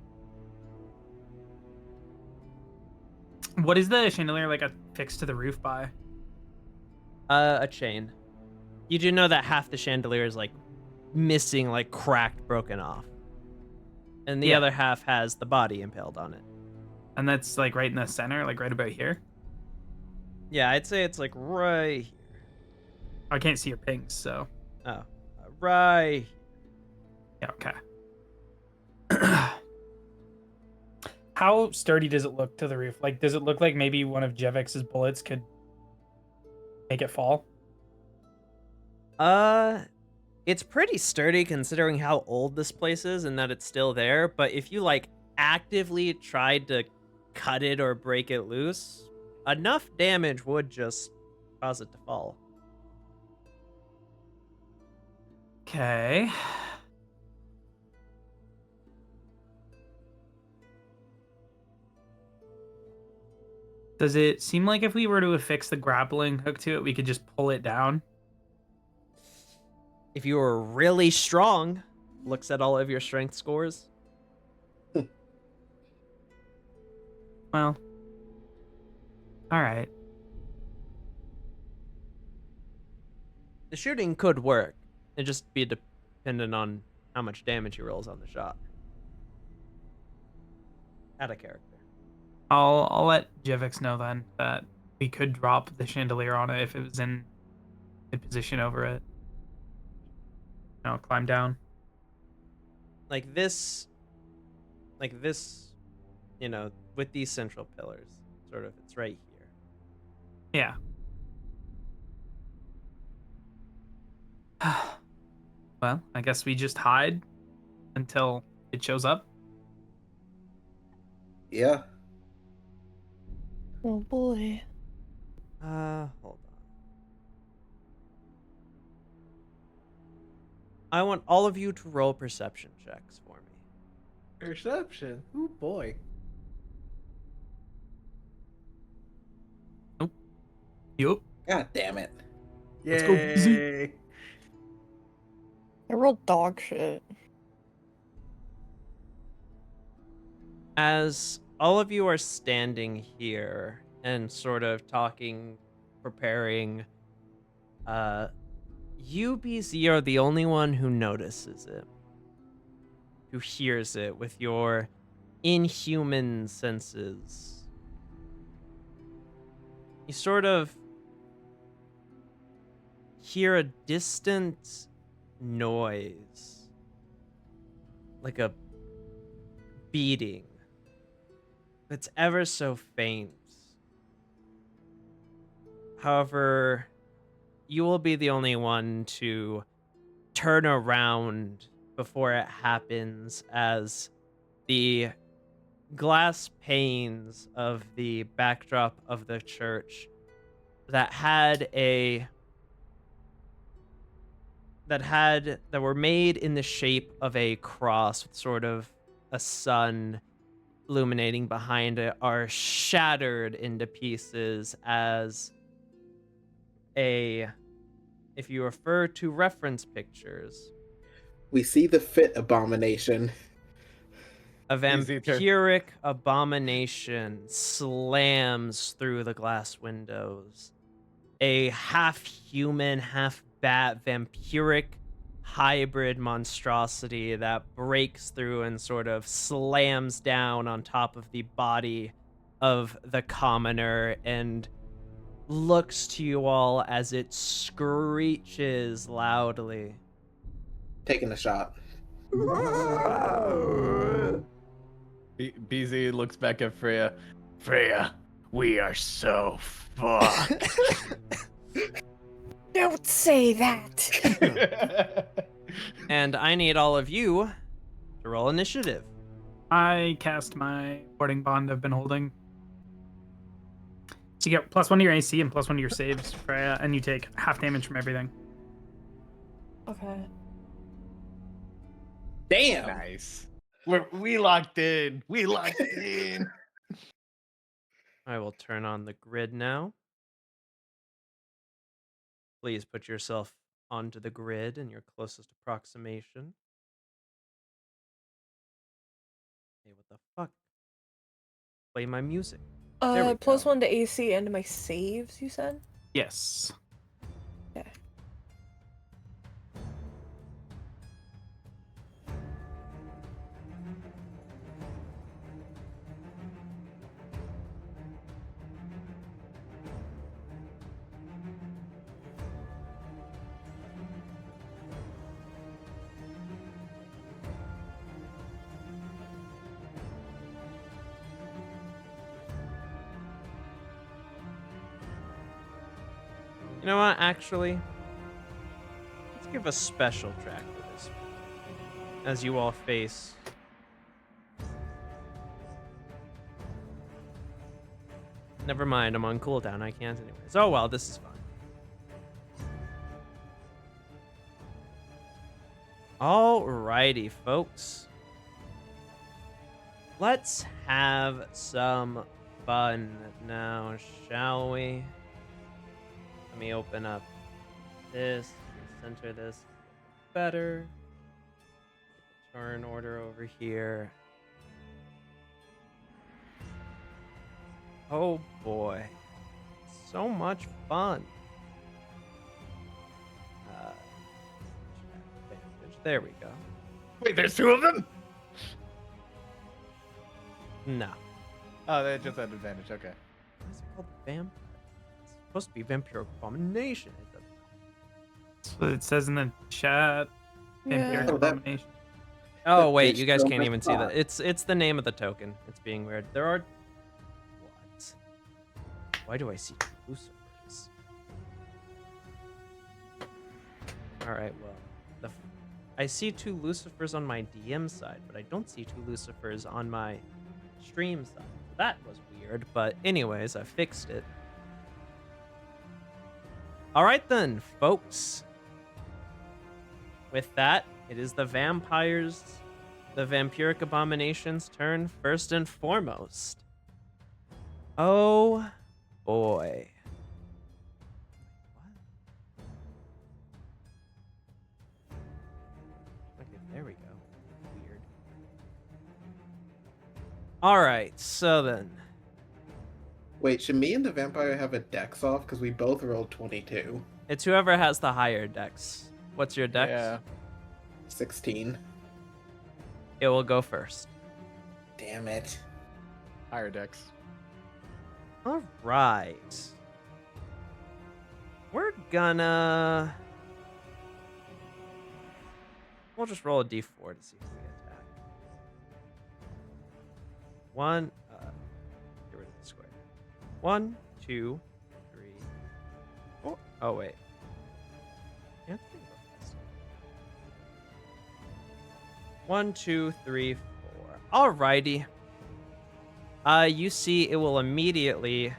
S5: What is the chandelier like affixed to the roof by?
S6: A chain. You do know that half the chandelier is like missing, like cracked, broken off, and the
S5: Yeah.
S6: other half has the body impaled on it.
S5: And that's like right in the center, like right about here.
S6: Yeah, I'd say it's like right here.
S5: I can't see your pings, so
S6: Right.
S5: yeah, okay. How sturdy does it look to the roof? Like, does it look like maybe one of Jevix's bullets could make it fall?
S6: It's pretty sturdy considering how old this place is and that it's still there, but if you like actively tried to cut it or break it loose, enough damage would just cause it to fall.
S5: Okay. Does it seem like if we were to affix the grappling hook to it, we could just pull it down?
S6: If you were really strong, looks at all of your strength scores.
S5: Well, all right.
S6: The shooting could work. It'd just be dependent on how much damage he rolls on the shot. Out of character.
S5: I'll let Jevix know then that we could drop the chandelier on it if it was in a position over it. No, climb down.
S6: Like this, you know, with these central pillars, sort of, it's right here.
S5: Yeah. Well, I guess we just hide until it shows up.
S4: Yeah.
S3: Oh boy.
S6: Hold on. I want all of you to roll perception checks for me.
S8: Perception. Oh boy.
S5: Yup.
S4: God damn it.
S5: Let's go, busy.
S8: Yay.
S3: I rolled dog shit.
S6: As all of you are standing here and sort of talking, preparing, you, BZ, are the only one who notices it, who hears it with your inhuman senses. You sort of hear a distant noise, like a beating. It's ever so faint. However, you will be the only one to turn around before it happens as the glass panes of the backdrop of the church that were made in the shape of a cross with sort of a sun illuminating behind it are shattered into pieces as if you refer to reference pictures,
S4: We see the fit abomination.
S6: a
S2: Easy to-
S6: vampiric abomination slams through the glass windows. A half-human, half-bat vampiric hybrid monstrosity that breaks through and sort of slams down on top of the body of the commoner and looks to you all as it screeches loudly.
S4: Taking a shot.
S2: BZ looks back at Freya. Freya, we are so fucked.
S3: Don't say that.
S6: And I need all of you to roll initiative.
S5: I cast my warding bond I've been holding. So you get +1 to your AC and +1 to your saves, Freya, and you take half damage from everything.
S3: Okay.
S4: Damn.
S2: Nice. We locked in. We locked in.
S6: I will turn on the grid now. Please put yourself onto the grid in your closest approximation. Hey, what the fuck? Play my music. There we go.
S3: +1 to AC and my saves, you said?
S5: Yes.
S3: Okay.
S6: You know what, actually? Let's give a special track for this. As you all face... Never mind, I'm on cooldown, I can't anyways. Oh well, this is fine. Alrighty, folks. Let's have some fun now, shall we? Let me open up this, center this better. Get the turn order over here. Oh boy, so much fun. There we go.
S2: Wait, there's two of them?
S6: No.
S2: Oh, they just had advantage. Okay.
S6: Why is it called vampire? It's supposed to be vampire abomination. It doesn't.
S5: That's what it says in the chat. Vampiric
S4: Oh, that-
S5: abomination.
S6: Oh
S4: That
S6: wait,
S4: bitch
S6: you guys
S4: so
S6: can't
S4: much
S6: even see
S4: fun.
S6: that. It's the name of the token. It's being weird. There are what? Why do I see Lucifers? All right, well, I see 2 Lucifers on my DM side, but I don't see 2 Lucifers on my stream side. That was weird, but anyways, I fixed it. All right then, folks. With that, it is the vampires, the vampiric abomination's turn first and foremost. Oh boy. What? Okay, there we go. Weird. All right, so then.
S4: Wait, should me and the vampire have a dex off? Because we both rolled 22.
S6: It's whoever has the higher dex. What's your dex?
S2: Yeah.
S4: 16.
S6: It will go first.
S4: Damn it.
S2: Higher decks.
S6: All right. We're gonna... We'll just roll a d4 to see if we attack. 1, get rid of the square. 1, 2, 3, 4. Oh, wait. Can't think of this. 1, 2, 3, 4. Alrighty. You see it will immediately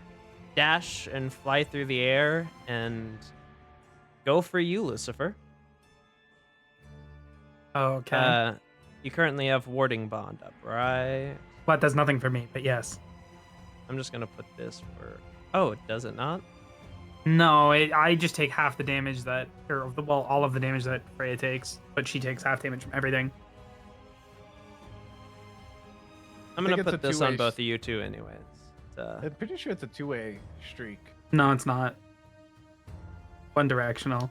S6: dash and fly through the air and go for you, Lucifer.
S5: Okay.
S6: You currently have warding bond up, right?
S5: But does nothing for me, but yes.
S6: I'm just gonna put this for... Oh, does it not?
S5: No, I just take half the damage that, or well, all of the damage that Freya takes, but she takes half damage from everything.
S6: I'm
S2: I think
S6: gonna
S2: it's
S6: put
S2: a
S6: this on
S2: two-way
S6: both of you too anyways.
S2: I'm pretty sure it's a two-way streak.
S5: No, it's not. One directional.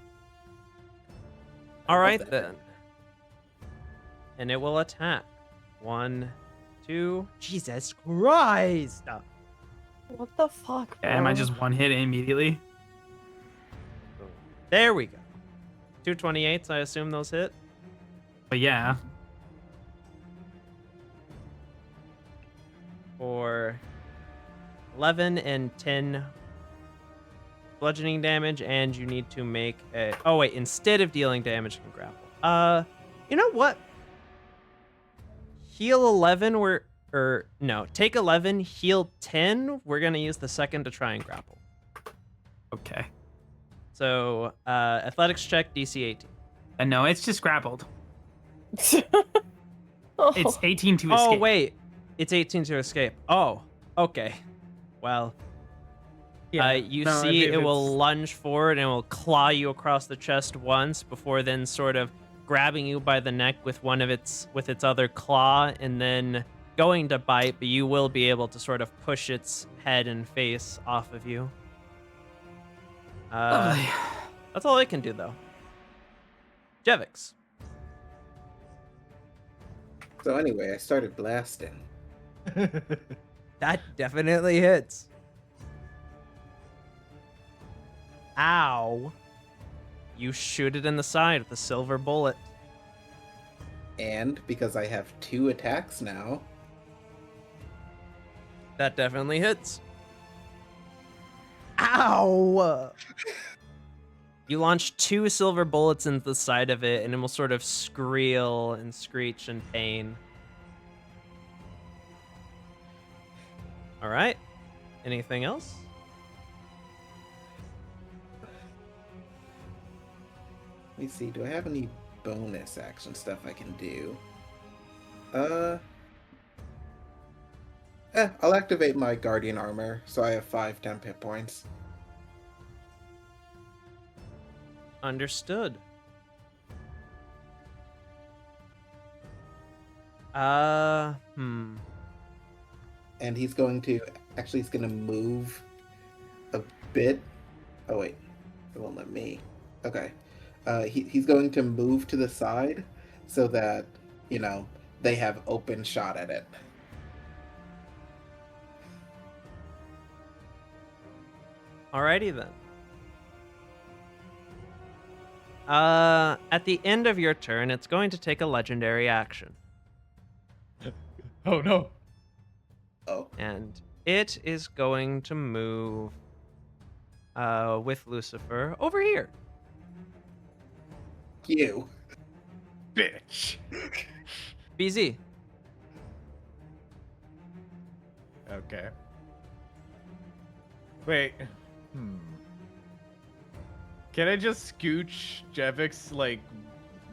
S6: Alright
S4: that.
S6: then. And it will attack. 1, 2... Jesus Christ!
S3: What the fuck, bro?
S5: Am I just one hit immediately?
S6: There we go. 228s, I assume those hit.
S5: But yeah.
S6: For 11 and 10 bludgeoning damage, and you need to make a... Oh, wait, instead of dealing damage, you can grapple. You know what? Heal 11, take 11, heal 10. We're going to use the second to try and grapple.
S5: Okay.
S6: So, athletics check, DC 18.
S5: And no, it's just grappled.
S3: Oh.
S5: It's 18 to escape.
S6: Oh, wait. It's 18 to escape. Oh, okay. Well, you see it will lunge forward and it will claw you across the chest once before then sort of grabbing you by the neck with its other claw and then going to bite, but you will be able to sort of push its head and face off of you.
S5: Lovely.
S6: That's all I can do, though. Jevix.
S4: So anyway, I started blasting.
S7: That definitely hits.
S6: Ow. You shoot it in the side with a silver bullet.
S4: And because I have 2 attacks now,
S6: That definitely hits. Ow! You launch 2 silver bullets into the side of it, and it will sort of squeal and screech in pain. All right. Anything else?
S4: let me see, do I have any bonus action stuff I can do? I'll activate my Guardian Armor, so I have 5 temp hit points.
S6: Understood.
S4: And he's going to move a bit. Oh wait, it won't let me. Okay. He's going to move to the side so that, they have open shot at it.
S6: Alrighty then. At the end of your turn, it's going to take a legendary action.
S2: Oh no.
S4: Oh.
S6: And it is going to move with Lucifer over here.
S4: You.
S2: Bitch.
S6: BZ.
S2: Okay. Wait. Can I just scooch Jevix like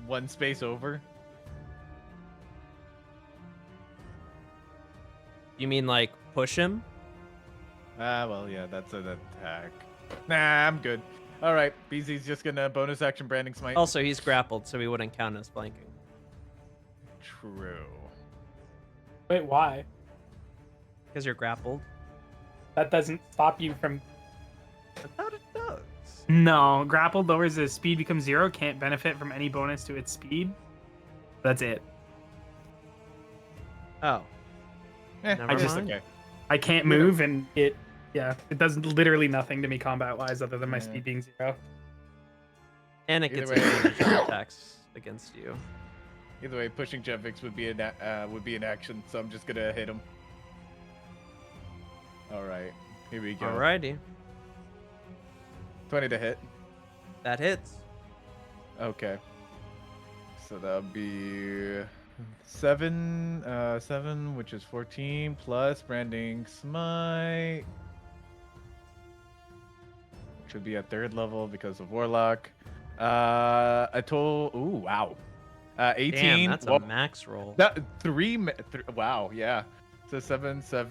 S2: one space over?
S6: You mean like push him?
S2: Well, yeah, that's an attack. Nah, I'm good. All right, BZ's just gonna bonus action branding smite.
S6: Also, he's grappled, so he wouldn't count as flanking.
S2: True.
S5: Wait, why?
S6: Because you're grappled.
S5: That doesn't stop you from...
S6: I thought it does.
S5: No, grappled lowers the speed becomes 0, can't benefit from any bonus to its speed. That's it.
S6: Oh. Never
S5: I just-
S6: mind.
S2: Okay.
S5: I can't move, and it does literally nothing to me combat-wise other than my
S2: Yeah.
S5: speed being 0.
S6: And it
S2: Either
S6: gets
S2: way.
S6: advantage on attacks against you.
S2: Either way, pushing Jevix would be an action, so I'm just gonna hit him. All right, here we go.
S6: Alrighty.
S2: 20 to hit.
S6: That hits.
S2: Okay. So that'll be 7, which is 14 plus branding smite, which would be at 3rd level because of warlock. A total. Ooh, wow. 18.
S6: Damn, that's a
S2: Whoa,
S6: max roll.
S2: that wow, yeah. So 7. So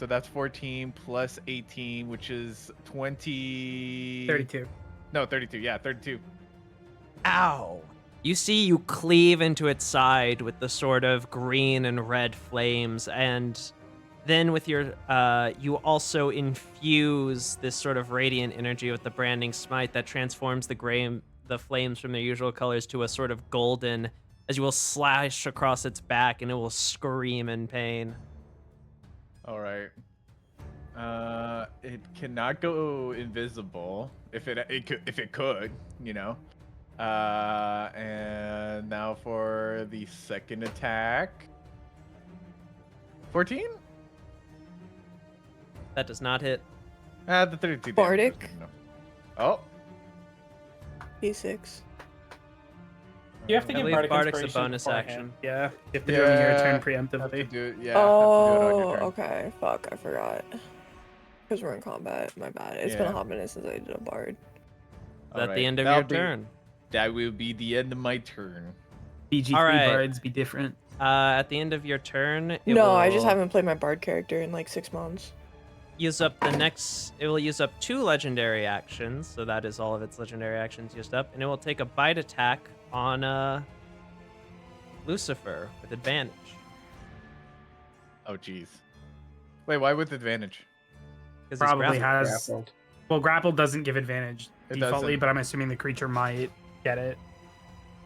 S2: that's 14 plus 18, which is 20.
S5: 32.
S2: No, 32. Yeah, 32.
S6: Ow! You see you cleave into its side with the sort of green and red flames, and then with your, you also infuse this sort of radiant energy with the branding smite that transforms the flames from their usual colors to a sort of golden, as you will slash across its back and it will scream in pain.
S2: All right. It cannot go invisible if it could, you know. And now for the second attack. 14?
S6: That does not hit.
S2: The 32 damage.
S3: Bardic?
S2: No. Oh.
S3: D6.
S5: You have to
S6: I
S5: give
S6: believe
S5: Bardic
S6: Bardic's a
S5: Inspiration
S6: bonus
S5: beforehand.
S6: action.
S5: Yeah, you have to do it on your turn
S2: Have to
S5: preemptively.
S2: do it, yeah.
S3: Oh,
S2: have to do it on your turn.
S3: okay. Fuck, I forgot. Because we're in combat. My bad. It's been a
S2: Yeah.
S3: hot minute since I did a bard.
S6: Is that
S2: Alright,
S6: the end of
S2: that'll
S6: your
S2: be-
S6: turn?
S2: That will be the end of my turn.
S5: BG3
S6: Alright.
S5: bards be different.
S6: At the end of your turn, it
S3: No, I just
S6: will
S3: haven't played my bard character in like 6 months.
S6: use up the next. It will use up 2 legendary actions, so that is all of its legendary actions used up, and it will take a bite attack on Lucifer with advantage.
S2: Oh, jeez. Wait, why with advantage?
S6: 'Cause he's
S5: Probably
S6: grappled.
S5: has.
S4: Grappled.
S5: Well, grapple doesn't give advantage
S2: It
S5: defaultly,
S2: doesn't.
S5: but I'm assuming the creature might get it.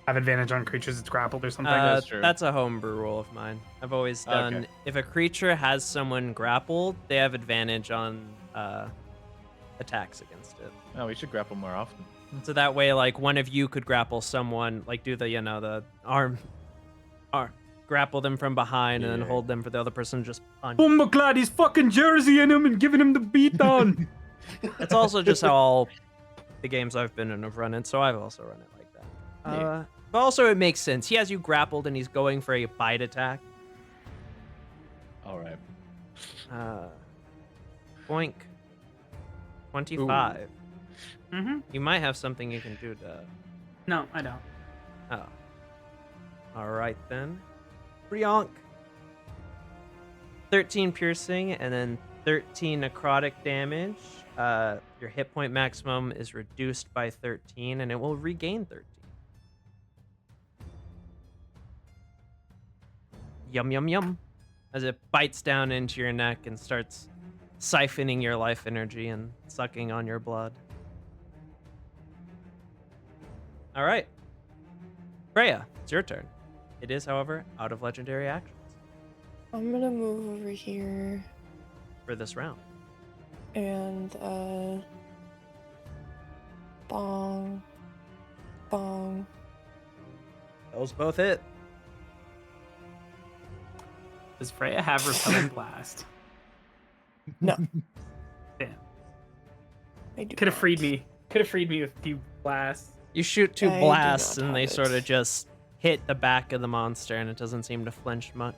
S5: Have advantage on creatures it's grappled or something.
S2: That's true.
S6: That's a homebrew rule of mine. I've always done.
S2: Okay.
S6: If a creature has someone grappled, they have advantage on attacks against it.
S2: Oh, we should grapple more often.
S6: So that way, like, one of you could grapple someone, like do the, the arm, grapple them from behind and then
S2: Yeah.
S6: hold them for the other person to just punch.
S5: Boomba he's fucking jersey in him and giving him the beat on.
S6: It's also just how all the games I've been in have run it, so I've also run it like that.
S2: Yeah.
S6: But also it makes sense. He has you grappled and he's going for a bite attack.
S2: All right.
S6: Boink. 25.
S5: Mm-hmm.
S6: You might have something you can do to...
S5: No, I don't.
S6: Oh. Alright then. Brionk. 13 piercing and then 13 necrotic damage. Your hit point maximum is reduced by 13 and it will regain 13. Yum yum yum. As it bites down into your neck and starts siphoning your life energy and sucking on your blood. All right. Freya, it's your turn. It is, however, out of legendary actions
S3: I'm gonna move over here
S6: for this round.
S3: and bong, bong.
S6: Those both hit.
S5: Does Freya have repelling blast?
S3: No,
S5: Damn.
S3: I do.
S5: Could have
S3: not.
S5: freed me. Could have freed me with a few blasts.
S6: You shoot 2
S3: I do
S6: blasts
S3: not
S6: and they
S3: have
S6: sort of
S3: it.
S6: just hit the back of the monster and it doesn't seem to flinch much.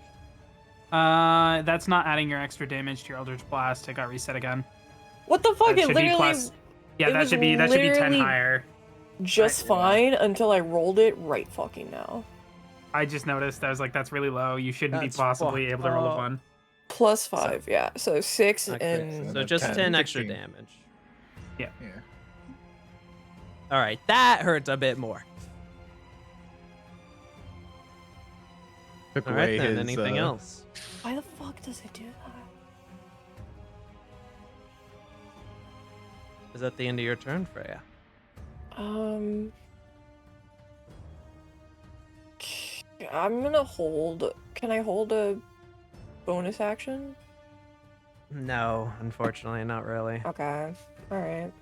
S5: That's not adding your extra damage to your Eldritch Blast. It got reset again.
S3: What the fuck?
S5: That
S3: It
S5: should be
S3: literally
S5: plus. Yeah,
S3: it
S5: that
S3: was
S5: should be 10
S3: literally
S5: higher.
S3: just fine until I rolled it right fucking now.
S5: I just noticed. I was like, that's really low. You shouldn't
S6: That's
S5: be possibly able to roll a
S6: fucked
S5: 1.
S3: Plus 5, yeah. So 6
S6: Okay,
S3: and
S6: so just
S2: 10,
S6: 10 extra
S2: 15.
S6: damage.
S2: Yeah.
S6: All right, that hurts a bit more.
S2: Took
S6: All right
S2: away
S6: then,
S2: his,
S6: anything else?
S3: why the fuck does it do that?
S6: Is that the end of your turn, Freya?
S3: I'm gonna hold. Can I hold a bonus action?
S6: No, unfortunately, not really.
S3: Okay. All right.
S6: You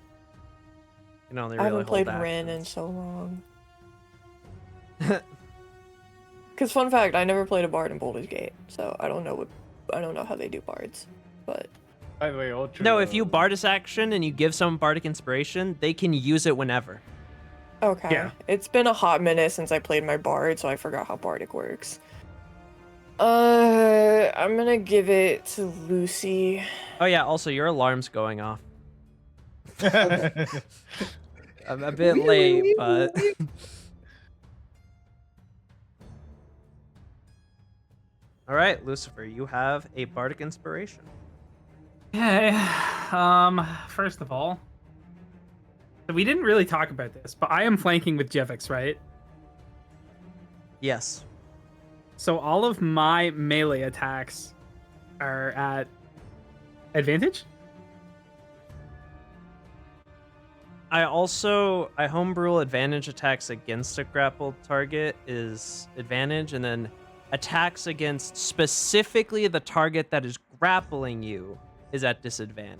S6: can only
S3: I
S6: really
S3: haven't played
S6: hold
S3: Rin in
S6: actions.
S3: so long. Cause fun fact, I never played a bard in Baldur's Gate, so I don't know how they do bards. But
S2: By the way, Ultra.
S6: No, if you Bardus action and you give someone Bardic Inspiration, they can use it whenever.
S3: okay.
S5: Yeah.
S3: It's been a hot minute since I played my bard, so I forgot how bardic works. I'm gonna give it to Lucy.
S6: Oh yeah, also your alarm's going off. I'm a bit late, but all right, Lucifer, you have a Bardic Inspiration.
S5: Okay. First of all, so we didn't really talk about this, but I am flanking with Jevix, right?
S6: Yes.
S5: So all of my melee attacks are at advantage?
S6: I homebrew advantage attacks against a grappled target is advantage, and then attacks against specifically the target that is grappling you is at disadvantage.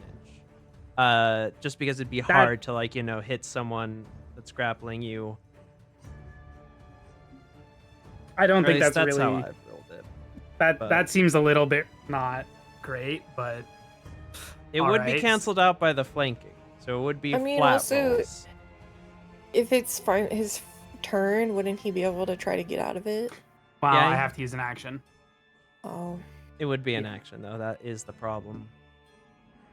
S6: Just because it'd be
S5: That-
S6: hard to like, hit someone that's grappling you.
S5: I don't
S6: Or at
S5: think
S6: least
S5: that's
S6: how
S5: really
S6: I've rolled it.
S5: that.
S6: but-
S5: That seems a little bit not great, but
S6: It would be
S5: Alright.
S6: canceled out by the flanking, so it would be
S3: I mean,
S6: flat
S3: also-
S6: rolls.
S3: If it's his turn, wouldn't he be able to try to get out of it?
S5: wow,
S6: Yeah,
S5: I have to use an action.
S3: Oh,
S6: It would be an action though. That is the problem.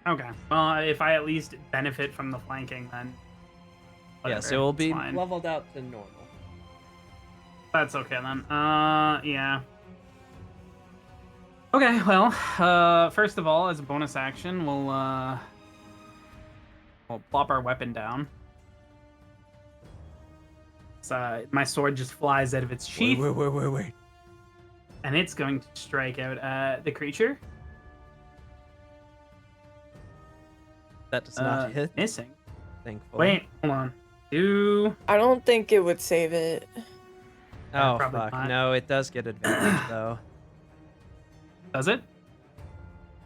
S5: Okay. Well, if I at least benefit from the flanking, then
S6: Yes,
S5: whatever,
S6: it will
S5: it's
S6: be
S5: fine.
S6: leveled out to normal.
S5: That's okay then. Yeah. Okay, well, first of all, as a bonus action, we'll plop our weapon down. So, my sword just flies out of its sheath,
S6: Wait.
S5: and it's going to strike out at the creature.
S6: That does not hit,
S5: Missing.
S6: thankfully.
S5: Wait, hold on.
S3: I don't think it would save it.
S6: Oh,
S5: probably
S6: fuck.
S5: not.
S6: No, it does get advantage, though.
S5: Does it?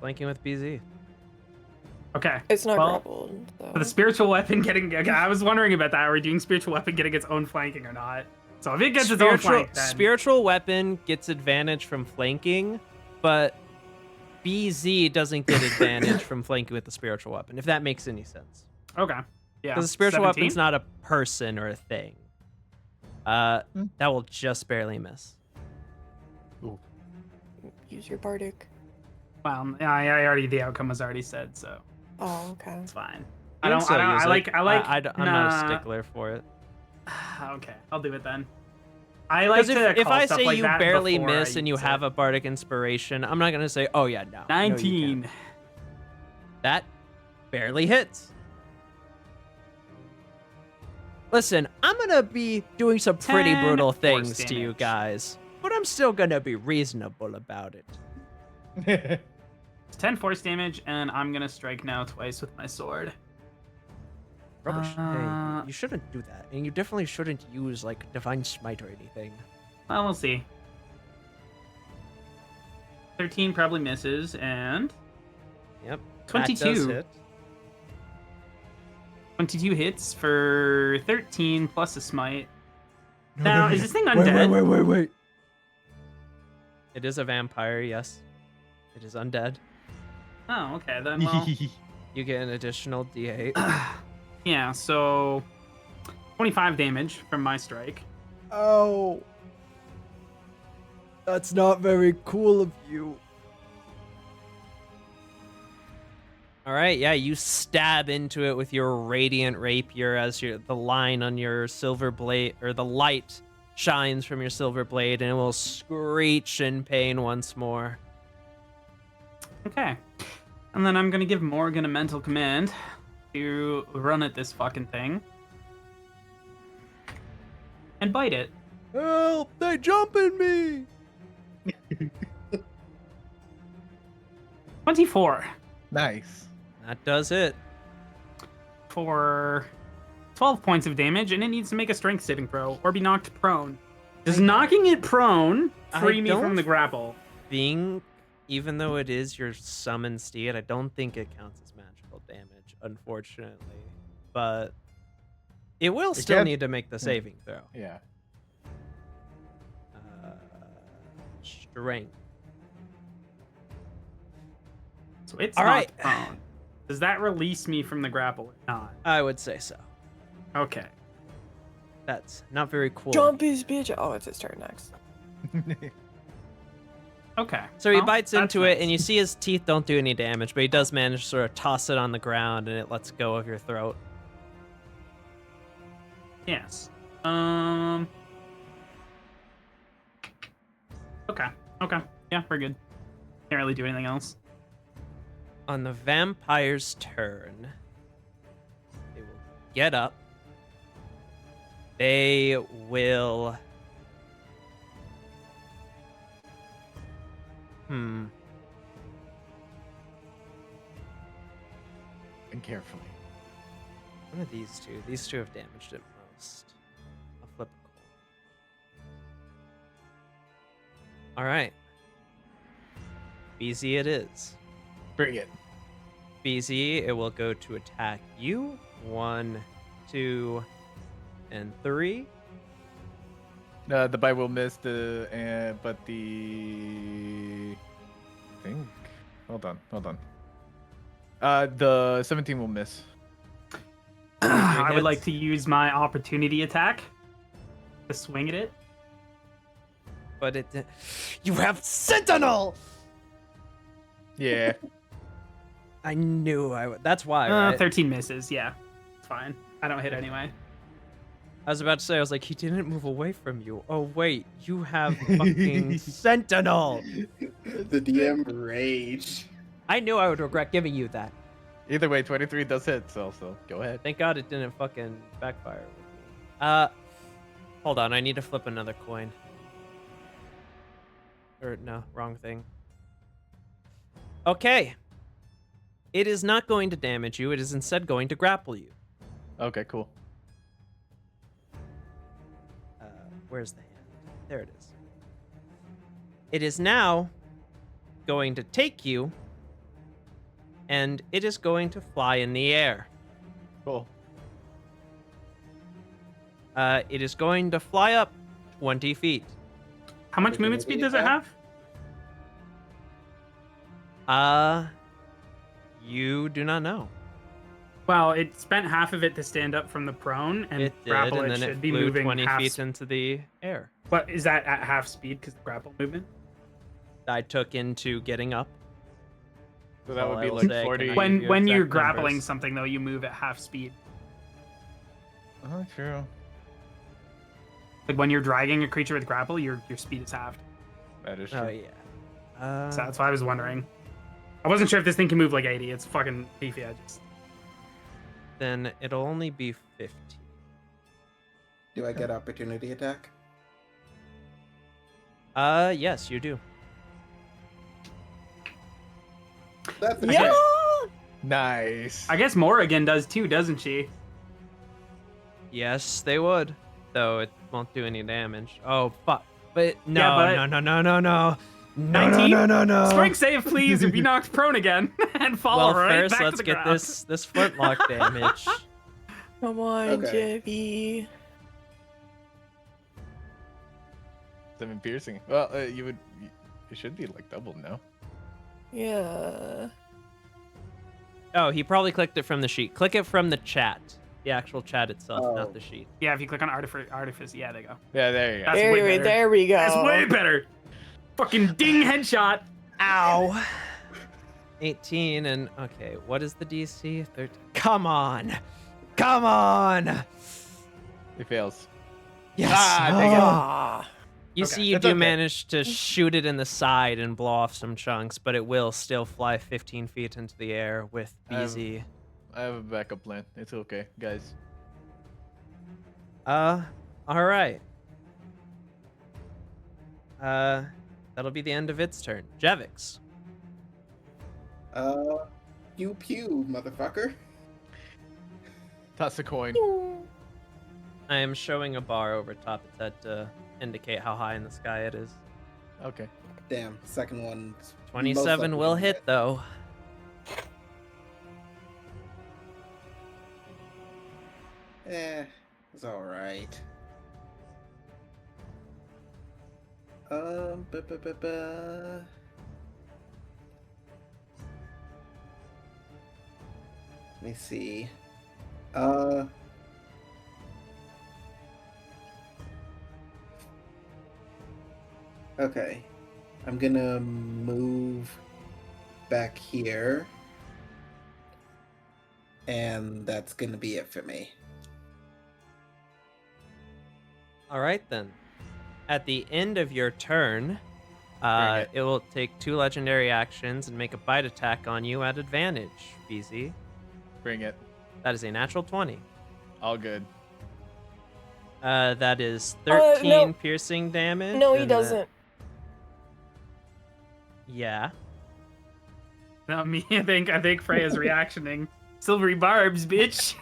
S6: Flanking with BZ.
S5: Okay.
S3: It's not
S5: Well,
S3: grappled. So.
S5: For the spiritual weapon getting, okay, I was wondering about that. Are we doing spiritual weapon getting its own flanking or not? So if it gets its own flank, then
S6: Spiritual weapon gets advantage from flanking, but BZ doesn't get advantage from flanking with the spiritual weapon, if that makes any sense.
S5: okay, yeah.
S6: Because the spiritual
S5: 17?
S6: weapon's not a person or a thing. That will just barely miss.
S3: Use your bardic.
S5: Well, I already the outcome was already said, so
S3: Oh, okay.
S5: it's fine.
S6: You can still use
S5: I
S6: it.
S5: like.
S6: I'm not a
S5: nah.
S6: stickler for it.
S5: Okay, I'll do it then. I like
S6: Because
S5: to
S6: if
S5: call
S6: I
S5: stuff
S6: say
S5: like
S6: you
S5: that
S6: barely
S5: before I
S6: miss and you
S5: use
S6: have
S5: it.
S6: a bardic inspiration, I'm not gonna say, oh yeah, no. No, you
S5: 19.
S6: can't. That barely hits. Listen, I'm gonna be doing some pretty
S5: 10
S6: brutal
S5: force
S6: things to you
S5: damage.
S6: guys, but I'm still gonna be reasonable about it.
S5: It's 10 force damage, and I'm gonna strike now twice with my sword.
S6: Rubbish.
S5: Uh,
S6: Hey, you shouldn't do that, and you definitely shouldn't use like divine smite or anything.
S5: Well, we'll see. 13 probably misses, and
S6: Yep.
S5: 22.
S6: That does hit.
S5: 22 hits for 13 plus a smite. Now, is this thing undead?
S7: Wait.
S6: It is a vampire, yes. It is undead.
S5: Oh, okay, then, well,
S6: You get an additional D8.
S5: yeah, so 25 damage from my strike.
S7: Oh. That's not very cool of you.
S6: All right, yeah, you stab into it with your radiant rapier as the line on your silver blade, or the light shines from your silver blade, and it will screech in pain once more.
S5: Okay. And then I'm gonna give Morgan a mental command to run at this fucking thing. And bite it.
S7: Help! They jumping me!
S5: 24
S8: Nice.
S6: That does it.
S5: for 12 points of damage, and it needs to make a strength saving throw or be knocked prone. Does knocking it prone free me
S6: don't
S5: from the grapple?
S6: Think, even though it is your summon steed, I don't think it counts as magical damage, unfortunately. But it will still
S8: can.
S6: need to make the saving throw.
S8: Yeah.
S6: Strength.
S5: So it's
S6: All
S5: not
S6: right.
S5: prone. Does that release me from the grapple or not?
S6: I would say so.
S5: Okay.
S6: That's not very cool.
S3: Jump his bitch. Oh, it's his turn next.
S5: Okay.
S6: So he
S5: Well,
S6: bites
S5: that's
S6: into it,
S5: nice.
S6: and you see his teeth don't do any damage, but he does manage to sort of toss it on the ground, and it lets go of your throat.
S5: Yes. Okay. Okay. Yeah, we're good. Can't really do anything else.
S6: On the vampire's turn, they will get up. They will...
S8: And carefully.
S6: One of these two. These two have damaged it most. I'll flip a coin. All right. BZ it is.
S2: Bring it.
S6: BZ, it will go to attack you. 1, 2, and 3.
S2: The bite will miss but the thing. Hold on. The 17 will miss.
S9: I would like to use my opportunity attack to swing at it.
S6: But you have Sentinel!
S2: Yeah.
S6: I knew I would. That's why, right?
S9: 13 misses. Yeah, it's fine. I don't hit anyway.
S6: I was about to say, I was like, he didn't move away from you. Oh, wait, you have fucking Sentinel!
S4: The DM rage.
S6: I knew I would regret giving you that.
S2: Either way, 23 does hit, so go ahead.
S6: Thank God it didn't fucking backfire with me. Hold on, I need to flip another coin. Or, no, wrong thing. Okay. It is not going to damage you, it is instead going to grapple you.
S2: Okay, cool.
S6: Where's the hand? There it is. It is now going to take you, and it is going to fly in the air.
S2: Cool.
S6: It is going to fly up 20 feet.
S9: How much movement speed does it have?
S6: You do not know.
S9: Well, it spent half of it to stand up from the prone, and
S6: It did,
S9: grapple
S6: and
S9: it
S6: then
S9: should
S6: it
S9: be
S6: flew
S9: moving
S6: 20
S9: half.
S6: feet into the air.
S9: What is that at half speed because the grapple movement?
S6: I took into getting up.
S2: So that would be
S6: I'll
S2: like
S6: say,
S2: 40.
S6: can I-
S9: When
S6: give you
S9: you're
S6: exact
S9: grappling
S6: numbers?
S9: something though, you move at half speed.
S2: Oh, true.
S9: Like when you're dragging a creature with grapple, your speed is halved.
S2: That is true.
S6: Oh, yeah.
S9: So that's why I was wondering. I wasn't sure if this thing can move like 80. It's fucking beefy.
S6: Then it'll only be 50.
S4: Do I get opportunity attack?
S6: Yes, you do.
S4: That's
S3: Yeah.
S2: Nice.
S9: I guess Morrigan does too, doesn't she?
S6: Yes, they would. Though it won't do any damage. Oh, fuck. But no,
S9: Yeah, but-
S6: no.
S9: 19?
S6: No.
S9: Strength save, please, or be knocked prone again and fall
S6: Well,
S9: right
S6: first
S9: back
S6: let's
S9: to the
S6: get
S9: ground.
S6: this flintlock damage.
S3: Come on,
S4: Okay.
S3: Jeffy.
S2: 7 piercing. Well, it should be like double now.
S3: Yeah.
S6: Oh, he probably clicked it from the sheet. Click it from the chat. The actual chat itself,
S4: Oh.
S6: not the sheet.
S9: Yeah, if you click on artifice, yeah, there you go.
S2: Yeah, there you go.
S9: That's way better.
S3: There we go.
S9: That's way better. Fucking ding headshot.
S6: Ow. 18 and okay, what is the DC? 13. Come on.
S2: It fails.
S6: Yes.
S2: dang it.
S3: Ah.
S6: You
S9: Okay,
S6: see, you
S2: it's
S6: do
S2: okay.
S6: manage to shoot it in the side and blow off some chunks, but it will still fly 15 feet into the air with BZ.
S2: I have a backup plan. It's okay, guys.
S6: All right. That'll be the end of its turn. Jevix.
S4: Pew pew, motherfucker.
S2: Toss a coin.
S6: I am showing a bar over top its head to indicate how high in the sky it is.
S2: Okay.
S4: Damn, second one's
S6: 27
S4: most
S6: will
S4: likely
S6: hit, though.
S4: It's alright. Let me see. Okay. I'm gonna move back here. And that's gonna be it for me.
S6: All right, then. At the end of your turn,
S2: Bring it.
S6: it will take 2 legendary actions and make a bite attack on you at advantage, BZ.
S2: Bring it.
S6: That is a natural 20.
S2: All good.
S6: That is 13
S3: no.
S6: piercing damage.
S3: No, he
S6: and that-
S3: doesn't.
S6: Yeah.
S9: Not me. I think Freya's reactioning. Silvery barbs, bitch.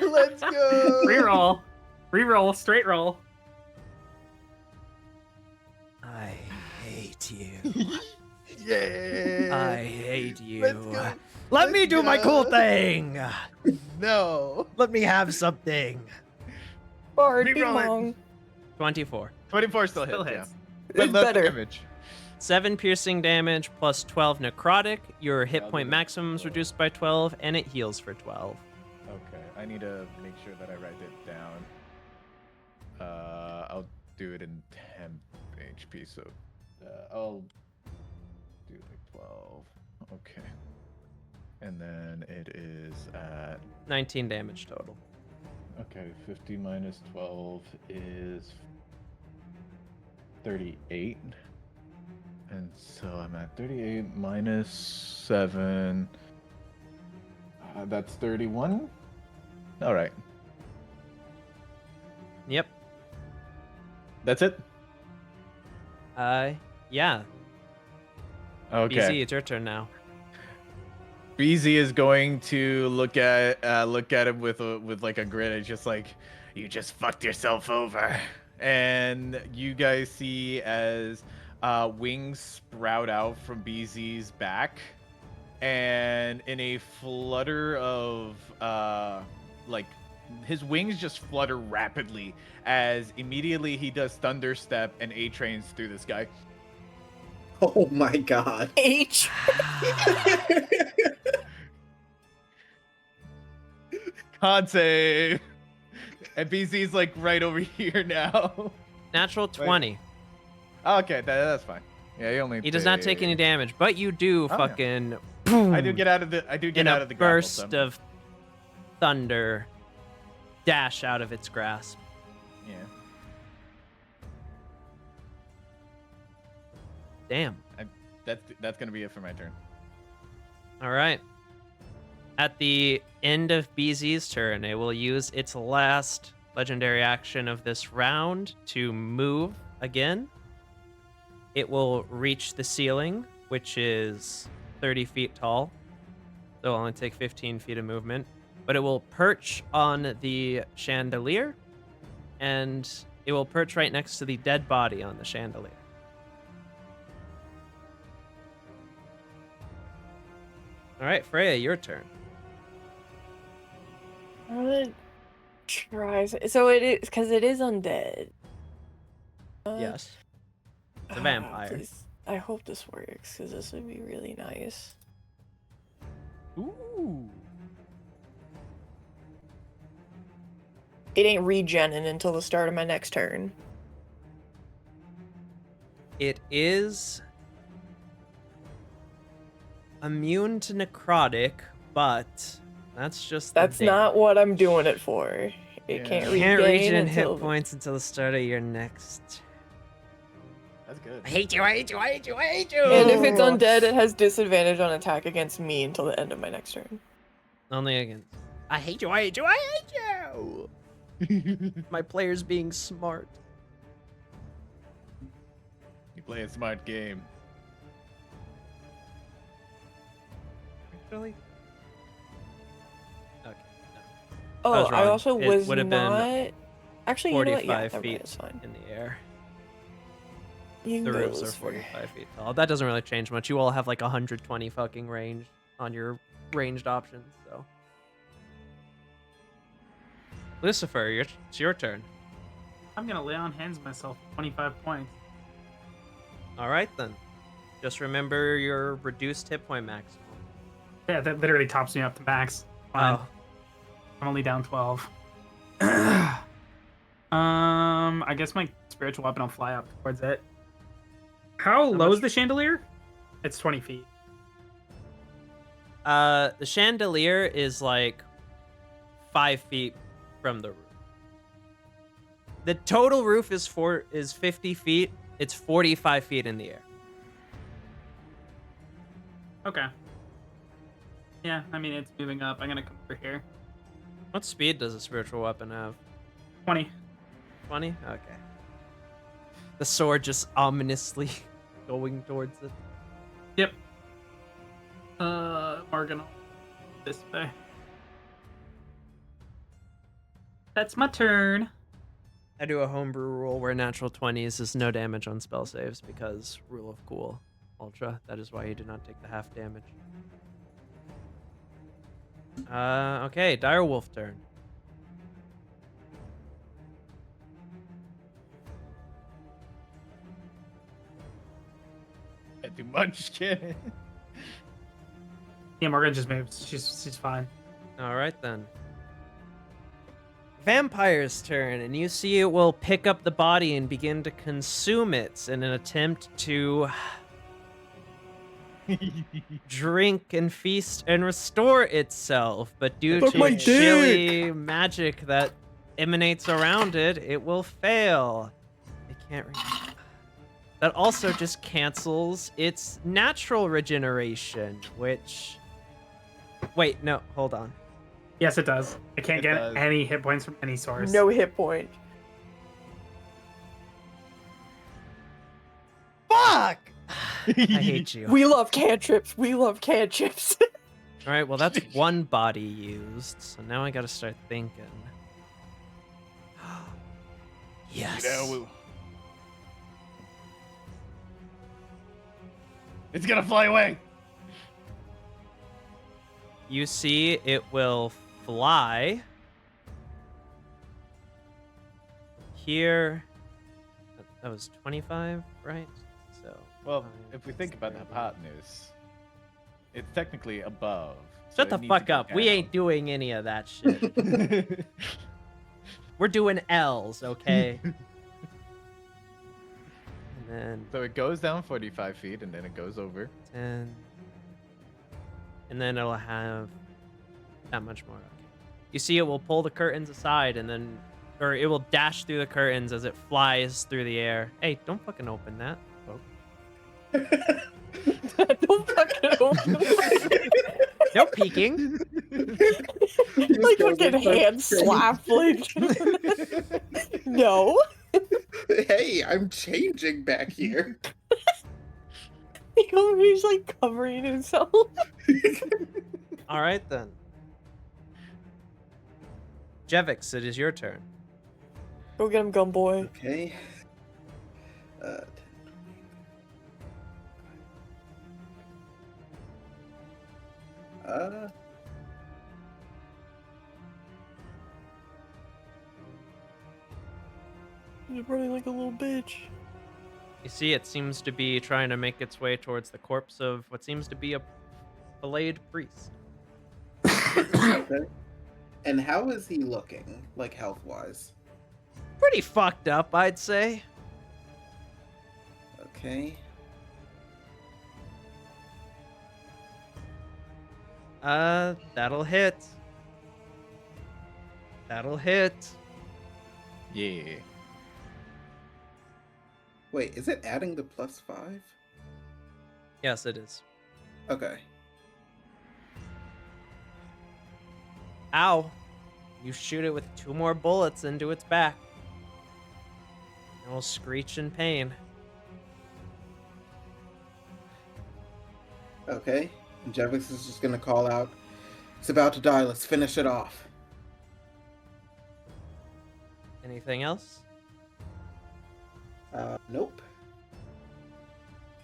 S2: Let's go.
S9: Reroll. Reroll. Straight roll.
S6: I hate you.
S2: Yeah.
S6: I hate you.
S2: Let's go.
S10: Let me do my cool thing.
S2: No.
S10: Let me have something.
S3: Bard,
S2: Be
S3: be
S2: rolling.
S3: long.
S6: 24.
S2: 24 still
S9: Still
S2: hits.
S9: hits.
S2: Yeah.
S3: It's
S2: less
S3: better.
S2: damage.
S6: 7 piercing damage plus 12 necrotic. Your hit
S2: I'll
S6: point
S2: do that.
S6: maximum is reduced by 12, and it heals for 12.
S2: Okay, I need to make sure that I write it down. I'll do it in 10 HP, so I'll do like 12. Okay. And then it is at
S6: 19 damage total.
S2: okay, 50 minus 12 is 38. And so I'm at 38 minus 7. That's 31. All right.
S6: Yep.
S2: That's it?
S6: Yeah.
S2: Okay.
S6: BZ, it's your turn now.
S2: BZ is going to look at him with like a grin. It's just like, you just fucked yourself over. And you guys see as wings sprout out from BZ's back, and in a flutter of like his wings just flutter rapidly as immediately he does thunder step and A trains through this guy.
S4: Oh my god.
S3: H.
S2: Con save. And BZ's like right over here now.
S6: Natural 20.
S2: Okay, that's fine. Yeah,
S6: He does not take any damage, but you do
S2: yeah.
S6: fucking boom.
S2: I do get out of the
S6: in
S2: out
S6: a
S2: of the grapple,
S6: burst
S2: so.
S6: of thunder dash out of its grasp.
S2: Yeah.
S6: Damn.
S2: That's gonna be it for my turn.
S6: All right. At the end of BZ's turn, it will use its last legendary action of this round to move again. It will reach the ceiling, which is 30 feet tall. So it'll only take 15 feet of movement. But it will perch on the chandelier, and it will perch right next to the dead body on the chandelier. All right, Freya, your turn.
S3: I'm gonna try. So it is because it is undead.
S6: Yes. It's a vampire.
S3: Please. I hope this works because this would be really nice.
S6: Ooh.
S3: It ain't regenning until the start of my next turn.
S6: It is immune to necrotic, but that's just the
S3: That's
S6: thing.
S3: not what I'm doing it for. It
S2: Yeah.
S3: can't
S6: Can't
S3: regain
S6: regen hit
S3: until
S6: points until the start of your next.
S2: That's good.
S10: I hate you, I hate you, I hate you, I hate you.
S3: And if it's undead, it has disadvantage on attack against me until the end of my next turn.
S6: Only against
S10: I hate you, I hate you, I hate you.
S6: my players being smart.
S2: You play a smart game.
S6: Really? Okay.
S3: Oh,
S6: was
S3: I
S6: wrong.
S3: also
S6: It
S3: was
S6: would've been
S3: not. Actually, you know what? Yeah,
S6: 45
S3: never mind,
S6: feet
S3: it's fine.
S6: in the air.
S3: You
S6: The
S3: can go
S6: roofs are
S3: this way.
S6: 45 feet tall. That doesn't really change much. You all have like 120 fucking range on your ranged options, so. Lucifer, it's your turn.
S9: I'm gonna lay on hands myself 25 points.
S6: All right then. Just remember your reduced hit point maximum.
S9: Yeah, that literally tops me up to max. Fine.
S6: Oh,
S9: I'm only down 12. I guess my spiritual weapon will fly up towards it. How low
S6: much-
S9: is the chandelier? It's 20 feet.
S6: the chandelier is like 5 feet from the roof. The total roof is 50 feet. It's 45 feet in the air.
S9: Okay. Yeah, I mean, it's moving up. I'm gonna come over here.
S6: What speed does a spiritual weapon have?
S9: 20.
S6: 20? Okay. The sword just ominously going towards it.
S9: Yep. Morgan, this way. That's my turn.
S6: I do a homebrew rule where natural 20s is no damage on spell saves because rule of cool. Ultra. That is why you do not take the half damage. Okay, Direwolf turn.
S2: Can't do much, can it?
S9: Yeah, Morgan just moves. She's fine.
S6: All right then. Vampire's turn, and you see it will pick up the body and begin to consume it in an attempt to drink and feast and restore itself. But due to a chilly magic that emanates around it, it will fail. It can't. That also just cancels its natural regeneration, which. Wait, no, hold on.
S9: Yes, it does. I can't get
S2: does.
S9: any hit points from any source.
S3: No hit point.
S10: Fuck!
S6: I hate you.
S3: We love cantrips. We love cantrips.
S6: All right, well, that's one body used. So now I got to start thinking. Yes.
S2: It's gonna fly away.
S6: You see it will fly here. That was 25, right? So
S2: Well, if we think about the hypotenuse, it's technically above. so
S6: shut
S2: it
S6: the
S2: needs to
S6: fuck
S2: go
S6: up. We
S2: down.
S6: ain't doing any of that shit. We're doing L's, okay? And then
S2: So it goes down 45 feet and then it goes over.
S6: 10. And then it'll have that much more. Okay. You see it will pull the curtains aside and then, or it will dash through the curtains as it flies through the air. Hey, don't fucking open that.
S3: Don't fucking open it.
S6: No peeking.
S3: Like fucking hand slap. Like, no.
S4: Hey, I'm changing back here.
S3: He's like covering himself.
S6: All right then. Jevix, it is your turn.
S3: Go get him, gun boy.
S4: Okay.
S3: He's running like a little bitch.
S6: You see it seems to be trying to make its way towards the corpse of what seems to be a filleted priest.
S4: Okay. And how is he looking, like health-wise?
S6: Pretty fucked up, I'd say.
S4: Okay.
S6: That'll hit. That'll hit.
S2: Yeah.
S4: Wait, is it adding the +5?
S6: Yes, it is.
S4: Okay.
S6: Ow. You shoot it with 2 more bullets into its back. It will screech in pain.
S4: Okay. And Jevix is just gonna call out, "It's about to die, let's finish it off."
S6: Anything else?
S4: Nope.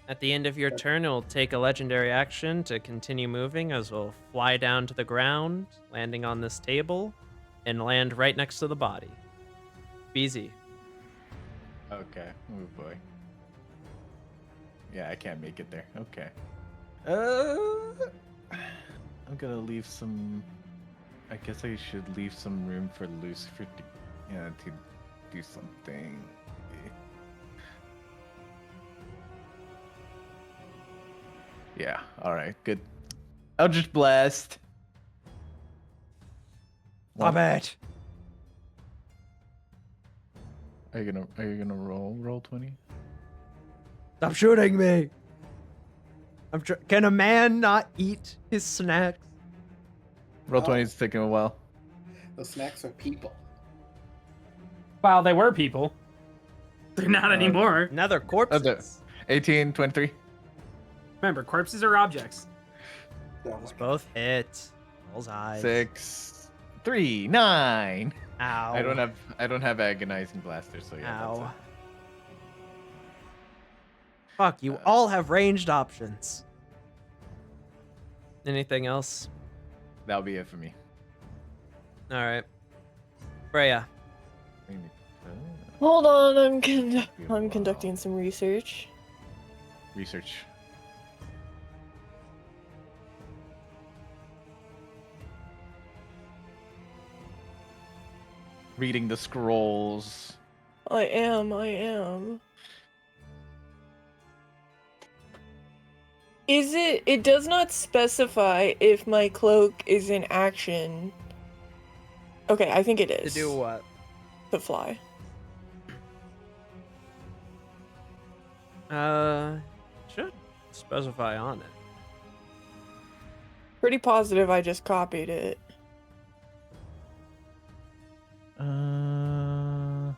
S6: At the end of your turn, it will take a legendary action to continue moving as we'll fly down to the ground, landing on this table, and land right next to the body. BZ.
S2: Okay. Oh boy. Yeah, I can't make it there. Okay. I'm gonna leave some. I guess I should leave some room for Lucifer to do something. Yeah. All right. Good. I'll just blast.
S10: Stop it.
S2: Are you gonna roll 20?
S10: Stop shooting me. Can a man not eat his snacks?
S2: Roll 20 is taking a while.
S4: Those snacks are people.
S9: Wow, they were people. They're not anymore.
S6: Now they're corpses.
S2: 18, 23.
S9: Remember, corpses are objects.
S6: Those both hit. Bullseye.
S2: 6, 3, 9.
S6: Ow.
S2: I don't have agonizing blaster, so yeah.
S6: Ow.
S10: Fuck, you all have ranged options.
S6: Anything else?
S2: That'll be it for me.
S6: All right. Freya.
S3: Hold on, I'm conducting some research.
S2: Research. Reading the scrolls.
S3: I am. Is it? It does not specify if my cloak is in action. Okay, I think it is.
S10: To do what?
S3: To fly.
S6: Should specify on it.
S3: Pretty positive I just copied it.
S9: I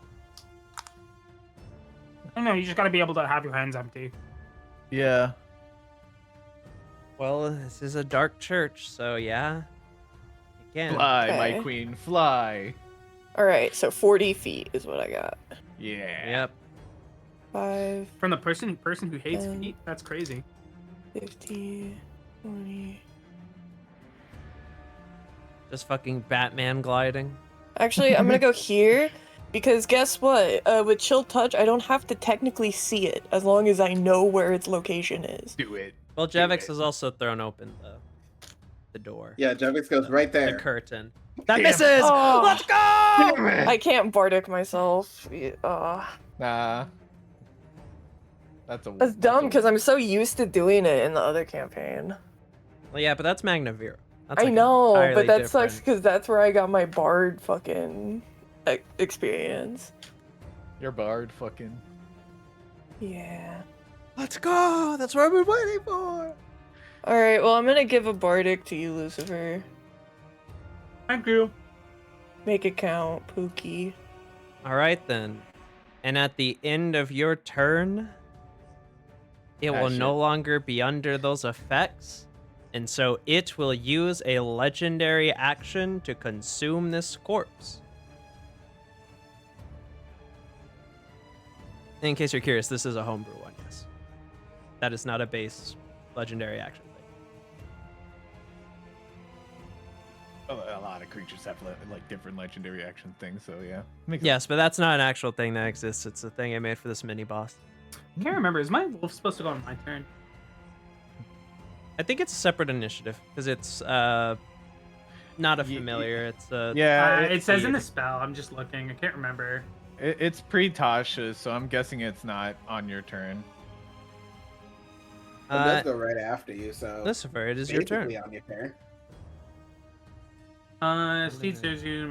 S9: don't know, you just gotta be able to have your hands empty.
S2: Yeah.
S6: Well, this is a dark church, so yeah. You can.
S2: Fly,
S3: Okay.
S2: my queen, fly.
S3: Alright, so 40 feet is what I got.
S2: Yeah.
S6: Yep.
S3: 5,
S9: From the person who hates
S3: Um,
S9: feet, that's crazy.
S3: 50, 20.
S6: Just fucking Batman gliding.
S3: Actually, I'm gonna go here because guess what? With Chill Touch, I don't have to technically see it as long as I know where its location is.
S2: Do it.
S6: Well,
S2: Do
S6: Javix
S2: it.
S6: has also thrown open the door.
S4: Yeah, Javix goes right
S6: The
S4: there.
S6: curtain.
S10: That
S2: Damn.
S10: misses!
S3: Oh.
S10: Let's go!
S3: I can't Bardic myself.
S2: Nah. That's
S3: Dumb because I'm so used to doing it in the other campaign.
S6: Well, yeah, but that's Magnavira. That's
S3: I
S6: like
S3: know,
S6: entirely
S3: but that sucks
S6: different.
S3: because that's where I got my Bard fucking experience.
S2: Your bard fucking.
S3: Yeah.
S10: Let's go! That's what I've been waiting for!
S3: Alright, well, I'm gonna give a Bardic to you, Lucifer.
S9: Thank you.
S3: Make it count, Pookie.
S6: All right, then. And at the end of your turn, it will no longer be under those effects. And so it will use a legendary action to consume this corpse. In case you're curious, this is a homebrew one, yes. That is not a base legendary action thing.
S2: A lot of creatures have like different legendary action things, so yeah.
S6: Yes, but that's not an actual thing that exists. It's a thing I made for this mini boss.
S9: I can't remember. Is my wolf supposed to go on my turn?
S6: I think it's a separate initiative because it's not a familiar. It's
S2: Yeah,
S9: It says in the spell. I'm just looking. I can't remember.
S2: It's pre-Tasha, so I'm guessing it's not on your turn.
S4: It does go right after you, so
S6: Lucifer, it is your turn.
S4: basically on your turn.
S9: Steve says you.
S6: I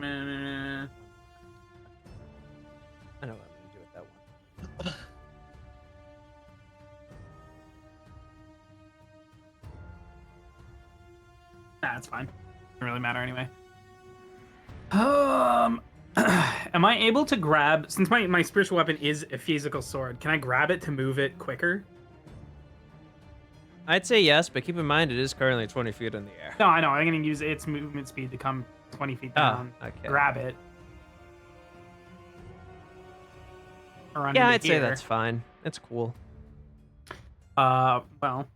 S6: know what I'm gonna do with that one.
S9: Nah, it's fine. Doesn't really matter anyway. Am I able to grab, since my spiritual weapon is a physical sword, can I grab it to move it quicker?
S6: I'd say yes, but keep in mind it is currently 20 feet in the air.
S9: No, I know. I'm going to use its movement speed to come 20 feet down.
S6: Okay.
S9: Grab it. Or run
S6: Yeah,
S9: into
S6: I'd say
S9: here.
S6: that's fine. It's cool.
S9: Well.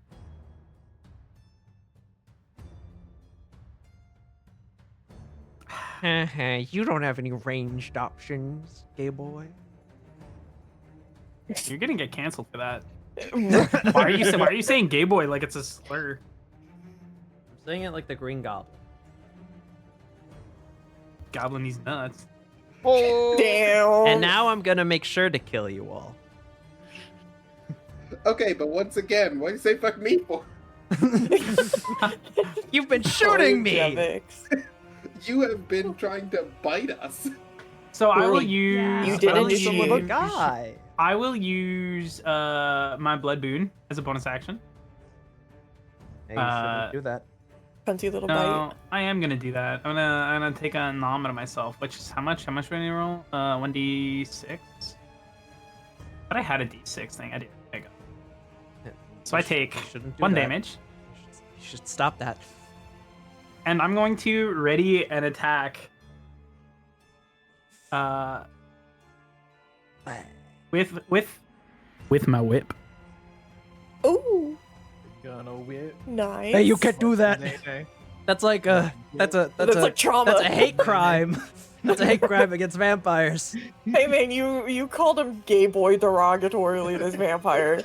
S10: You don't have any ranged options, gay boy.
S9: You're gonna get canceled for that. Why are you saying gay boy like it's a slur?
S6: I'm saying it like the Green Goblin.
S9: Goblin these nuts.
S3: Damn.
S6: And now I'm gonna make sure to kill you all.
S4: Okay, but once again, what do you say fuck me for?
S10: You've been shooting me!
S3: Javix.
S4: You have been trying to bite us.
S9: So I will
S3: Really?
S9: use.
S3: You
S9: I
S3: didn't
S9: will
S3: just
S10: Some
S3: use-
S10: little guy.
S9: I will use my blood boon as a bonus action.
S10: Hey, you shouldn't do that.
S3: Cunty little
S9: No,
S3: bite.
S9: I am gonna do that. I'm gonna take a nom of myself, which is how much? How much do I need to roll? 1d6. But I had a d6 thing. I did. There you go. So I take
S6: You shouldn't do
S9: 1
S6: that.
S9: damage,
S6: You should stop that.
S9: and I'm going to ready an attack. With my whip.
S3: Ooh,
S2: Gonna whip.
S3: nice.
S10: Hey, you can't do that. That's like a that's
S3: like trauma.
S10: That's a hate crime. That's a hate crime against vampires.
S3: Hey man, you called him gay boy derogatorily, this vampire.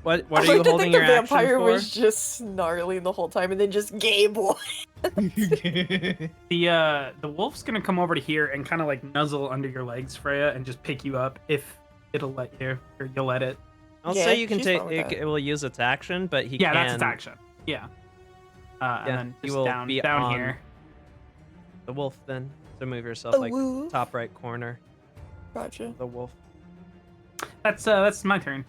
S6: What
S3: I
S6: are you
S3: like to
S6: holding
S3: think
S6: your
S3: the
S6: action
S3: vampire
S6: for?
S3: was just snarling the whole time and then just gay boy.
S9: The wolf's gonna come over to here and kind of like nuzzle under your legs, Freya, and just pick you up if it'll let you, or you'll let it.
S6: I'll
S3: Yeah,
S6: say you can
S3: she's
S6: take
S3: fine with
S6: it,
S3: that.
S6: it will use its action, but he
S9: Yeah,
S6: can.
S9: that's its action. Yeah. And
S6: Yeah,
S9: then
S6: he
S9: just
S6: will
S9: down
S6: be
S9: down
S6: on
S9: here.
S6: the wolf then. So move yourself like
S3: Ooh.
S6: top right corner.
S3: Gotcha.
S6: The wolf.
S9: That's my turn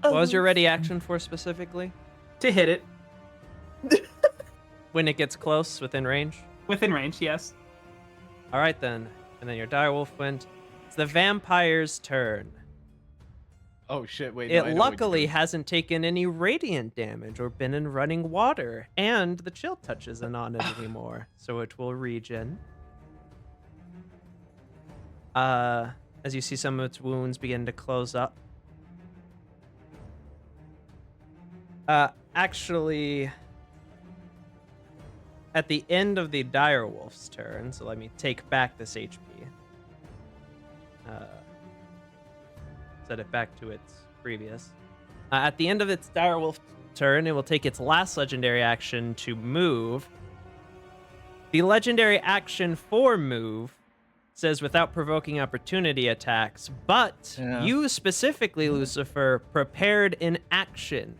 S6: What was your ready action for specifically?
S9: to hit it
S6: When it gets close within range.
S9: within range. Yes.
S6: All right then. And then your dire wolf went. It's the vampire's turn.
S2: Oh shit! Wait. no, I
S6: It
S2: know what
S6: luckily
S2: you're
S6: hasn't taken any radiant damage or been in running water, and the chill touch isn't on it anymore, so it will regen. As you see some of its wounds begin to close up. Actually, at the end of the dire wolf's turn, so let me take back this HP. Set it back to its previous. At the end of its direwolf turn, it will take its last legendary action to move. The legendary action for move says without provoking opportunity attacks, but
S2: Yeah.
S6: you specifically, Lucifer, prepared in action.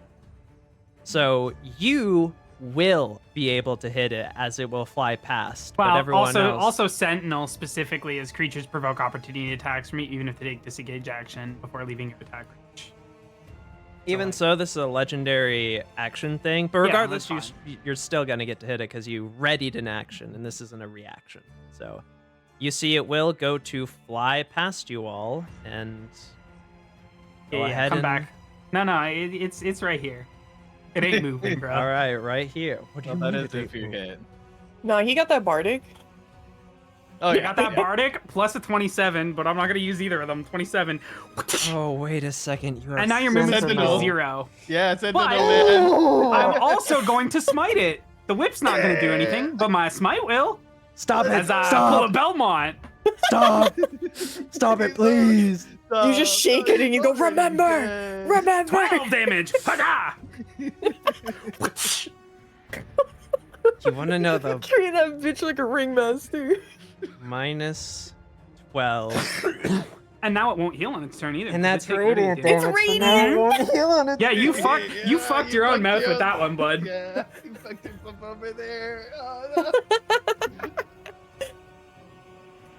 S6: So you will be able to hit it as it will fly past. But
S9: Well,
S6: everyone else...
S9: also Sentinel specifically as creatures provoke opportunity attacks from you, even if they take disengage action before leaving your attack range.
S6: Even
S9: like-
S6: so, this is a legendary action thing. But
S9: Yeah,
S6: regardless,
S9: that's
S6: you're still going to get to hit it because you readied an action, and this isn't a reaction. So you see it will go to fly past you all, and go ahead
S9: come
S6: and...
S9: back. No, it's right here. It ain't moving, bro.
S6: All right, right here. What do you
S2: Well, that
S6: mean
S2: is
S6: it
S2: if you
S6: ain't
S2: hit.
S3: No, he got that bardic.
S2: Oh
S9: You got that Bardic plus a 27, but I'm not gonna use either of them. 27.
S6: Oh, wait a second. You are
S9: And now your movement speed
S2: Sentinel.
S9: is 0.
S2: Yeah, it's
S9: But I'm also going to smite it. The whip's not gonna do anything, but my smite will.
S10: Stop it!
S9: As I pull a
S10: Stop!
S9: Belmont.
S10: Stop! Stop it, please!
S3: You just shake it and you go, remember! Remember!
S9: 12 damage. Haga!
S6: You want to know the
S3: Treat that bitch like a ringmaster.
S6: minus 12.
S9: And now it won't heal on its turn either.
S7: And
S9: because
S7: that's
S9: it takes
S7: radiant
S9: damage.
S3: It's
S7: damage. So now it won't heal on it.
S9: Yeah, you fucked your own mouth with that one, bud.
S2: Yeah, you fucked yourself over there. Oh, no.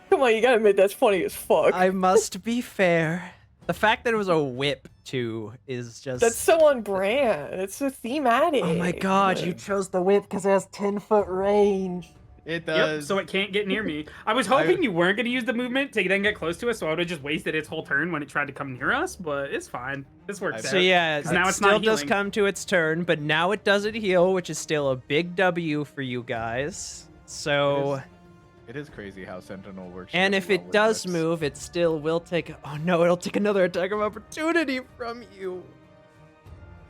S3: Come on, you gotta admit that's funny as fuck.
S6: I must be fair. The fact that it was a whip, too, is just...
S3: That's so on brand. It's so thematic.
S7: Oh my god, you chose the whip because it has 10-foot range.
S2: It
S9: Yep,
S2: does.
S9: so it can't get near me. I was hoping you weren't going to use the movement to then get close to us, so I would have just wasted its whole turn when it tried to come near us, but it's fine. This works
S6: So
S9: out.
S6: yeah, it
S9: 'Cause now it's
S6: still
S9: not
S6: does
S9: healing.
S6: come to its turn, but now it doesn't heal, which is still a big W for you guys. So,
S2: It is crazy how Sentinel works.
S6: and
S2: really
S6: if
S2: well
S6: it
S2: with
S6: does
S2: whips.
S6: move, it still will take... Oh no, it'll take another attack of opportunity from you.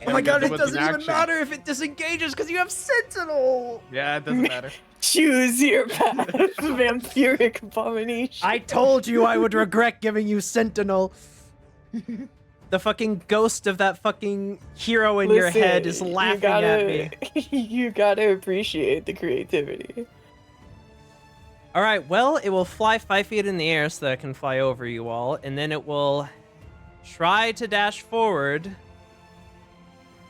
S6: Oh my
S2: It'll
S6: god,
S2: get
S6: it
S2: with
S6: doesn't
S2: an
S6: even
S2: action.
S6: matter if it disengages because you have Sentinel!
S2: Yeah, it doesn't matter.
S3: Choose your path, vampiric abomination.
S6: I told you I would regret giving you Sentinel. The fucking ghost of that fucking hero in your head is
S3: Listen,
S6: laughing at me.
S3: You gotta appreciate the creativity.
S6: All right, well, it will fly 5 feet in the air so that it can fly over you all, and then it will try to dash forward.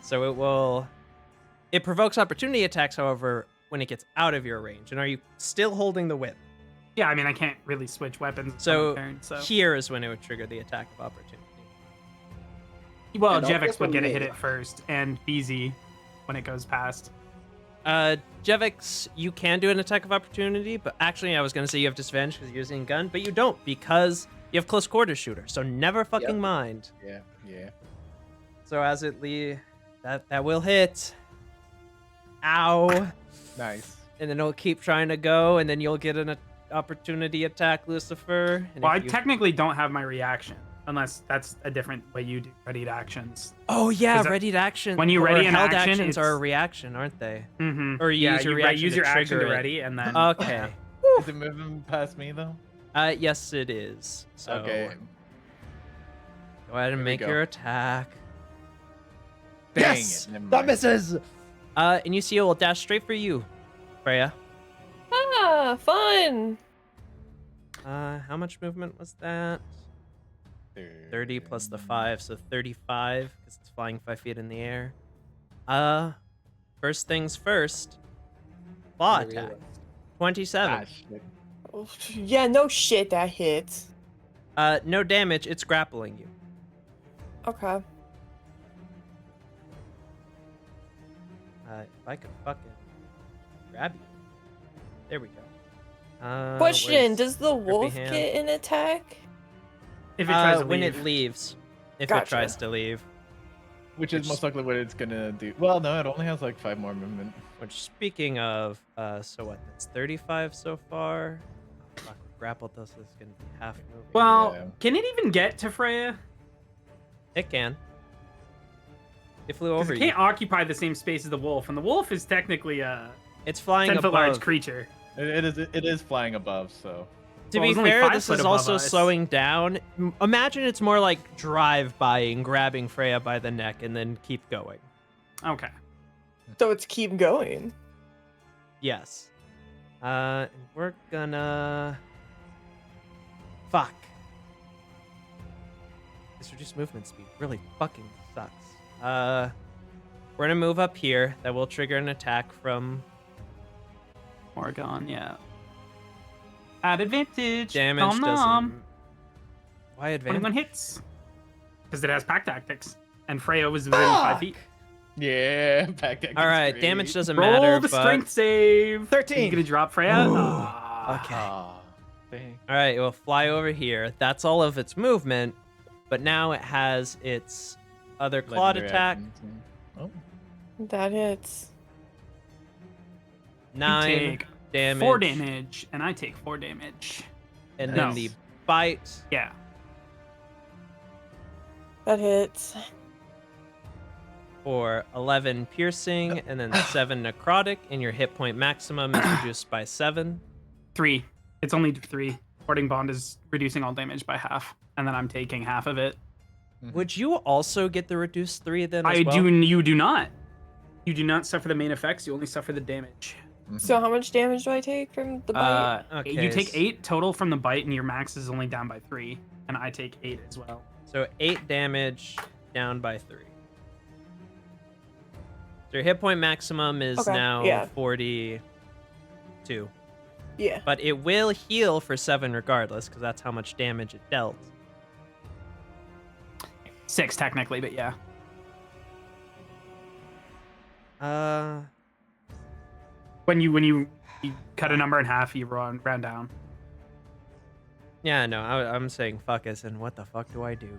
S6: So it will... It provokes opportunity attacks, however, when it gets out of your range. And are you still holding the whip?
S9: Yeah, I mean, I can't really switch weapons
S6: So,
S9: on my turn, so...
S6: here is when it would trigger the attack of opportunity.
S9: Well,
S4: And I'll
S9: Jevix
S4: guess
S9: would
S4: when
S9: get a
S4: we-
S9: hit it first, and BZ when it goes past.
S6: Jevix, you can do an attack of opportunity, but actually I was going to say you have disadvantage because you're using a gun, but you don't because you have close quarters shooter, so never fucking
S4: Yep.
S6: mind.
S2: Yeah.
S6: So as it that will hit. Ow.
S2: Nice.
S6: And then it'll keep trying to go, and then you'll get an opportunity attack, Lucifer. And
S9: Well, I
S6: if you-
S9: technically don't have my reaction. unless that's a different way you do ready to actions.
S6: Oh yeah,
S9: 'Cause
S6: ready to action.
S9: when you
S6: or
S9: ready an
S6: held
S9: action,
S6: actions are a
S9: it's-
S6: reaction, aren't they?
S9: Mm-hmm.
S6: Or you
S9: yeah,
S6: use your
S9: you
S6: reaction
S9: use
S6: to
S9: your action to
S6: trigger it.
S9: ready, and then
S6: Okay.
S2: Is it moving past me though?
S6: Yes, it is. So
S2: Okay.
S6: go ahead and
S2: Here we
S6: make
S2: go.
S6: your attack.
S2: Dang
S10: Yes!
S2: it. Never
S10: That
S2: mind.
S10: misses!
S6: And you see it will dash straight for you, Freya.
S3: Ah, fun.
S6: How much movement was that? 30 plus the 5, so 35, because it's flying 5 feet in the air. First things first. Claw
S4: I
S6: attack.
S4: realized.
S6: 27.
S2: Ah, shit.
S3: Oh, yeah, no shit, that hits.
S6: No damage, it's grappling you.
S3: Okay.
S6: If I could fucking grab you. There we go.
S3: Question,
S6: where's
S3: does the
S6: Grippy
S3: wolf
S6: hand?
S3: get an attack?
S9: if it tries to
S6: when
S9: leave.
S6: it leaves. If it
S3: Gotcha.
S6: tries to leave.
S2: Which is most likely what it's gonna do. Well, no, it only has like 5 more movement.
S6: Which, speaking of, so what? That's 35 so far. Oh, fuck, grapple dust is gonna be half moving.
S9: Well,
S2: Yeah.
S9: can it even get to Freya?
S6: It can. It flew
S9: Because
S6: over
S9: it
S6: you.
S9: can't occupy the same space as the wolf, and the wolf is technically a
S6: It's flying
S9: 10-foot
S6: above.
S9: large creature.
S2: It is flying above, so.
S6: To
S9: Well,
S6: be
S9: it's only
S6: fair,
S9: 5
S6: this
S9: foot
S6: is
S9: above
S6: also
S9: us.
S6: slowing down. Imagine it's more like drive-bying, grabbing Freya by the neck, and then keep going.
S9: Okay.
S3: So it's keep going.
S6: Yes. And we're gonna... Fuck. This reduced movement speed really fucking sucks. We're gonna move up here. That will trigger an attack from
S9: Oregon, yeah. At advantage.
S6: damage.
S9: Nom nom.
S6: Doesn't... Why advantage?
S9: 21 hits. Because it has pack tactics. And Freya was within 5 feet.
S2: Yeah, back that.
S6: All right, damage doesn't
S9: Roll
S6: matter.
S9: the
S6: but...
S9: strength save.
S10: 13.
S9: You gonna drop Freya? Ah.
S6: Okay. All right, it will fly over here. That's all of its movement, but now it has its other clawed attack.
S2: Oh.
S3: That hits.
S9: You
S6: 9
S9: take
S6: damage.
S9: 4 damage, and I take 4 damage.
S6: And
S9: No.
S6: then the bite.
S9: Yeah.
S3: That hits.
S6: For 11 piercing and then 7 necrotic, and your hit point maximum is reduced by 7.
S9: 3. It's only 3. Warding Bond is reducing all damage by half, and then I'm taking half of it.
S6: Would you also get the reduced 3 then? As well?
S9: You do not. You do not suffer the main effects. You only suffer the damage.
S3: So how much damage do I take from the bite?
S6: Okay,
S9: You take 8 total from the bite, and your max is only down by 3, and I take 8 as well.
S6: So 8 damage down by 3. So your hit point maximum is
S3: Okay,
S6: now
S3: yeah.
S6: 42.
S3: Yeah.
S6: But it will heal for 7 regardless, because that's how much damage it dealt.
S9: 6 technically, but yeah. When you cut a number in half, you round down.
S6: Yeah, no, I'm saying fuck us, and what the fuck do I do?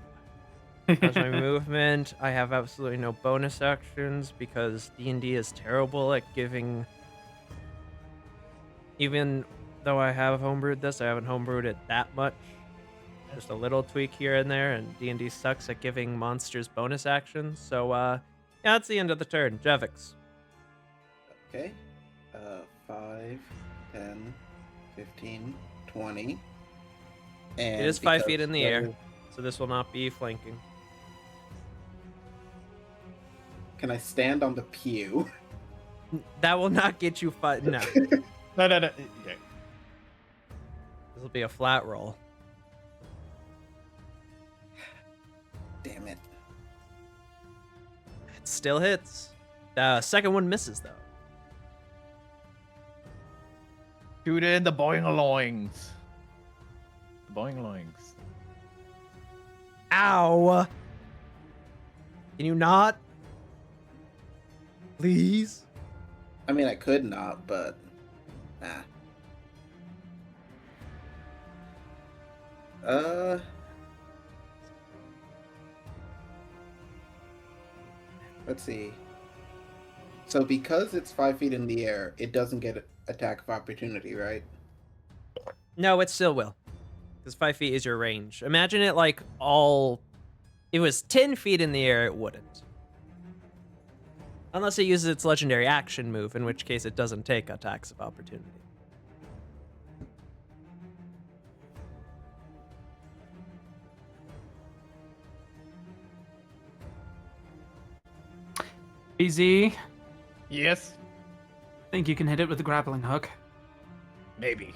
S6: That's my movement. I have absolutely no bonus actions because D&D is terrible at giving... Even though I have homebrewed this, I haven't homebrewed it that much. Just a little tweak here and there, and D&D sucks at giving monsters bonus actions. So, yeah, that's the end of the turn. Jevix.
S4: Okay. 5, 10, 15, 20. And
S6: It is 5
S4: because
S6: feet in the air,
S4: level-
S6: so this will not be flanking.
S4: Can I stand on the pew?
S6: That will not get you five. No.
S2: No. Yeah.
S6: This will be a flat roll.
S4: Damn it.
S6: It still hits. Second one misses, though.
S2: Shoot in the boing loings. The boing loings.
S10: Ow! Can you not? Please?
S4: I mean, I could not, but nah. Let's see. So because it's 5 feet in the air, it doesn't get attack of opportunity, right?
S6: No, it still will. Because 5 feet is your range. Imagine it like all... If it was 10 feet in the air, it wouldn't. Unless it uses its legendary action move, in which case it doesn't take attacks of opportunity.
S9: BZ,
S2: Yes.
S9: think you can hit it with the grappling hook.
S2: Maybe.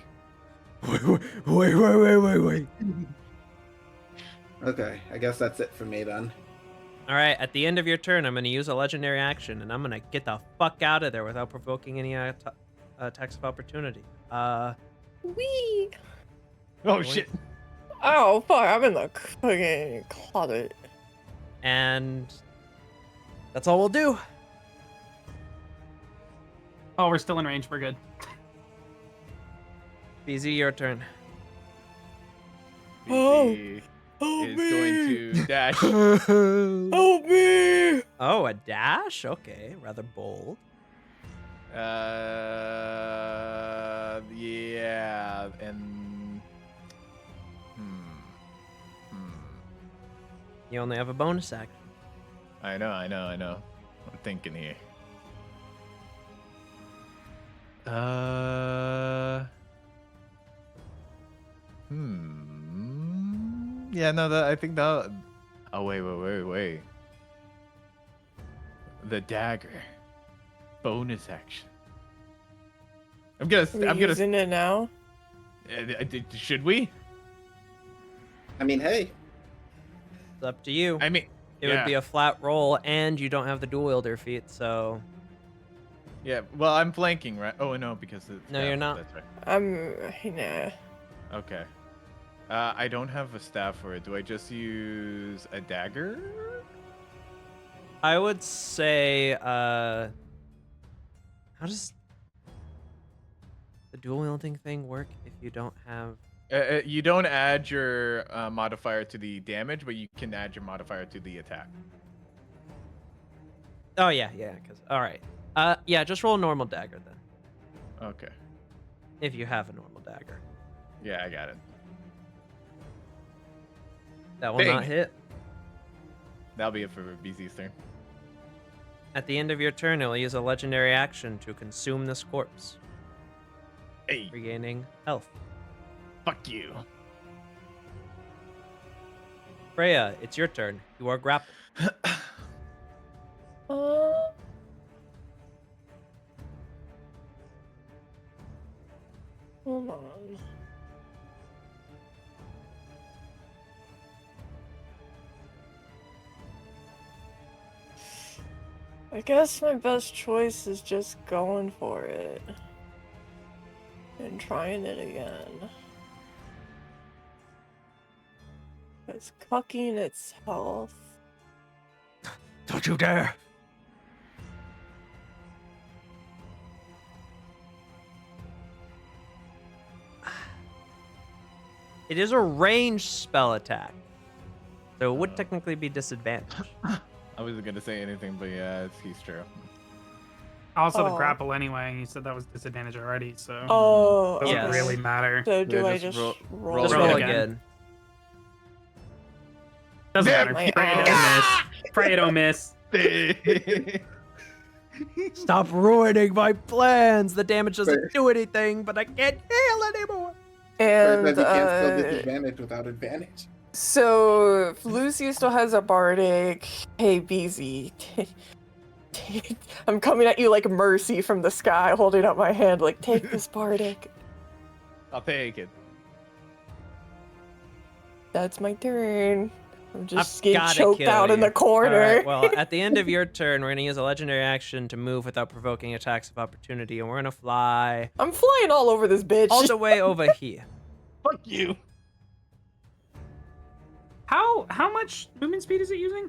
S10: Wait.
S4: Okay, I guess that's it for me then.
S6: All right, at the end of your turn, I'm going to use a legendary action, and I'm going to get the fuck out of there without provoking any attacks of opportunity.
S3: Wee!
S2: Oh shit.
S3: Oh, fuck, I'm in the fucking closet.
S6: And that's all we'll do.
S9: Oh, we're still in range. We're good.
S6: BZ, your turn.
S2: BZ
S3: Help
S2: is
S3: me!
S2: going to dash.
S3: Help me!
S6: Oh, a dash? Okay, rather bold.
S2: Yeah, and
S6: You only have a bonus action.
S2: I know. I'm thinking here. Yeah, no, I think that. Oh wait. The dagger. Bonus action. I'm gonna.
S3: Using it now?
S2: Should we?
S4: I mean, hey,
S6: It's up to you.
S2: I mean,
S6: It would be a flat roll, and you don't have the dual wielder feat, so...
S2: Yeah, well, I'm flanking, right? Oh, no, because it's...
S6: No, you're not.
S2: That's right.
S3: Nah.
S2: Okay. I don't have a staff for it. Do I just use a dagger?
S6: I would say, how does the dual wielding thing work if you don't have...
S2: You don't add your modifier to the damage, but you can add your modifier to the attack.
S6: Oh, yeah, because... Alright. Yeah, just roll a normal dagger, then.
S2: Okay.
S6: If you have a normal dagger.
S2: Yeah, I got it.
S6: That will
S2: Bang.
S6: not hit.
S2: That'll be it for BZ's turn.
S6: At the end of your turn, it will use a legendary action to consume this corpse,
S2: Hey,
S6: regaining health.
S2: fuck you.
S6: Freya, it's your turn. You are grappled.
S3: Hold on. I guess my best choice is just going for it. And trying it again. It's cucking its health.
S10: Don't you dare!
S6: It is a ranged spell attack, so it would technically be disadvantaged.
S2: I wasn't gonna say anything, but yeah, he's true.
S9: Also, the
S3: Oh.
S9: grapple anyway. You said that was disadvantage already, so
S3: Oh,
S9: doesn't
S6: Yes.
S9: really matter.
S3: So do
S2: Yeah,
S3: I
S2: just
S3: just roll?
S6: Just
S9: it
S6: roll
S9: again.
S6: again.
S9: Doesn't
S2: Damn
S9: matter.
S3: it.
S9: Pray it don't miss. Pray it don't miss.
S10: Stop ruining my plans!
S6: The damage doesn't do anything, but I can't heal anymore.
S3: And
S4: you can't still disadvantage without advantage.
S3: so if Lucy still has a bardic, hey BZ, I'm coming at you like Mercy from the sky, holding up my hand like, take this bardic.
S2: I'll take it.
S3: That's my turn. I'm just
S6: I've
S3: getting
S6: gotta
S3: choked
S6: kill
S3: out in
S6: you.
S3: the corner.
S6: Alright, well, at the end of your turn, we're going to use a legendary action to move without provoking attacks of opportunity, and we're going to fly
S3: I'm flying all over this bitch.
S6: all the way over here.
S2: Fuck you.
S9: How much movement speed is it using?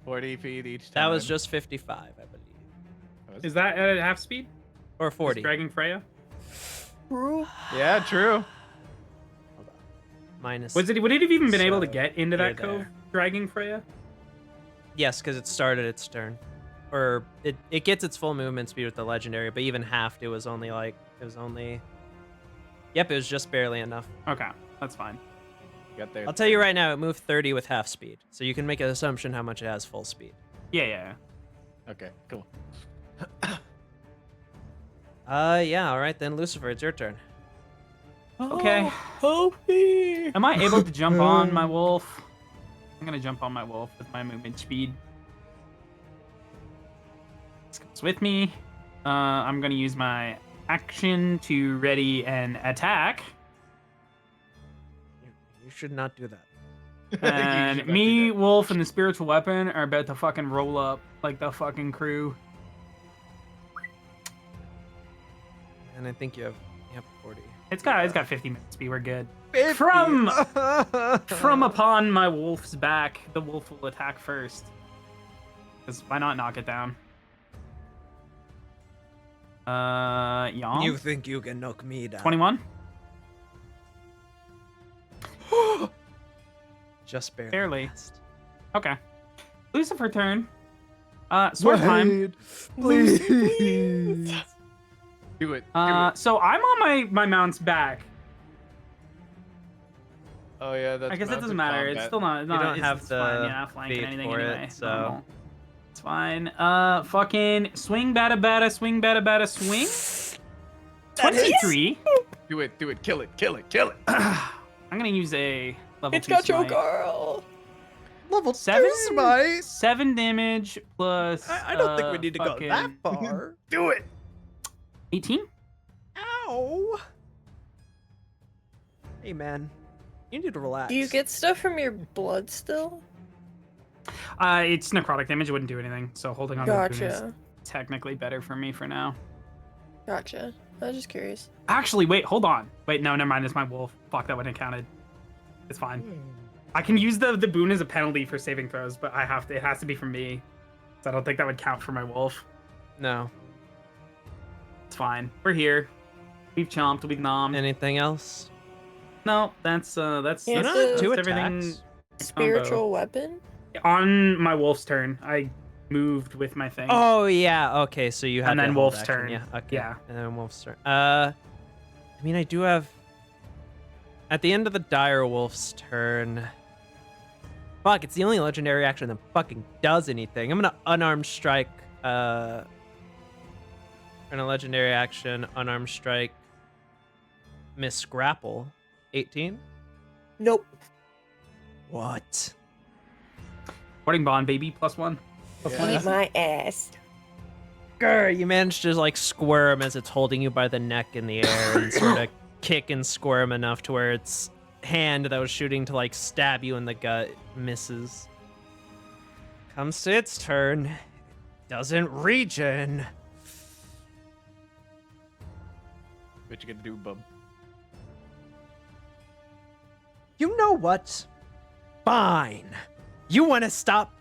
S2: 40 feet each time.
S6: That was just 55, I believe.
S9: Is that at half speed?
S6: Or
S9: Is
S6: 40.
S9: dragging Freya?
S2: Yeah, true.
S6: Minus.
S9: Would it have even been able to
S6: So,
S9: get into that
S6: you're
S9: cove,
S6: there.
S9: dragging Freya?
S6: Yes, because it started its turn. Or it gets its full movement speed with the legendary, but even halved, it was only. Yep, it was just barely enough.
S9: Okay, that's fine.
S2: Got there.
S6: I'll tell you right now, it moved 30 with half speed, so you can make an assumption how much it has full speed.
S9: Yeah.
S2: Okay, cool.
S6: Yeah, all right then, Lucifer, it's your turn.
S9: Okay.
S3: Help me!
S9: Am I able to jump on my wolf? I'm gonna jump on my wolf with my movement speed. This comes with me. I'm gonna use my action to ready an attack.
S6: You should not do that.
S9: And me, wolf, and the spiritual weapon are about to fucking roll up like the fucking crew.
S6: And I think you have 40.
S9: It's got 50 minutes speed. We're good. From upon my wolf's back, the wolf will attack first. Because why not knock it down? Yeah.
S7: You think you can knock me down?
S9: 21.
S7: Just barely.
S9: Barely.
S7: missed.
S9: Okay. Lucifer turn. Sword time.
S10: Please.
S2: Do it.
S9: So I'm on my mount's back.
S2: Oh yeah, that's.
S9: I guess it doesn't
S2: mounted
S9: matter. It's
S2: combat.
S9: still not.
S6: You don't have
S9: it's
S6: the
S9: fine. Yeah, flank
S6: feat
S9: and anything
S6: for it,
S9: anyway.
S6: so-
S9: Normal. It's fine. Fucking swing, bada, swing, bada, swing. 23.
S2: Do it. Kill it.
S9: I'm gonna use a level
S3: It's
S9: 2
S3: got your
S9: smite.
S3: girl.
S10: Level
S9: 7
S10: 2 smite.
S9: 7 damage plus.
S10: I don't think we need to go
S9: fucking
S10: that far.
S2: Do it.
S9: 18.
S10: Ow. Hey, man. You need to relax.
S3: Do you get stuff from your blood still?
S9: It's necrotic damage. It wouldn't do anything. So holding on to the boon is
S3: Gotcha.
S9: technically better for me for now.
S3: Gotcha. I was just curious.
S9: Actually, wait, hold on. Wait, no, never mind. It's my wolf. Fuck, that wouldn't have counted. It's fine. I can use the boon as a penalty for saving throws, but it has to be from me. So I don't think that would count for my wolf.
S6: No.
S9: It's fine. We're here. We've chomped. We've nommed.
S6: Anything else?
S9: No, that's
S3: Yeah,
S9: that's
S3: the-
S6: Two
S9: everything.
S6: attacks.
S3: Spiritual weapon?
S9: On my wolf's turn, I moved with my thing.
S6: Oh yeah. Okay, so you have
S9: And then
S6: the hold
S9: Wolf's
S6: action,
S9: turn.
S6: Yeah. Okay.
S9: Yeah.
S6: And then Wolf's turn. I mean, I do have. At the end of the dire wolf's turn. Fuck! It's the only legendary action that fucking does anything. I'm gonna unarmed strike. And a legendary action, unarmed strike. Miss Grapple, 18.
S3: Nope.
S6: What?
S9: Warding bond, baby, +1.
S3: Eat my ass.
S6: Grr, you managed to like squirm as it's holding you by the neck in the air and sort of kick and squirm enough to where its hand that was shooting to like stab you in the gut misses. Comes to its turn. Doesn't regen.
S2: What you gonna do, bub?
S7: You know what?
S6: Fine. You want to stop?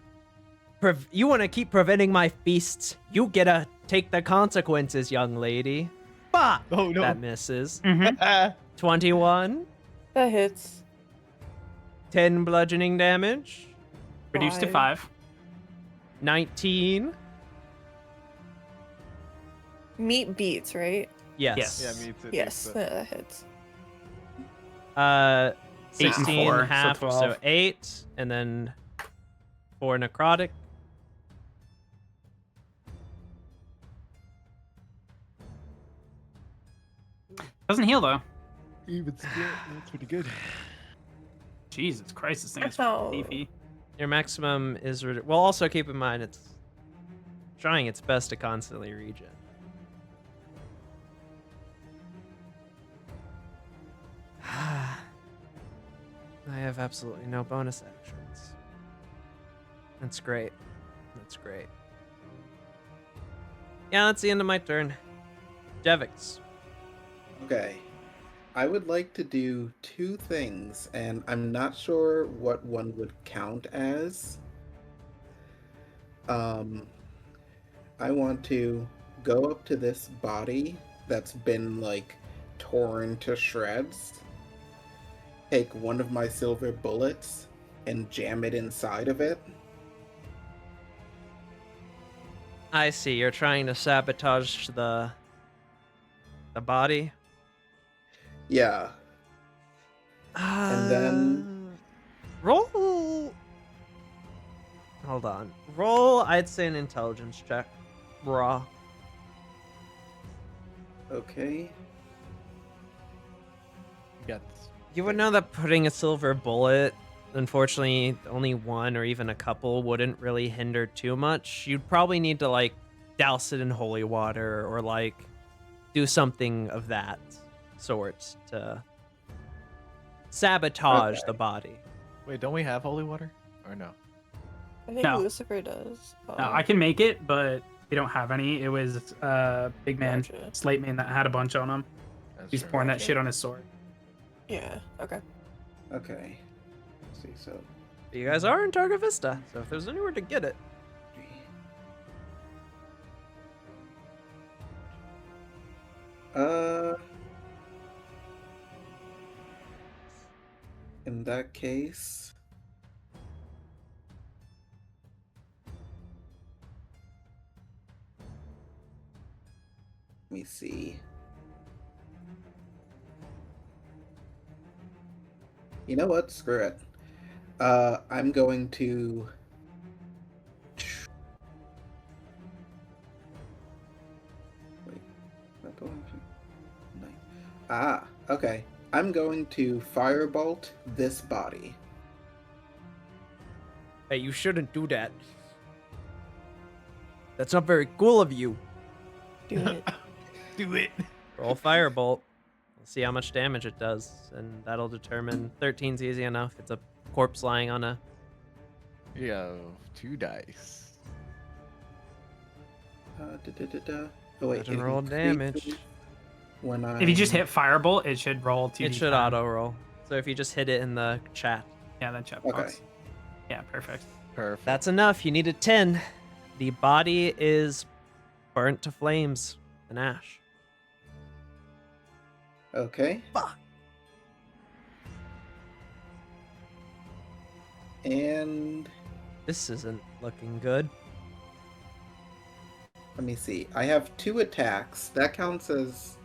S6: You want to keep preventing my feasts? You gotta take the consequences, young lady. Fuck!
S2: Oh no.
S6: That misses.
S9: Mm-hmm.
S6: 21.
S3: That hits.
S6: 10 bludgeoning damage.
S9: Reduced to 5.
S6: 19.
S3: Meat beats, right?
S6: Yes.
S2: Yeah, me too.
S3: Yes, that hits.
S9: 6 and
S6: 18
S9: 4, so
S6: half, so
S9: 12.
S6: 8, and then 4 necrotic.
S9: Doesn't heal though.
S2: Even still, that's pretty good.
S9: Jesus Christ, this thing is
S3: Ow.
S9: beefy.
S6: Your maximum is well. Also keep in mind it's trying its best to constantly regen. I have absolutely no bonus actions. That's great. That's great. Yeah, that's the end of my turn. Devix.
S4: Okay. I would like to do two things, and I'm not sure what one would count as. I want to go up to this body that's been, like, torn to shreds, take one of my silver bullets, and jam it inside of it.
S6: I see. You're trying to sabotage the body.
S4: Yeah. And then
S7: Roll. Hold on. Roll, I'd say an intelligence check. Raw.
S4: Okay.
S2: You got this.
S6: You would know that putting a silver bullet, unfortunately, only one or even a couple wouldn't really hinder too much. You'd probably need to like douse it in holy water or like do something of that sort to sabotage the body.
S2: Wait, don't we have holy water? Or no?
S3: I think
S9: No.
S3: Lucifer does.
S9: No, I can make it, but we don't have any. It was big man,
S3: Gotcha.
S9: Slate Man that had a bunch on him.
S2: That's
S9: He's
S2: true.
S9: pouring that shit on his sword.
S3: Yeah. Okay.
S4: Okay. Let's see, so
S6: You guys are in Targa Vista, so if there's anywhere to get it.
S4: In that case, let me see. You know what? Screw it. I'm going to. Wait, not the one. Ah, okay. I'm going to firebolt this body.
S7: Hey, you shouldn't do that. That's not very cool of you.
S3: Do it.
S2: Do it.
S6: Roll firebolt. We'll see how much damage it does, and that'll determine. 13's easy enough. It's a corpse lying on a.
S2: You have 2 dice.
S4: Oh, wait.
S6: Imagine roll damage.
S4: When I
S9: If you just hit Firebolt, it should roll 2d10.
S6: It should auto roll. So if you just hit it in the chat,
S9: Yeah, that check
S4: Okay.
S9: box. Yeah, perfect.
S2: Perfect.
S6: that's enough. You need a 10. The body is burnt to flames and ash.
S4: Okay.
S6: Fuck.
S4: And
S6: This isn't looking good.
S4: let me see. I have 2 attacks. That counts as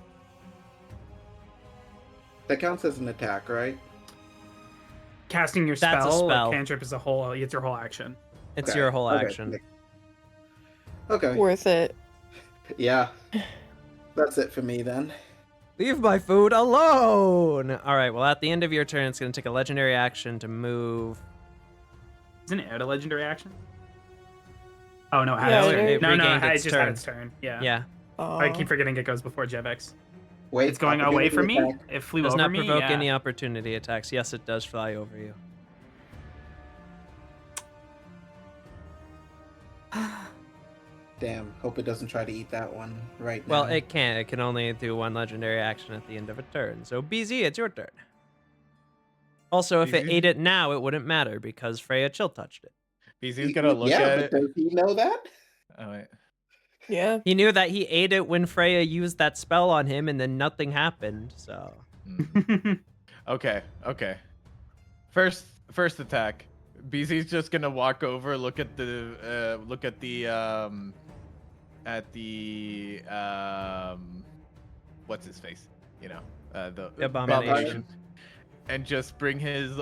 S4: an attack, right?
S9: Casting your
S6: That's a
S9: spell,
S6: spell.
S9: cantrip is it's your whole action.
S6: It's
S4: Okay,
S6: your whole
S4: okay,
S6: action.
S4: Okay.
S3: Worth it.
S4: Yeah. That's it for me then.
S7: Leave my food alone.
S6: All right. Well, at the end of your turn, it's going to take a legendary action to move.
S9: Isn't it a legendary action? Oh no, it
S3: Yeah,
S9: had
S3: it
S9: no,
S6: regained
S9: it
S6: its
S9: just had
S6: turn.
S9: its turn. Yeah.
S6: Yeah.
S9: I keep forgetting it goes before Jevex.
S4: Wait.
S9: It's going away
S4: opportunity
S9: from me.
S4: attack.
S9: It flew
S6: Does
S9: over
S6: not
S9: me.
S6: provoke
S9: Yeah.
S6: any opportunity attacks. Yes, it does fly over you.
S4: Damn. Hope it doesn't try to eat that one right now.
S6: Well, it can't. It can only do one legendary action at the end of a turn. So, BZ, it's your turn. Also, if it
S2: BZ?
S6: ate it now, it wouldn't matter because Freya chill touched it.
S2: BZ's gonna look
S4: yeah,
S2: at
S4: but
S2: it.
S4: does he know that?
S2: Oh, wait.
S3: Yeah.
S6: He knew that he ate it when Freya used that spell on him, and then nothing happened. So,
S2: Okay. First attack. BZ's just gonna walk over, look at the what's his face? You know, the
S6: Abomination.
S2: and just bring his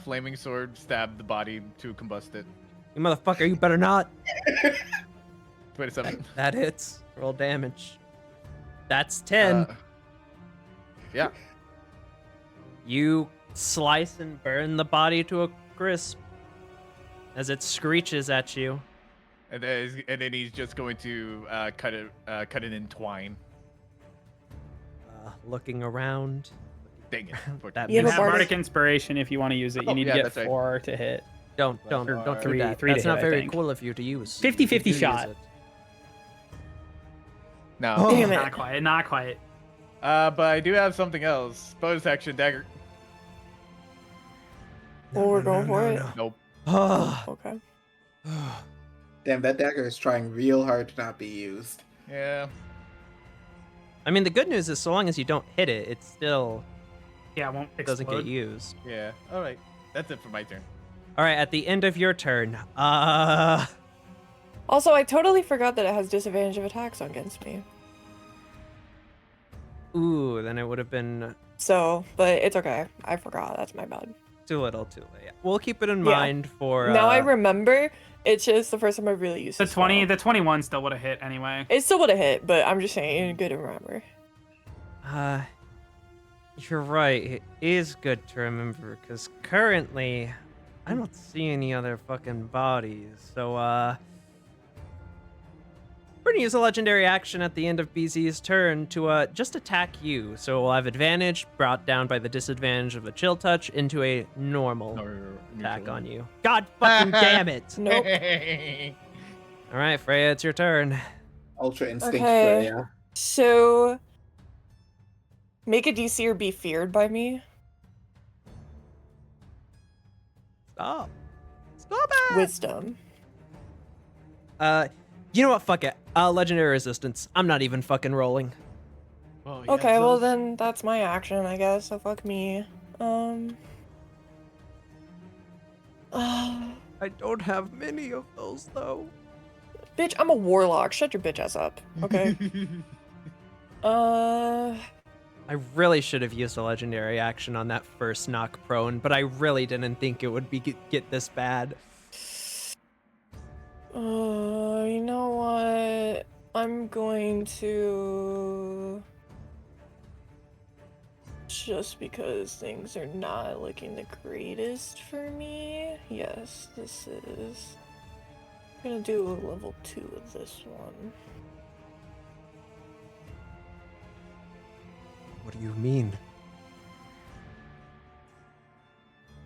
S2: flaming sword, stab the body to combust it.
S7: You motherfucker, you better not.
S2: 27.
S6: that hits. Roll damage. That's 10.
S2: Yeah.
S6: You slice and burn the body to a crisp as it screeches at you.
S2: And then he's just going to cut it in twine.
S6: Looking around.
S2: Dang it.
S6: That
S3: You
S9: You
S3: have
S9: have
S3: a
S9: Bardic
S3: bardic-
S9: Inspiration if you want to use it. You
S2: Oh,
S9: need to
S2: yeah,
S9: get
S2: that's right.
S9: 4 to hit.
S6: Don't do
S9: Three-
S6: that.
S9: three to
S6: That's
S9: hit,
S6: not
S9: I
S6: very
S9: think.
S6: cool of you to use.
S9: 50-50
S6: You do use
S9: shot.
S6: it.
S2: No.
S7: Oh.
S3: Damn it.
S9: Not quite.
S2: But I do have something else. Bonus action dagger.
S3: Well, we're going for it.
S2: Nope.
S3: Okay.
S4: Damn, that dagger is trying real hard to not be used.
S2: Yeah.
S6: I mean, the good news is so long as you don't hit it, it still
S9: Yeah, it won't explode.
S6: doesn't get used.
S2: Yeah. All right. That's it for my turn.
S6: All right, at the end of your turn,
S3: Also, I totally forgot that it has disadvantage of attacks against me.
S6: ooh, then it would have been
S3: So, but it's okay. I forgot. That's my bad.
S7: Too little, too late. We'll keep it in
S3: Yeah.
S7: mind for.
S3: Now I remember. It's just the first time I really used
S9: The
S3: this
S9: 20,
S3: spell.
S9: the 21 still would have hit anyway.
S3: It still would have hit, but I'm just saying, good to remember.
S7: You're right. It is good to remember because currently, I don't see any other fucking bodies. So, we're gonna use a legendary action at the end of BZ's turn to just attack you. So we'll have advantage brought down by the disadvantage of a chill touch into a normal attack on you.
S10: God fucking damn it.
S3: Nope.
S7: All right, Freya, it's your turn.
S4: Ultra instinct
S3: Okay.
S4: Freya.
S3: So, make a DC or be feared by me.
S7: Stop. Stop it.
S3: Wisdom.
S7: You know what? Fuck it. Legendary resistance. I'm not even fucking rolling.
S2: Well,
S3: Okay, well then that's my action, I guess. So fuck me.
S7: I don't have many of those though.
S3: Bitch, I'm a warlock. Shut your bitch ass up. Okay.
S7: I really should have used a legendary action on that first knock prone, but I really didn't think it would get this bad.
S3: You know what? I'm going to... Just because things are not looking the greatest for me. Yes, this is... I'm gonna do a level 2 of this one.
S7: What do you mean?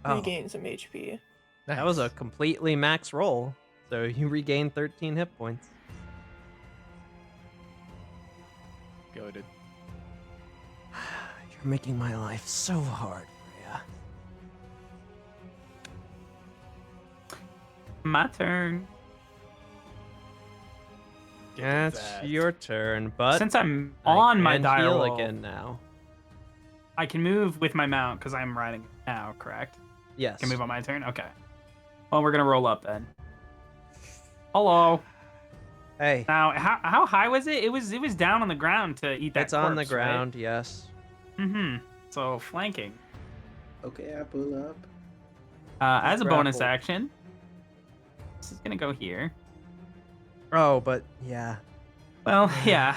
S3: Regain some HP.
S7: That was a completely max roll, so you regain 13 hit points.
S2: Goated.
S7: You're making my life so hard, Freya.
S9: My turn.
S7: That's your turn, but
S9: Since I'm on my
S7: can
S9: die
S7: heal
S9: roll,
S7: again now.
S9: I can move with my mount because I'm riding it now, correct?
S7: Yes.
S9: Can move on my turn? Okay. Well, we're gonna roll up then. Hello.
S7: Hey.
S9: Now, how high was it? It was the on the ground to eat that
S7: It's on the
S9: corpse,
S7: ground, yes.
S9: Right? Mm-hmm. So flanking.
S4: Okay, I pull up.
S9: As a bonus
S7: Grapple.
S9: action, this is gonna go here.
S7: Oh, but yeah.
S9: Well, yeah.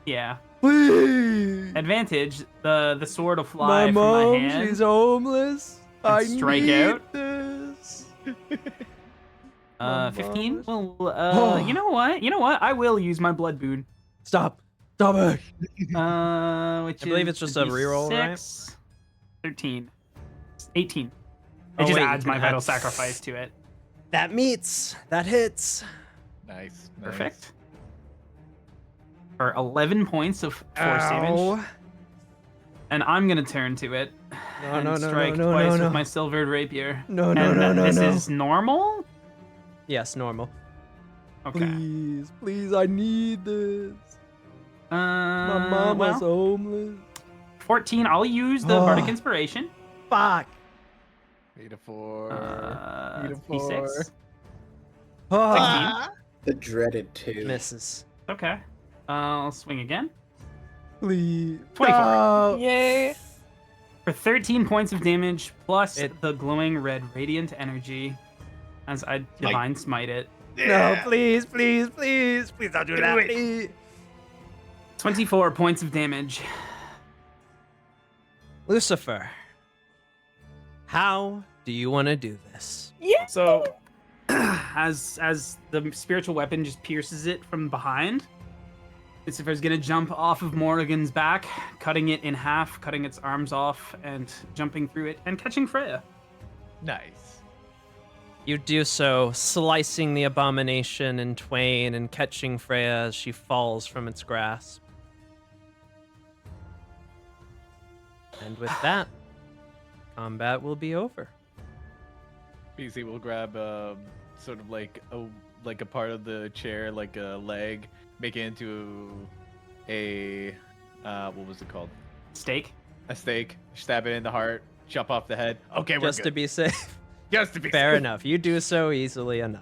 S9: Yeah.
S7: Please.
S9: Advantage. The sword will fly
S10: My
S9: from
S10: mom,
S9: my hand.
S10: she's homeless.
S9: and
S10: I
S9: strike
S10: need
S9: out.
S10: this. My
S9: 15.
S10: mom
S9: Well, you know what? I will use my blood boon.
S10: Stop. Stop it.
S9: Which
S7: I believe it's just a reroll, right?
S9: 13. 18. It
S7: Oh,
S9: just
S7: wait, you
S9: adds
S7: can
S9: my vital
S7: add-
S9: sacrifice to it.
S7: That meets. That hits.
S2: Nice.
S9: Perfect. For 11 points of force damage.
S7: Ow.
S9: And I'm gonna turn to it and
S10: no,
S9: strike
S10: no,
S9: twice
S10: no.
S9: with my silvered rapier.
S10: No,
S9: And this
S10: no.
S9: is normal?
S7: Yes, normal.
S9: Okay.
S10: Please, please, I need this. My mama's
S9: well,
S10: homeless.
S9: 14. I'll use the bardic inspiration.
S10: Fuck.
S2: 8 to 4.
S9: D6. 16.
S4: The dreaded 2.
S7: Misses.
S9: Okay. I'll swing again.
S10: Please.
S9: 24.
S10: No.
S3: Yay!
S9: For 13 points of damage, plus
S7: It-
S9: the glowing red radiant energy, as I divine smite it.
S10: No, please, please, please. Please don't do that. Please.
S9: 24 points of damage.
S7: Lucifer, how do you want to do this?
S3: Yeah!
S9: So, as the spiritual weapon just pierces it from behind, Lucifer's gonna jump off of Morrigan's back, cutting it in half, cutting its arms off, and jumping through it, and catching Freya.
S2: Nice.
S7: You do so, slicing the abomination in twain and catching Freya as she falls from its grasp. And with that, combat will be over.
S2: BC will grab sort of like a part of the chair, like a leg, make it into a what was it called?
S9: Steak.
S2: A steak. Stab it in the heart. Chop off the head. Okay, we're
S7: Just to
S2: good.
S7: be safe.
S2: Just to be
S7: Fair
S2: safe.
S7: enough. You do so easily enough.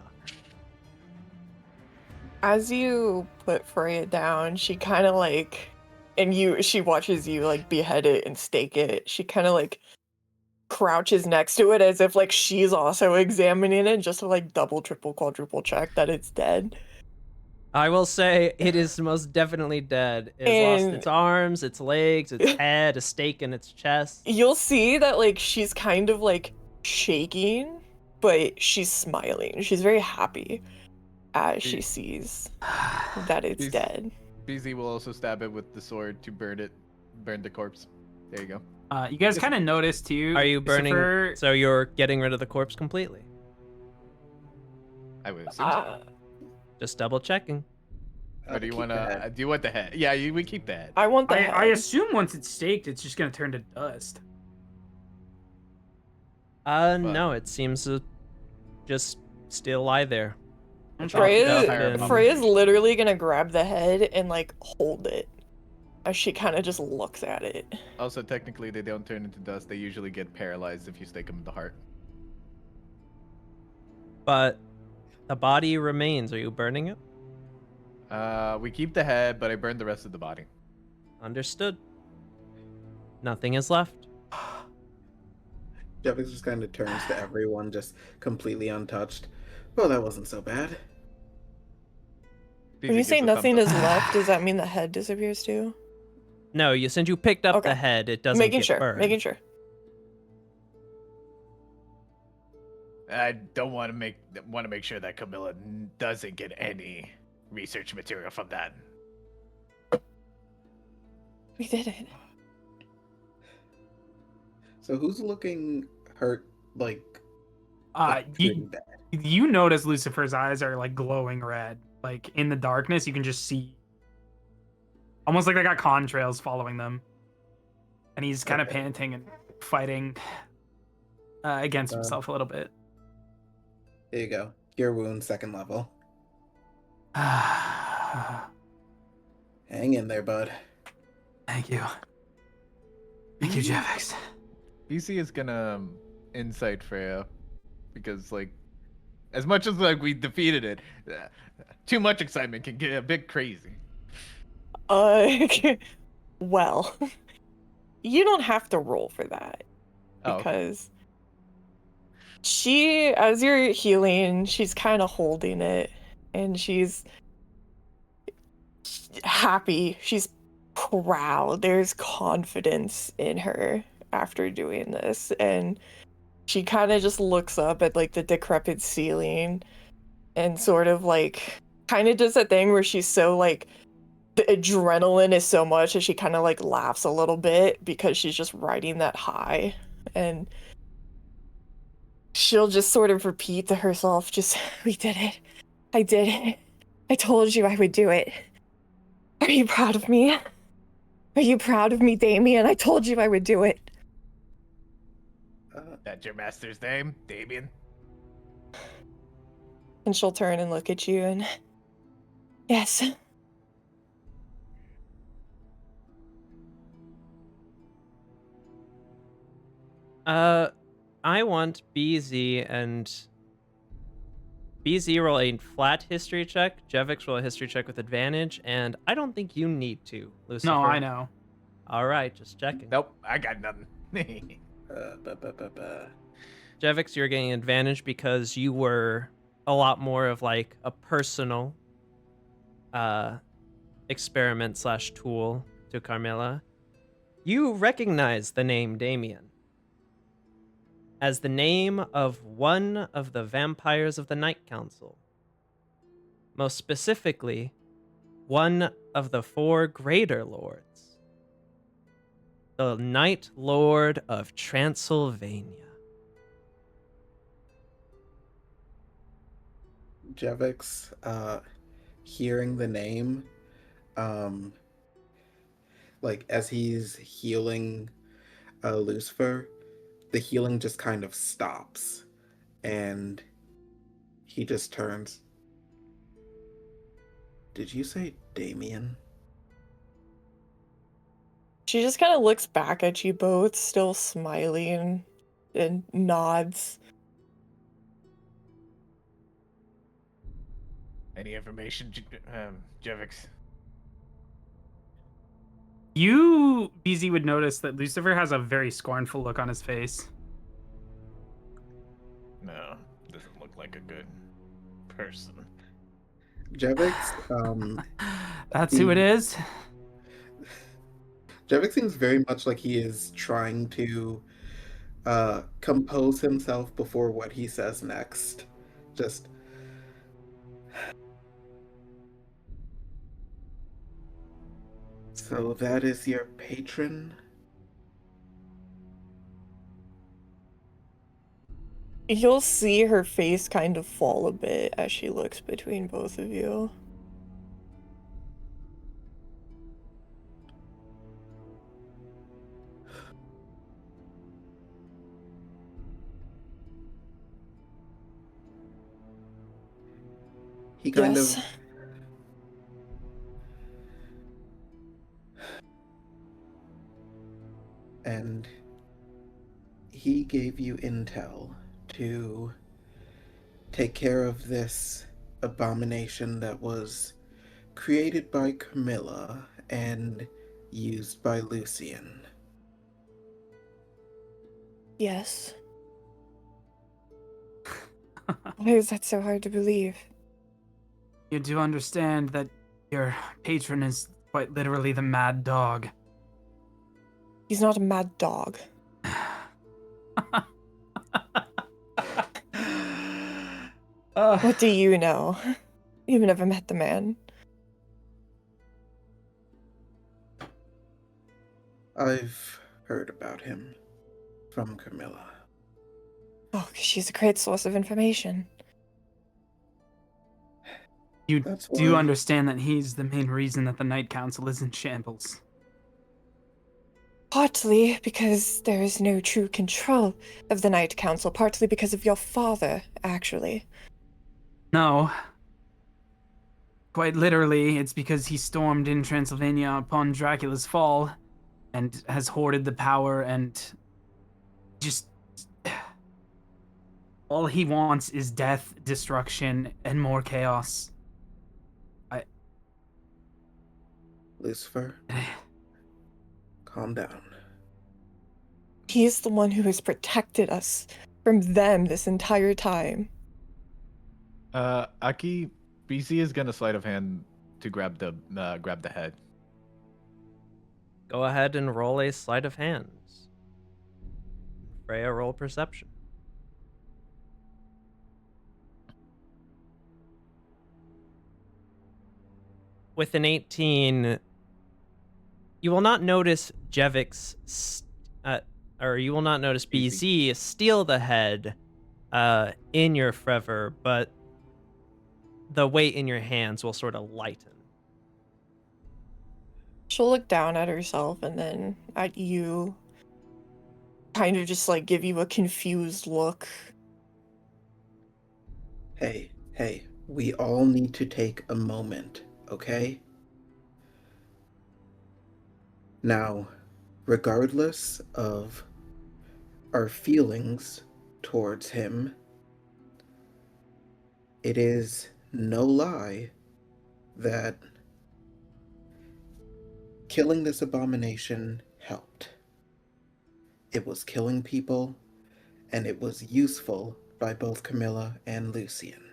S3: As you put Freya down, she kind of like, and she watches you like behead it and stake it. She kind of like crouches next to it as if like she's also examining it just to like double, triple, quadruple check that it's dead.
S6: I will say it is most definitely dead. It has lost
S3: And-
S6: its arms, its legs, its head, a stake in its chest.
S3: You'll see that like she's kind of like shaking, but she's smiling. She's very happy as she sees that it's
S2: She's-
S3: dead.
S2: BZ will also stab it with the sword to burn the corpse. There you go.
S9: You guys kind of noticed too.
S6: Are you burning?
S9: Lucifer-
S6: So you're getting rid of the corpse completely?
S2: I would assume so.
S6: Just double checking.
S2: Or do you
S4: keep
S2: want
S4: the head.
S2: to? Do you want the head? Yeah, we keep the head.
S3: I want the head.
S9: I assume once it's staked, it's just gonna turn to dust.
S6: No, it seems to just still lie there.
S3: Freya's
S6: Then-
S3: Freya's literally gonna grab the head and like hold it as she kind of just looks at it.
S2: Also, technically, they don't turn into dust. They usually get paralyzed if you stake them in the heart.
S6: But the body remains. Are you burning it?
S2: We keep the head, but I burn the rest of the body.
S6: Understood. Nothing is left.
S4: Jevix just kind of turns to everyone, just completely untouched. Well, that wasn't so bad.
S3: When you say nothing is left, does that mean the head disappears too?
S6: No, since you picked up
S3: Okay.
S6: the head, it doesn't
S3: Making
S6: get
S3: sure.
S6: burned.
S3: Making sure.
S2: I don't want to make sure that Camilla doesn't get any research material from that.
S3: We did it.
S4: So who's looking hurt, like, pretty
S9: You
S4: bad?
S9: you notice Lucifer's eyes are like glowing red. Like in the darkness, you can just see, almost like they got contrails following them, and he's kind of
S4: Okay.
S9: panting and fighting against himself a little bit.
S4: There you go. Cure wound, 2nd level. Hang in there, bud.
S9: Thank you. Thank you, Javix.
S2: BC is gonna insight Freya because, like, as much as like we defeated it, too much excitement can get a bit crazy.
S3: Well, you don't have to roll for that
S2: Oh, okay.
S3: because she, as you're healing, she's kind of holding it and she's happy. She's proud. There's confidence in her after doing this, and she kind of just looks up at like the decrepit ceiling and sort of like kind of does that thing where she's so like the adrenaline is so much that she kind of like laughs a little bit because she's just riding that high, and she'll just sort of repeat to herself, just, we did it. I did it. I told you I would do it. Are you proud of me? Are you proud of me, Damien? I told you I would do it.
S2: That's your master's name, Damien?
S3: And she'll turn and look at you and, yes.
S6: I want BZ and BZ roll a flat history check. Jevix roll a history check with advantage, and I don't think you need to, Lucifer.
S9: No, I know.
S6: All right, just checking.
S2: Nope, I got nothing.
S6: Jevix, you're getting advantage because you were a lot more of like a personal experiment / tool to Carmilla. You recognize the name Damien as the name of one of the vampires of the Night Council. Most specifically, one of the 4 greater lords. The Night Lord of Transylvania.
S4: Jevix, hearing the name, like as he's healing Lucifer, the healing just kind of stops, and he just turns. Did you say Damien?
S3: She just kind of looks back at you both, still smiling, and nods.
S2: Any information, Jevix?
S9: You, BZ, would notice that Lucifer has a very scornful look on his face.
S2: like a good person.
S4: Jevix,
S5: That's who it is.
S4: Jevix seems very much like he is trying to compose himself before what he says next. Just so that is your patron?
S3: You'll see her face kind of fall a bit as she looks between both of you.
S4: He kind
S3: Yes.
S4: of and he gave you intel to take care of this abomination that was created by Camilla and used by Lucian.
S3: Yes. Why is that so hard to believe?
S5: You do understand that your patron is quite literally the mad dog.
S3: He's not a mad dog. What do you know? You've never met the man.
S4: I've heard about him from Camilla.
S3: Oh, 'cause she's a great source of information.
S5: You
S4: That's
S5: do
S4: why-
S5: understand that he's the main reason that the Night Council is in shambles.
S3: Partly because there is no true control of the Night Council, partly because of your father, actually.
S5: No. Quite literally, it's because he stormed in Transylvania upon Dracula's fall and has hoarded the power and just... all he wants is death, destruction, and more chaos.
S4: Lucifer, calm down.
S3: He's the one who has protected us from them this entire time.
S2: Aki, BC is gonna sleight of hand to grab the head.
S6: Go ahead and roll a sleight of hands. Freya, roll perception. With an 18, you will not notice Jevix, or you will not notice BZ steal the head in your Frever, but the weight in your hands will sort of lighten.
S3: She'll look down at herself and then at you. Kind of just like give you a confused look.
S4: Hey, we all need to take a moment, okay? Now, regardless of our feelings towards him, it is no lie that killing this abomination helped. It was killing people, and it was useful by both Camilla and Lucian.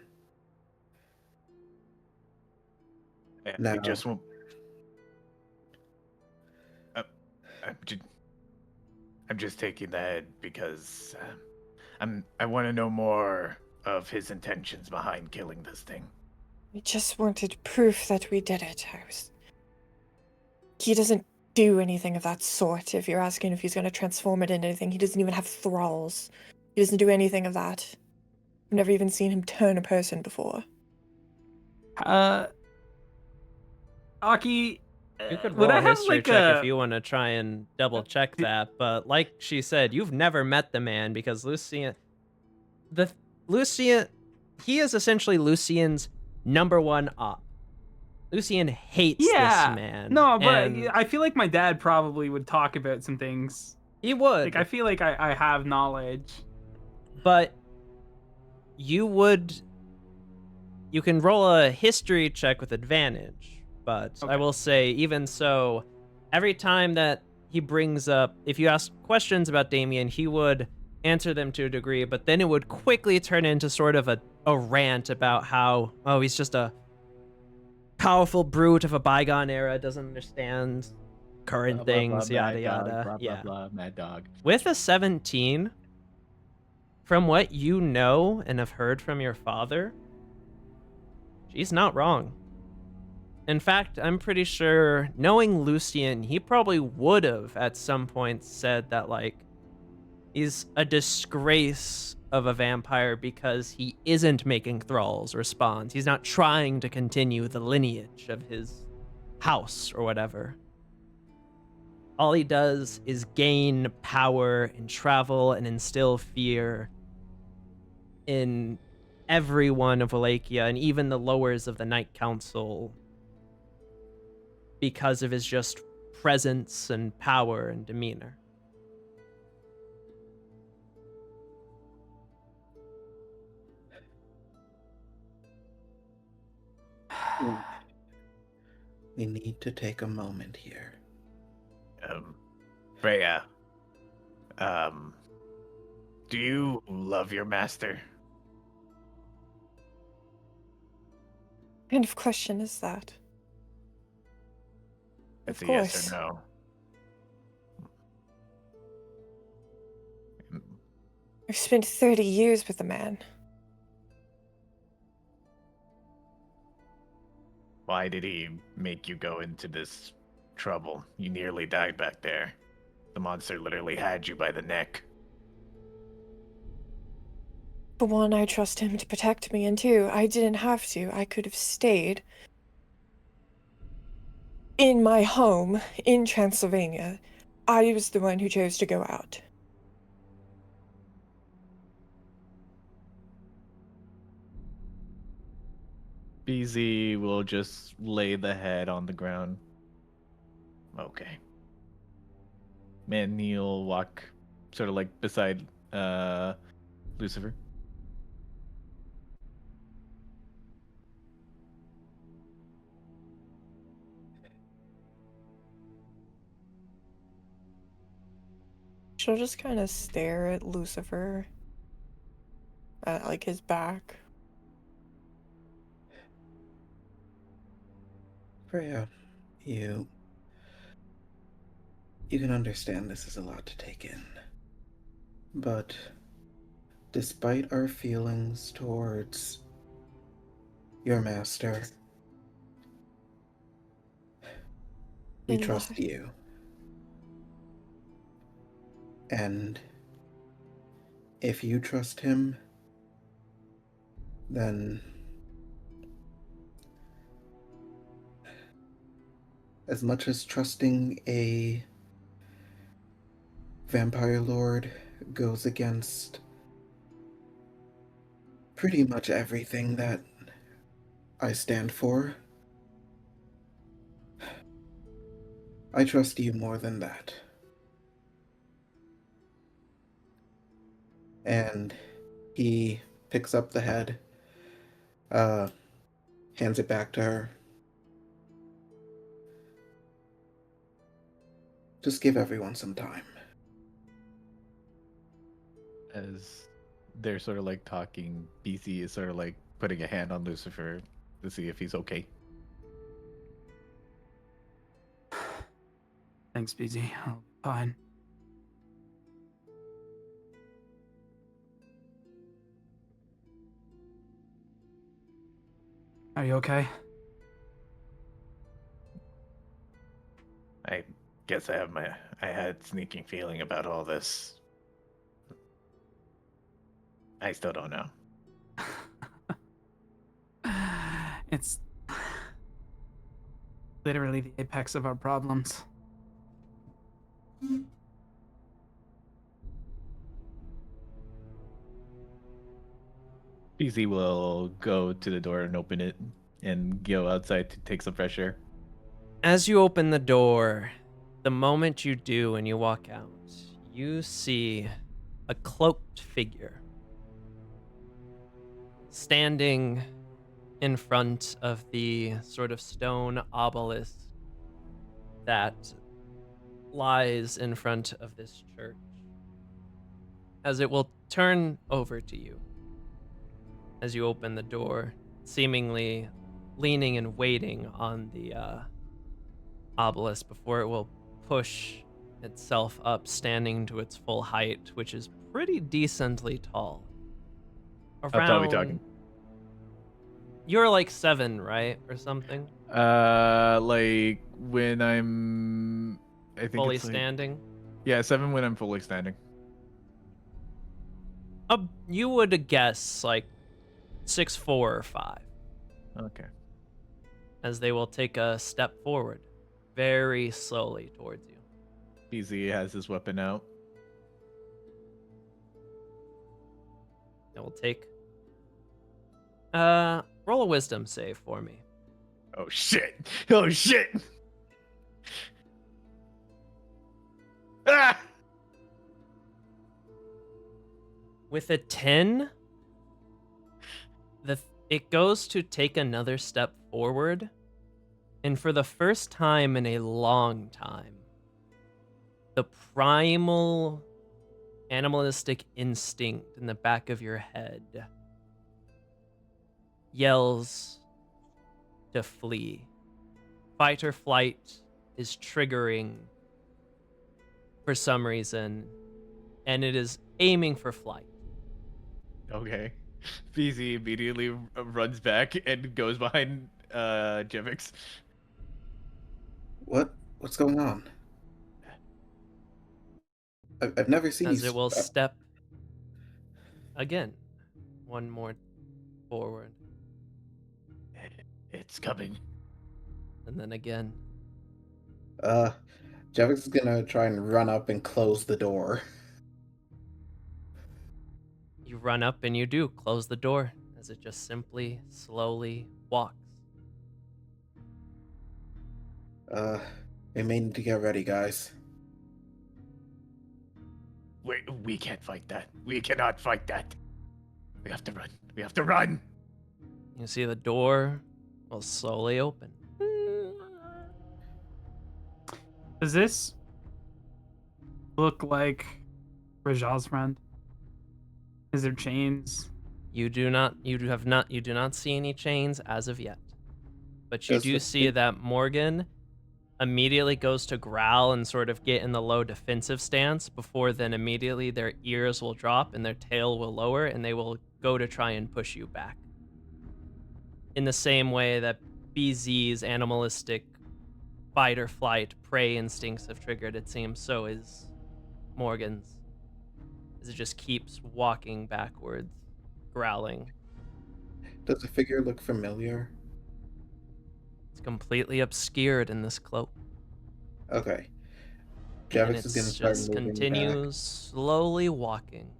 S2: And
S4: Now-
S2: we just won't. I'm just taking the head because I want to know more of his intentions behind killing this thing.
S3: We just wanted proof that we did it. He doesn't do anything of that sort. If you're asking if he's going to transform it into anything, he doesn't even have thralls. He doesn't do anything of that. I've never even seen him turn a person before.
S5: Aki,
S6: You could
S5: would
S6: roll
S5: I
S6: a
S5: have
S6: history
S5: like
S6: check
S5: a...
S6: if you want to try and double check that. But like she said, you've never met the man because Lucian, he is essentially Lucian's #1 op. Lucian hates this man.
S5: No, but
S6: and
S5: I feel like my dad probably would talk about some things.
S6: he would.
S5: Like, I feel like I have knowledge.
S6: But you can roll a history check with advantage. But I
S5: Okay.
S6: will say, even so, every time that he brings up, if you ask questions about Damien, he would answer them to a degree, but then it would quickly turn into sort of a a rant about how, oh, he's just a powerful brute of a bygone era, doesn't understand current
S2: Blah, blah,
S6: things,
S2: blah,
S6: yada
S2: mad dog,
S6: yada.
S2: blah,
S6: Yeah.
S2: blah, blah, mad dog.
S6: With a 17, from what you know and have heard from your father, she's not wrong. In fact, I'm pretty sure, knowing Lucian, he probably would have at some point said that, like, he's a disgrace of a vampire because he isn't making thralls or spawns. He's not trying to continue the lineage of his house or whatever. All he does is gain power and travel and instill fear in everyone of Wallachia and even the lowers of the Night Council because of his just presence and power and demeanor.
S4: We need to take a moment here.
S2: Freya, do you love your master?
S3: What kind of question is that?
S2: It's
S3: Of
S2: a yes
S3: course.
S2: or no.
S3: I've spent 30 years with the man.
S2: Why did he make you go into this trouble? You nearly died back there. The monster literally had you by the neck.
S3: For one, I trust him to protect me, and two, I didn't have to. I could have stayed in my home in Transylvania. I was the one who chose to go out.
S2: BZ will just lay the head on the ground. Okay. Man, he'll walk sort of like beside Lucifer.
S3: She'll just kind of stare at Lucifer, at like his back.
S4: Freya, you can understand this is a lot to take in. But despite our feelings towards your master, we trust you. And if you trust him, then as much as trusting a vampire lord goes against pretty much everything that I stand for, I trust you more than that. And he picks up the head, hands it back to her. Just give everyone some time.
S2: As they're sort of like talking, BC is sort of like putting a hand on Lucifer to see if he's okay.
S5: Thanks, BZ. I'll be fine. Are you okay?
S2: I guess I had a sneaking feeling about all this. I still don't know.
S5: It's literally the apex of our problems.
S2: BZ will go to the door and open it and go outside to take some fresh air.
S6: As you open the door, the moment you do and you walk out, you see a cloaked figure standing in front of the sort of stone obelisk that lies in front of this church. As it will turn over to you as you open the door, seemingly leaning and waiting on the obelisk before it will push itself up, standing to its full height, which is pretty decently tall.
S2: How tall are we talking?
S6: You're like 7, right, or something?
S2: Like when I'm, I think
S6: Fully
S2: it's like,
S6: standing.
S2: yeah, 7 when I'm fully standing.
S6: You would guess like 6'4" or 5.
S2: Okay.
S6: As they will take a step forward, very slowly towards you.
S2: BZ has his weapon out.
S6: It will take. Roll a wisdom save for me.
S2: Oh shit! Oh shit! Ah!
S6: With a 10, it goes to take another step forward, and for the first time in a long time, the primal animalistic instinct in the back of your head yells to flee. Fight or flight is triggering for some reason, and it is aiming for flight.
S2: Okay. BZ immediately runs back and goes behind Jevix.
S4: What's going on? I've never seen
S6: As
S4: you.
S6: it will step again, one more forward,
S2: It's coming.
S6: and then again.
S4: Javix is gonna try and run up and close the door.
S6: You run up and you do close the door as it just simply, slowly walks.
S4: We may need to get ready, guys.
S2: We can't fight that. We cannot fight that. We have to run. We have to run.
S6: You see the door will slowly open.
S9: Does this look like Rajah's friend? Is there chains?
S6: You do not see any chains as of yet. But you
S4: Does
S6: do
S4: the-
S6: see that Morgan immediately goes to growl and sort of get in the low defensive stance before then immediately their ears will drop and their tail will lower and they will go to try and push you back. In the same way that BZ's animalistic fight or flight prey instincts have triggered, it seems, so is Morgan's. As it just keeps walking backwards, growling.
S4: Does the figure look familiar?
S6: It's completely obscured in this cloak.
S4: Okay.
S6: And
S4: Javix
S6: it
S4: is gonna start
S6: just
S4: moving
S6: continues slowly walking.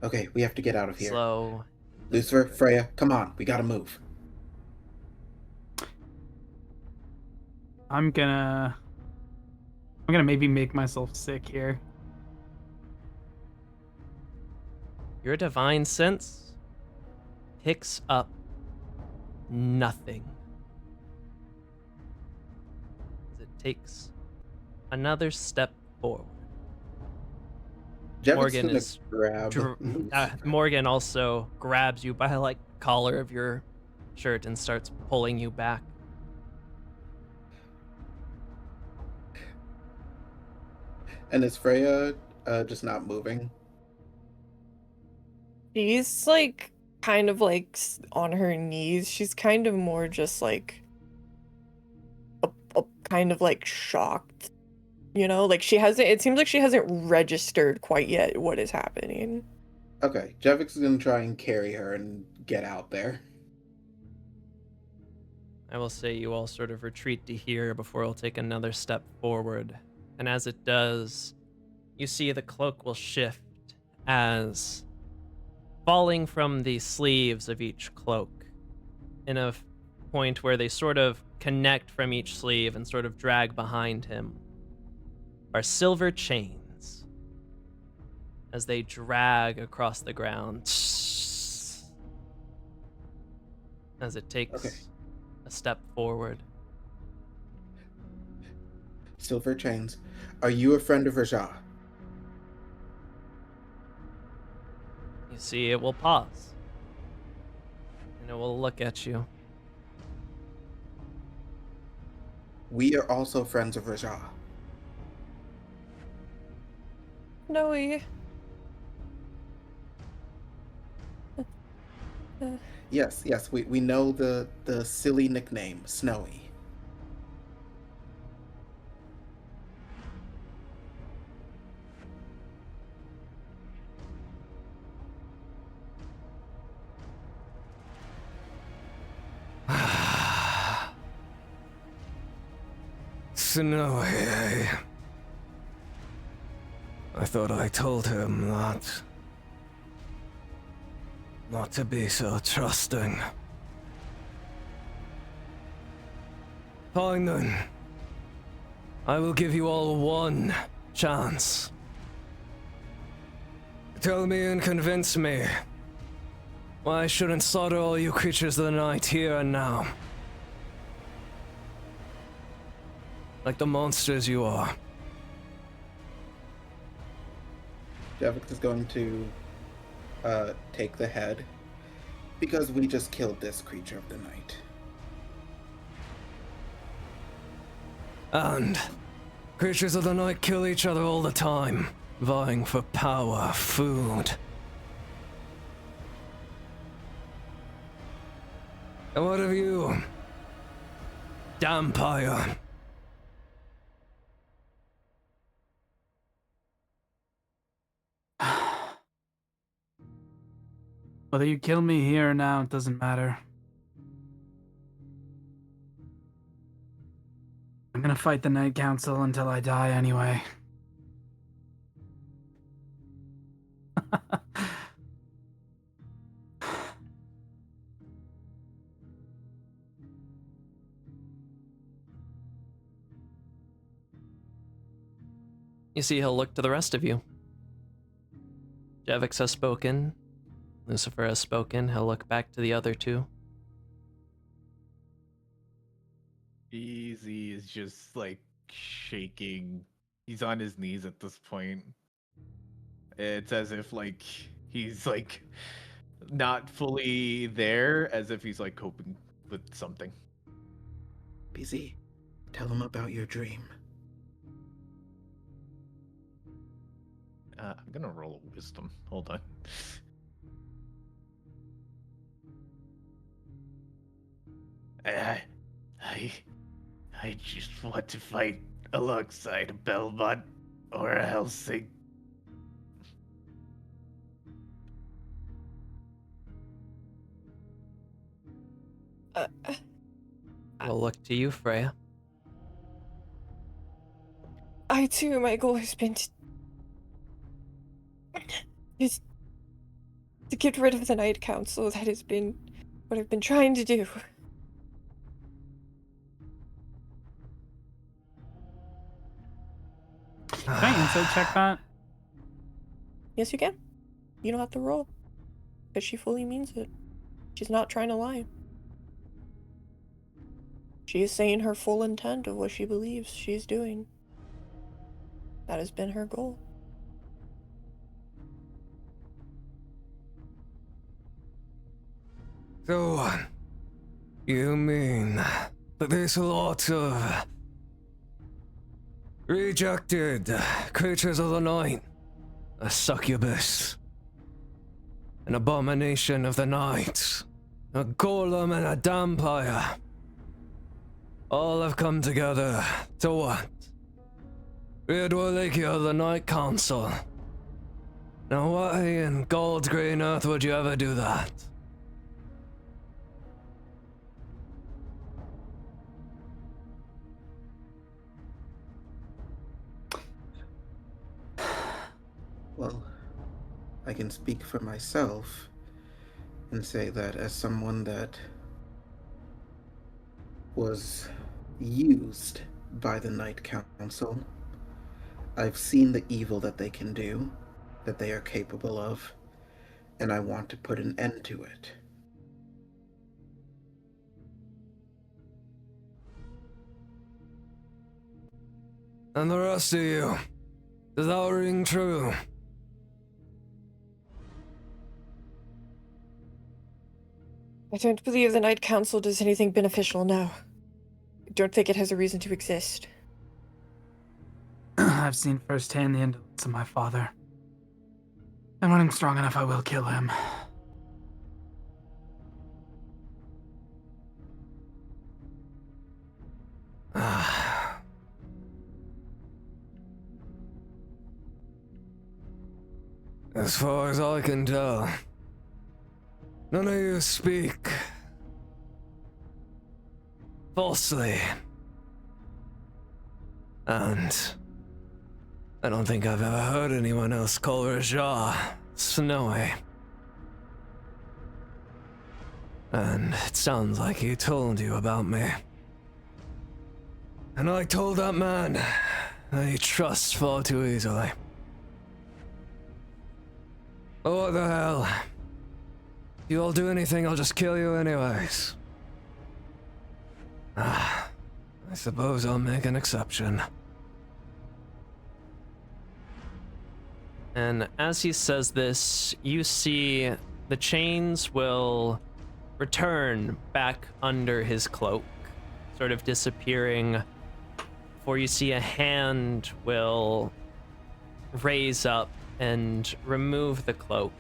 S4: back. Okay, we have to get out of here.
S6: Slow.
S4: Lucifer, Freya, come on, we gotta move.
S9: I'm gonna maybe make myself sick here.
S6: Your divine sense picks up nothing. As it takes another step forward.
S4: Javix
S6: Morgan
S4: gonna
S6: is
S4: grab.
S6: Morgan also grabs you by like collar of your shirt and starts pulling you back.
S4: And is Freya just not moving?
S3: She's like kind of like on her knees. She's kind of more just like a kind of like shocked, you know? Like she hasn't, it seems like she hasn't registered quite yet what is happening.
S4: Okay, Javix is gonna try and carry her and get out there.
S6: I will say you all sort of retreat to here before it'll take another step forward. And as it does, you see the cloak will shift as falling from the sleeves of each cloak in a point where they sort of connect from each sleeve and sort of drag behind him are silver chains as they drag across the ground as it takes a step forward.
S4: Silver chains. Are you a friend of Rajah?
S6: You You see, it will pause. And it will look at you.
S4: We are also friends of Raja.
S3: No,
S4: Yes, we know the silly nickname, Snowy.
S7: Snowy, eh? I thought I told him that. Not to be so trusting. Fine then. I will give you all one chance. Tell me and convince me why I shouldn't slaughter all you creatures of the night here and now. Like the monsters you are.
S4: Javik is going to take the head because we just killed this creature of the night.
S7: And creatures of the night kill each other all the time, vying for power, food. And what of you? Vampire.
S5: Whether you kill me here or now, it doesn't matter. I'm gonna fight the Night Council until I die anyway.
S6: You see, he'll look to the rest of you. Javix has spoken. Lucifer has spoken. He'll look back to the other two.
S2: Easy is just like shaking. He's on his knees at this point. It's as if like he's like not fully there, as if he's like coping with something.
S4: BZ, tell him about your dream.
S2: I'm gonna roll a wisdom. Hold on. I just want to fight alongside a Belmont or a Hellsing.
S6: We'll look to you, Freya.
S3: I too, my goal has been to get rid of the Night Council. That has been what I've been trying to do.
S9: Can I insight check that?
S3: Yes, you can. You don't have to roll. Because she fully means it. She's not trying to lie. She is saying her full intent of what she believes she's doing. That has been her goal.
S7: So, you mean that there's a lot of rejected creatures of the night, a succubus, an abomination of the night, a golem and a vampire, all have come together to what? Rid Wallachia of the Night Council. Now why in God's green earth would you ever do that?
S4: Well, I can speak for myself and say that as someone that was used by the Night Council, I've seen the evil that they can do, that they are capable of, and I want to put an end to it.
S7: And the rest of you, does that ring true?
S3: I don't believe the Night Council does anything beneficial, no. I don't think it has a reason to exist.
S5: I've seen firsthand the indolence of my father. And when I'm strong enough, I will kill him.
S7: As far as I can tell, none of you speak falsely. And I don't think I've ever heard anyone else call Raja snowy. And it sounds like he told you about me. And I told that man that he trusts far too easily. Oh, what the hell? If you all do anything, I'll just kill you anyways. I suppose I'll make an exception.
S6: And as he says this, you see the chains will return back under his cloak, sort of disappearing, before you see a hand will raise up and remove the cloak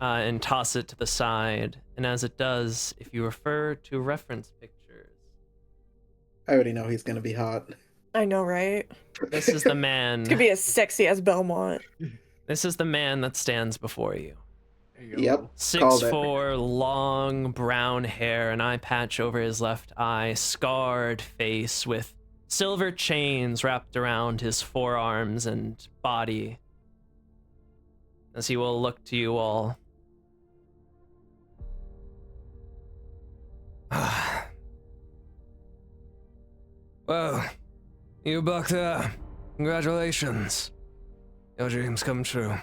S6: and toss it to the side. And as it does, if you refer to reference pictures,
S4: I already know he's gonna be hot.
S3: I know, right?
S6: this is the man.
S3: It's gonna be as sexy as Belmont.
S6: This is the man that stands before you.
S4: Yep.
S6: 6'4", long brown hair, an eye patch over his left eye, scarred face with silver chains wrapped around his forearms and body. As he will look to you all.
S7: Well, you back there. Congratulations. Your dreams come true.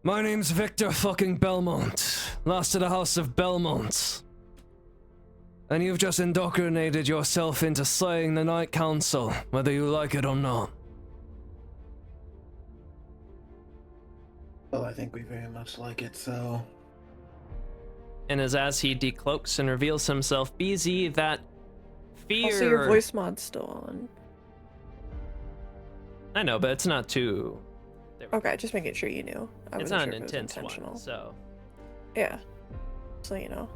S7: My name's Victor fucking Belmont, last of the House of Belmont. And you've just indoctrinated yourself into slaying the Night Council, whether you like it or not.
S4: Well, I think we very much like it, so...
S6: And as he decloaks and reveals himself, BZ, that fear...
S3: Also, your voice mod's still on.
S6: I know, but it's not too...
S3: Okay, just making sure you knew.
S6: It's not an intense one, so...
S3: Yeah. So you know.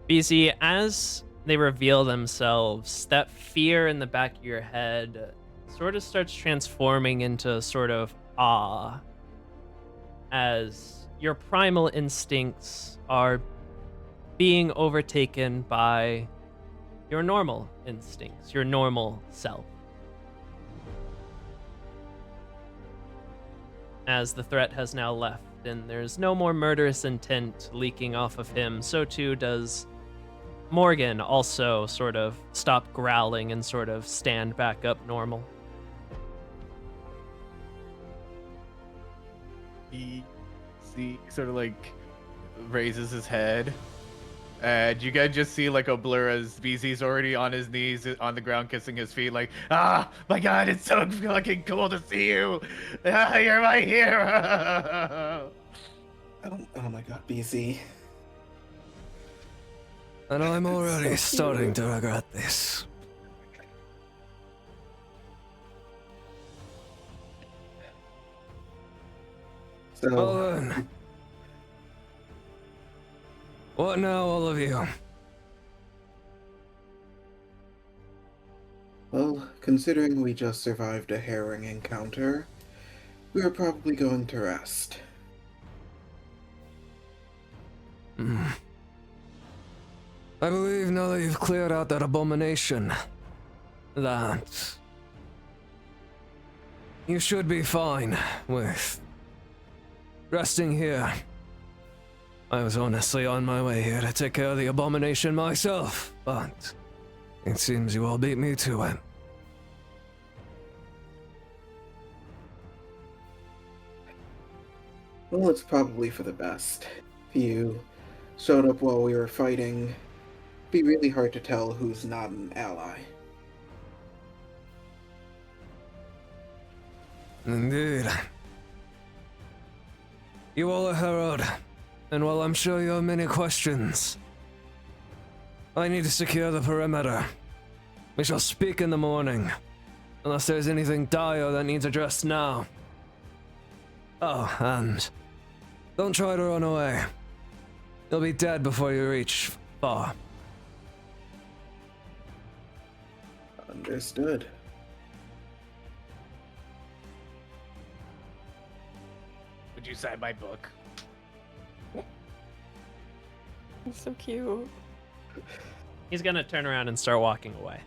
S6: BZ, as they reveal themselves, that fear in the back of your head sort of starts transforming into sort of awe, as your primal instincts are being overtaken by your normal instincts, your normal self. As the threat has now left and there's no more murderous intent leaking off of him, so too does Morgan also sort of stop growling and sort of stand back up normal.
S2: He sort of like raises his head, and you guys just see like a blur as BZ's already on his knees on the ground kissing his feet, like, ah, my god, it's so fucking cool to see you. Ah, you're my hero.
S4: Oh my god, BZ.
S7: And I'm already starting to regret this.
S4: So,
S7: Well then. What now, all of you?
S4: well, considering we just survived a harrowing encounter, we are probably going to rest.
S7: I believe now that you've cleared out that abomination, that you should be fine with resting here. I was honestly on my way here to take care of the abomination myself, but it seems you all beat me to it.
S4: Well, it's probably for the best. If you showed up while we were fighting, it'd be really hard to tell who's not an ally.
S7: Indeed. You all are herald. And while I'm sure you have many questions, I need to secure the perimeter. We shall speak in the morning, unless there's anything dire that needs addressed now. Oh, and don't try to run away. You'll be dead before you reach far.
S4: Understood.
S2: Would you sign my book?
S3: He's so cute.
S6: He's gonna turn around and start walking away.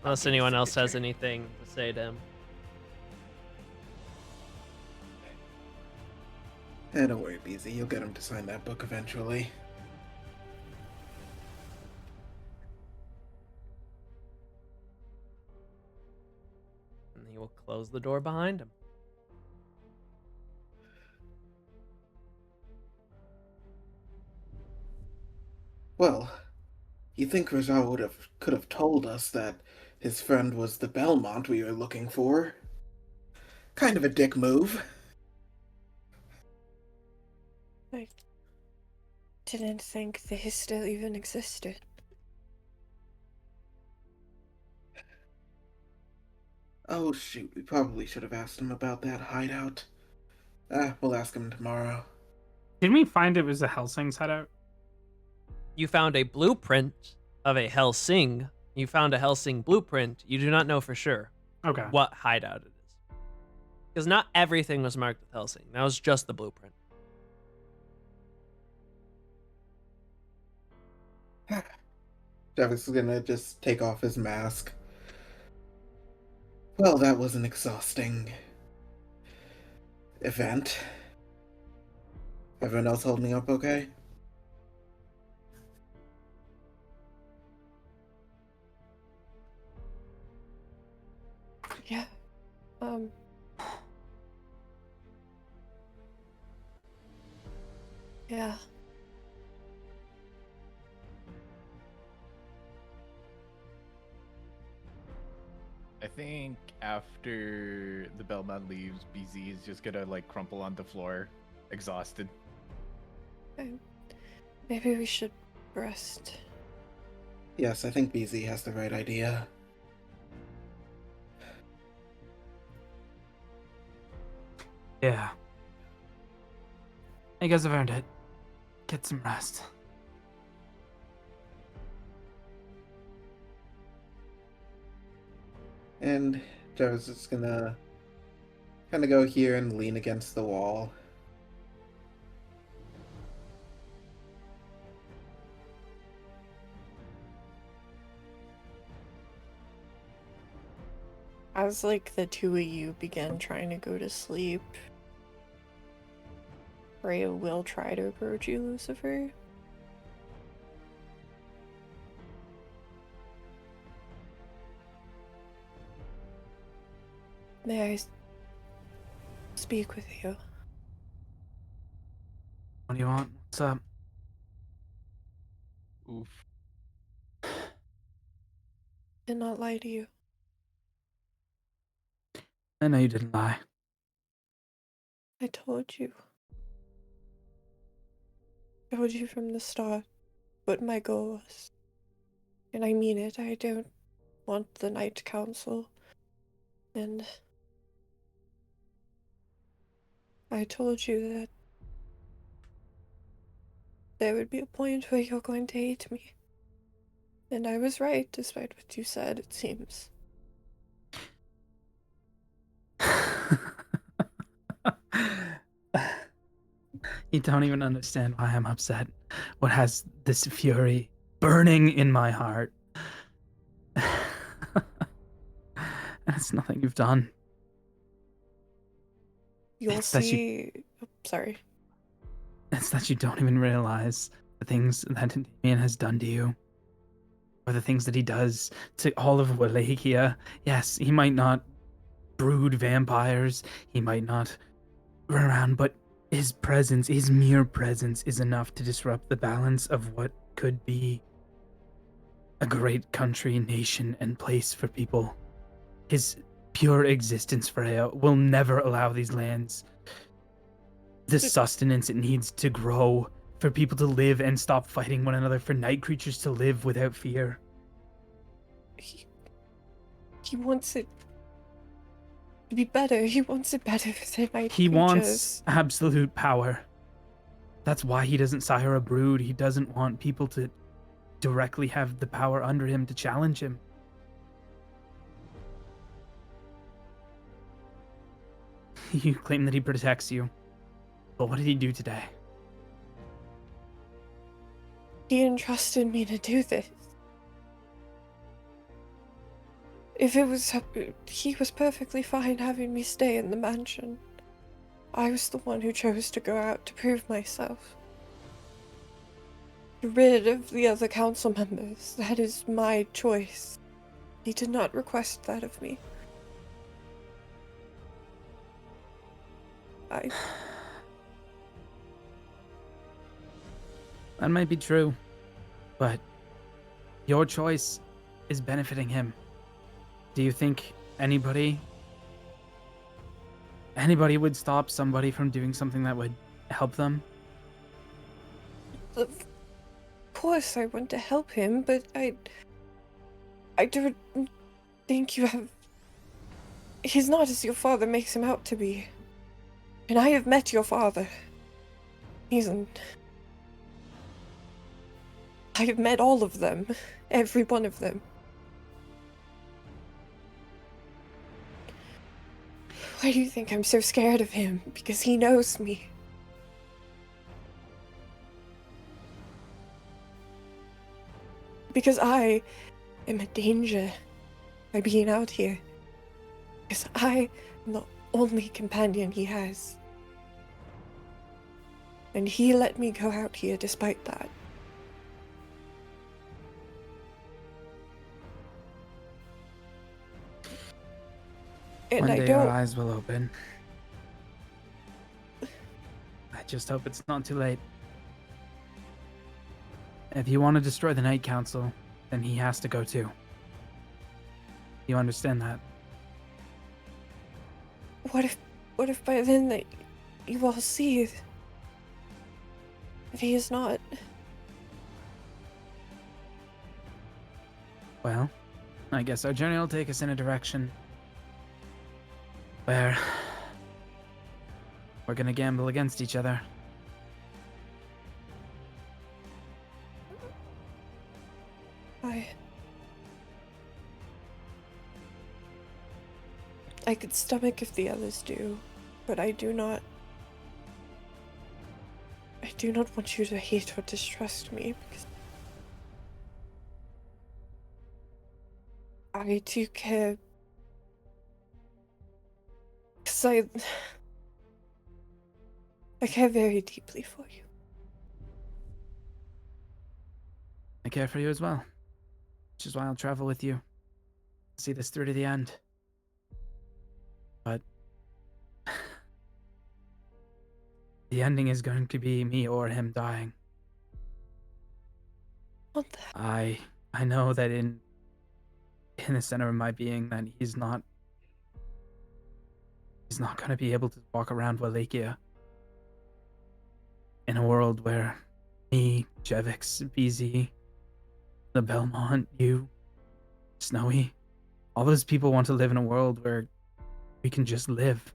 S6: Unless anyone else has anything to say to him.
S4: Don't worry, BZ. You'll get him to sign that book eventually.
S6: And he will close the door behind him.
S4: Well, you think Rajah could have told us that his friend was the Belmont we were looking for? Kind of a dick move.
S3: I didn't think they still even existed.
S4: Oh shoot, we probably should have asked him about that hideout. We'll ask him tomorrow.
S9: Didn't we find it was a Hellsing's hideout?
S6: You found a blueprint of a Hellsing. You found a Hellsing blueprint. You do not know for sure
S9: Okay.
S6: what hideout it is. Because not everything was marked with Hellsing. That was just the blueprint.
S4: Travis is gonna just take off his mask. Well, that was an exhausting event. Everyone else holding up okay?
S3: Yeah. Yeah.
S2: I think after the bellman leaves, BZ is just gonna like crumple on the floor, exhausted.
S3: Maybe we should rest.
S4: Yes, I think BZ has the right idea.
S5: Yeah. You guys have earned it. Get some rest.
S4: And Travis is gonna kind of go here and lean against the wall.
S3: As like the two of you begin trying to go to sleep, Rhea will try to approach you, Lucifer. May I speak with you?
S5: What do you want? What's up?
S2: Oof.
S3: Did not lie to you.
S5: I know you didn't lie.
S3: I told you. I told you from the start what my goal was. And I mean it. I don't want the Night Council. And I told you that there would be a point where you're going to hate me. And I was right, despite what you said, it seems.
S5: You don't even understand why I'm upset. What has this fury burning in my heart? That's nothing you've done.
S3: You'll
S5: It's that
S3: see. Oh, sorry.
S5: It's that you don't even realize the things that Damien has done to you. Or the things that he does to all of Wallachia. Yes, he might not brood vampires. He might not run around, but his presence, his mere presence, is enough to disrupt the balance of what could be a great country, nation, and place for people. His pure existence, Freya, will never allow these lands
S9: the sustenance it needs to grow, for people to live and stop fighting one another, for night creatures to live without fear.
S3: He wants it to be better. He wants it better for the night
S9: He
S3: creatures.
S9: wants absolute power. That's why he doesn't sire a brood. He doesn't want people to directly have the power under him to challenge him. You claim that he protects you, but what did he do today?
S3: He entrusted me to do this. If it was, he was perfectly fine having me stay in the mansion. I was the one who chose to go out to prove myself. Rid of the other council members. That is my choice. He did not request that of me.
S9: That might be true, but your choice is benefiting him. Do you think anybody would stop somebody from doing something that would help them?
S3: Of course I want to help him, but I don't think you have... He's not as your father makes him out to be. And I have met your father. I have met all of them. Every one of them. Why do you think I'm so scared of him? Because he knows me. Because I am a danger by being out here. Because I am the only companion he has. And he let me go out here despite that. And
S9: One
S3: I
S9: day
S3: don't...
S9: our eyes will open. I just hope it's not too late. If you want to destroy the Night Council, then he has to go too. You understand that?
S3: What if by then that you all see that he is not?
S9: Well, I guess our journey will take us in a direction where we're gonna gamble against each other.
S3: I could stomach if the others do, but I do not want you to hate or distrust me, because I do care. Because I care very deeply for you.
S9: I care for you as well, which is why I'll travel with you. See this through to the end. But the ending is going to be me or him dying.
S3: What the?
S9: I know that in the center of my being that he's not going to be able to walk around Wallachia in a world where me, Jevix, BZ, the Belmont, you, Snowy, all those people want to live in a world where we can just live.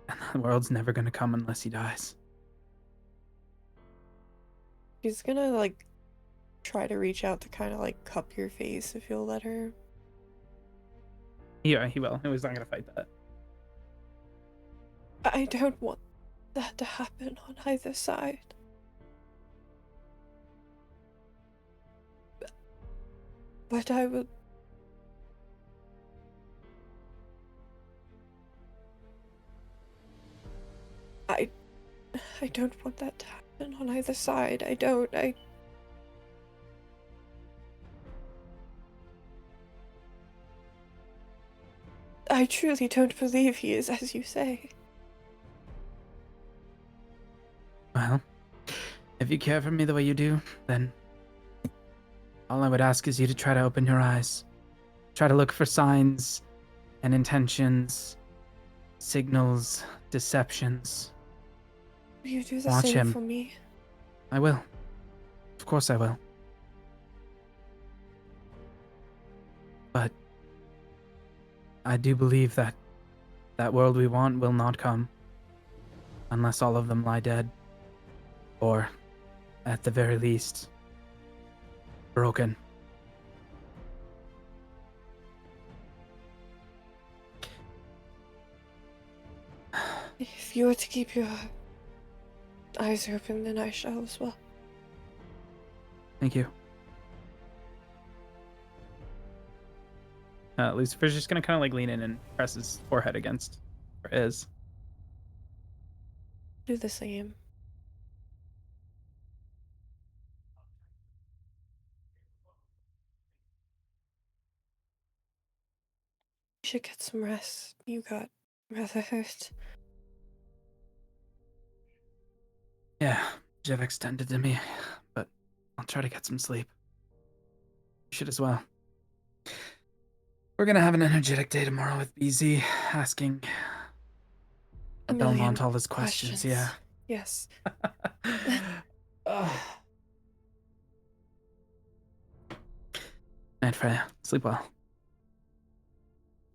S9: And that world's never gonna come unless he dies.
S3: She's gonna, like, try to reach out to kind of, like, cup your face if you'll let her.
S9: Yeah, he will. He was not gonna fight that.
S3: I don't want that to happen on either side. But I will... I don't want that to happen on either side. I truly don't believe he is as you say.
S9: Well, if you care for me the way you do, then all I would ask is you to try to open your eyes. Try to look for signs and intentions, signals
S5: deceptions.
S3: Will you do the
S5: Watch
S3: same
S5: him.
S3: for me?
S5: I will. Of course I will. But I do believe that that world we want will not come unless all of them lie dead. Or, at the very least, broken.
S3: If you were to keep your eyes open, then I shall as well.
S5: Thank you. Lucifer's just gonna kind of like lean in and press his forehead against his.
S3: Do the same. You should get some rest. You got rather hurt.
S5: Yeah, Jev extended to me, but I'll try to get some sleep. You should as well. We're gonna have an energetic day tomorrow with BZ asking
S3: A million
S5: Belmont all his questions. Yeah.
S3: Yes.
S5: Night, Freya. Sleep well.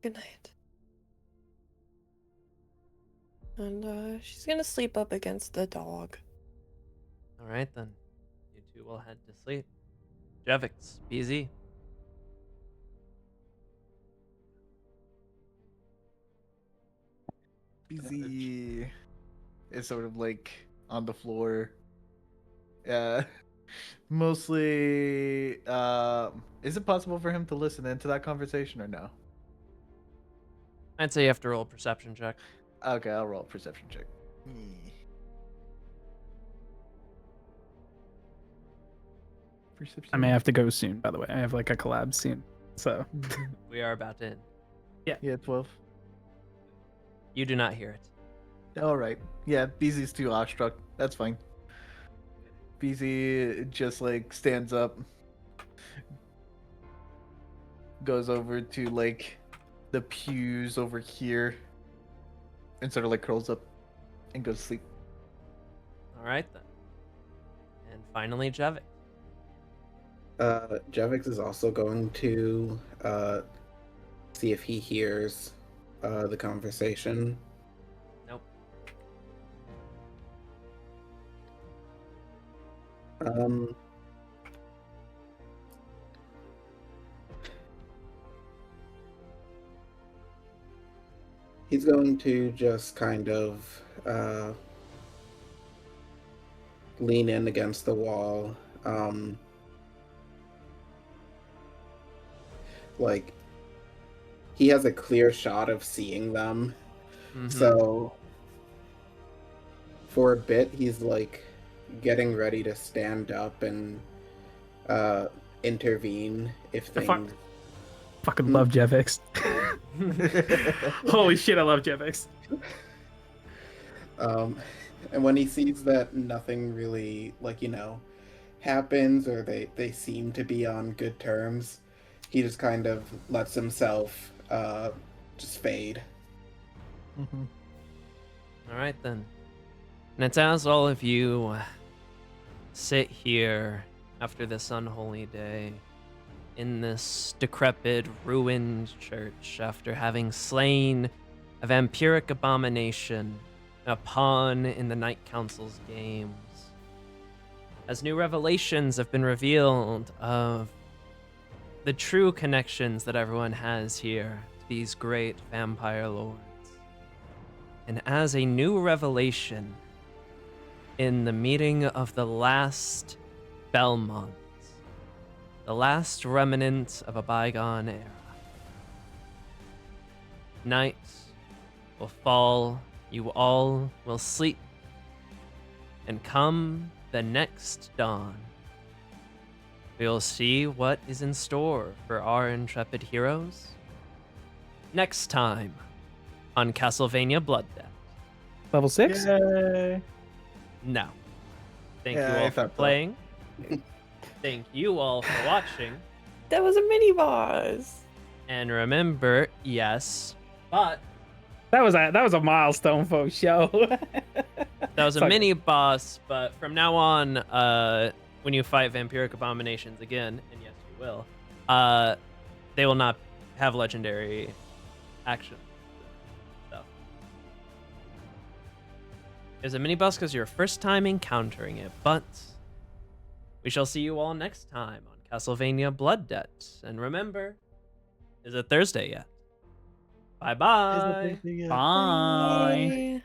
S3: Good night. And she's gonna sleep up against the dog.
S6: All right, then. You two will head to sleep. Jevix, BZ.
S2: BZ is sort of like on the floor. Mostly, is it possible for him to listen into that conversation or no?
S6: I'd say you have to roll a perception check.
S2: Okay, I'll roll a perception check. Perception.
S5: I may have to go soon, by the way. I have like a collab soon. So
S6: We are about to end.
S2: Yeah, 12.
S6: You do not hear it.
S2: All right. Yeah, BZ's too awestruck. That's fine. BZ just like stands up, goes over to like the pews over here, and sort of like curls up and goes to sleep.
S6: All right, then. And finally, Jevix.
S4: Jevix is also going to see if he hears the conversation.
S6: Nope.
S4: He's going to just kind of lean in against the wall. Like, he has a clear shot of seeing them.
S6: Mhm.
S4: So, for a bit, he's like getting ready to stand up and intervene if
S5: The fuck?
S4: things.
S5: fucking love Jevix. Holy shit, I love Jevix.
S4: And when he sees that nothing really, like, happens, or they seem to be on good terms, he just kind of lets himself just fade.
S2: Mm-hmm.
S6: All right, then. And it's as all of you sit here after this unholy day in this decrepit, ruined church after having slain a vampiric abomination, a pawn in the Night Council's games. As new revelations have been revealed of the true connections that everyone has here to these great vampire lords. And as a new revelation in the meeting of the last Belmont, the last remnant of a bygone era, night will fall, you all will sleep, and come the next dawn, we'll see what is in store for our intrepid heroes next time on Castlevania Blood Debt.
S5: Level 6?
S2: Yay!
S6: No. Thank
S2: Yeah,
S6: you
S2: I
S6: all for
S2: thought so.
S6: playing. Thank you all for watching.
S3: That was a mini boss.
S6: And remember, yes, but
S9: That was a milestone for show.
S6: That was a
S9: Sorry.
S6: mini boss, but from now on, when you fight vampiric abominations again, and yes, you will, they will not have legendary action. So, it was a mini boss because your first time encountering it, but we shall see you all next time on Castlevania Blood Debt. And remember, is it Thursday yet? Bye bye.
S3: Bye.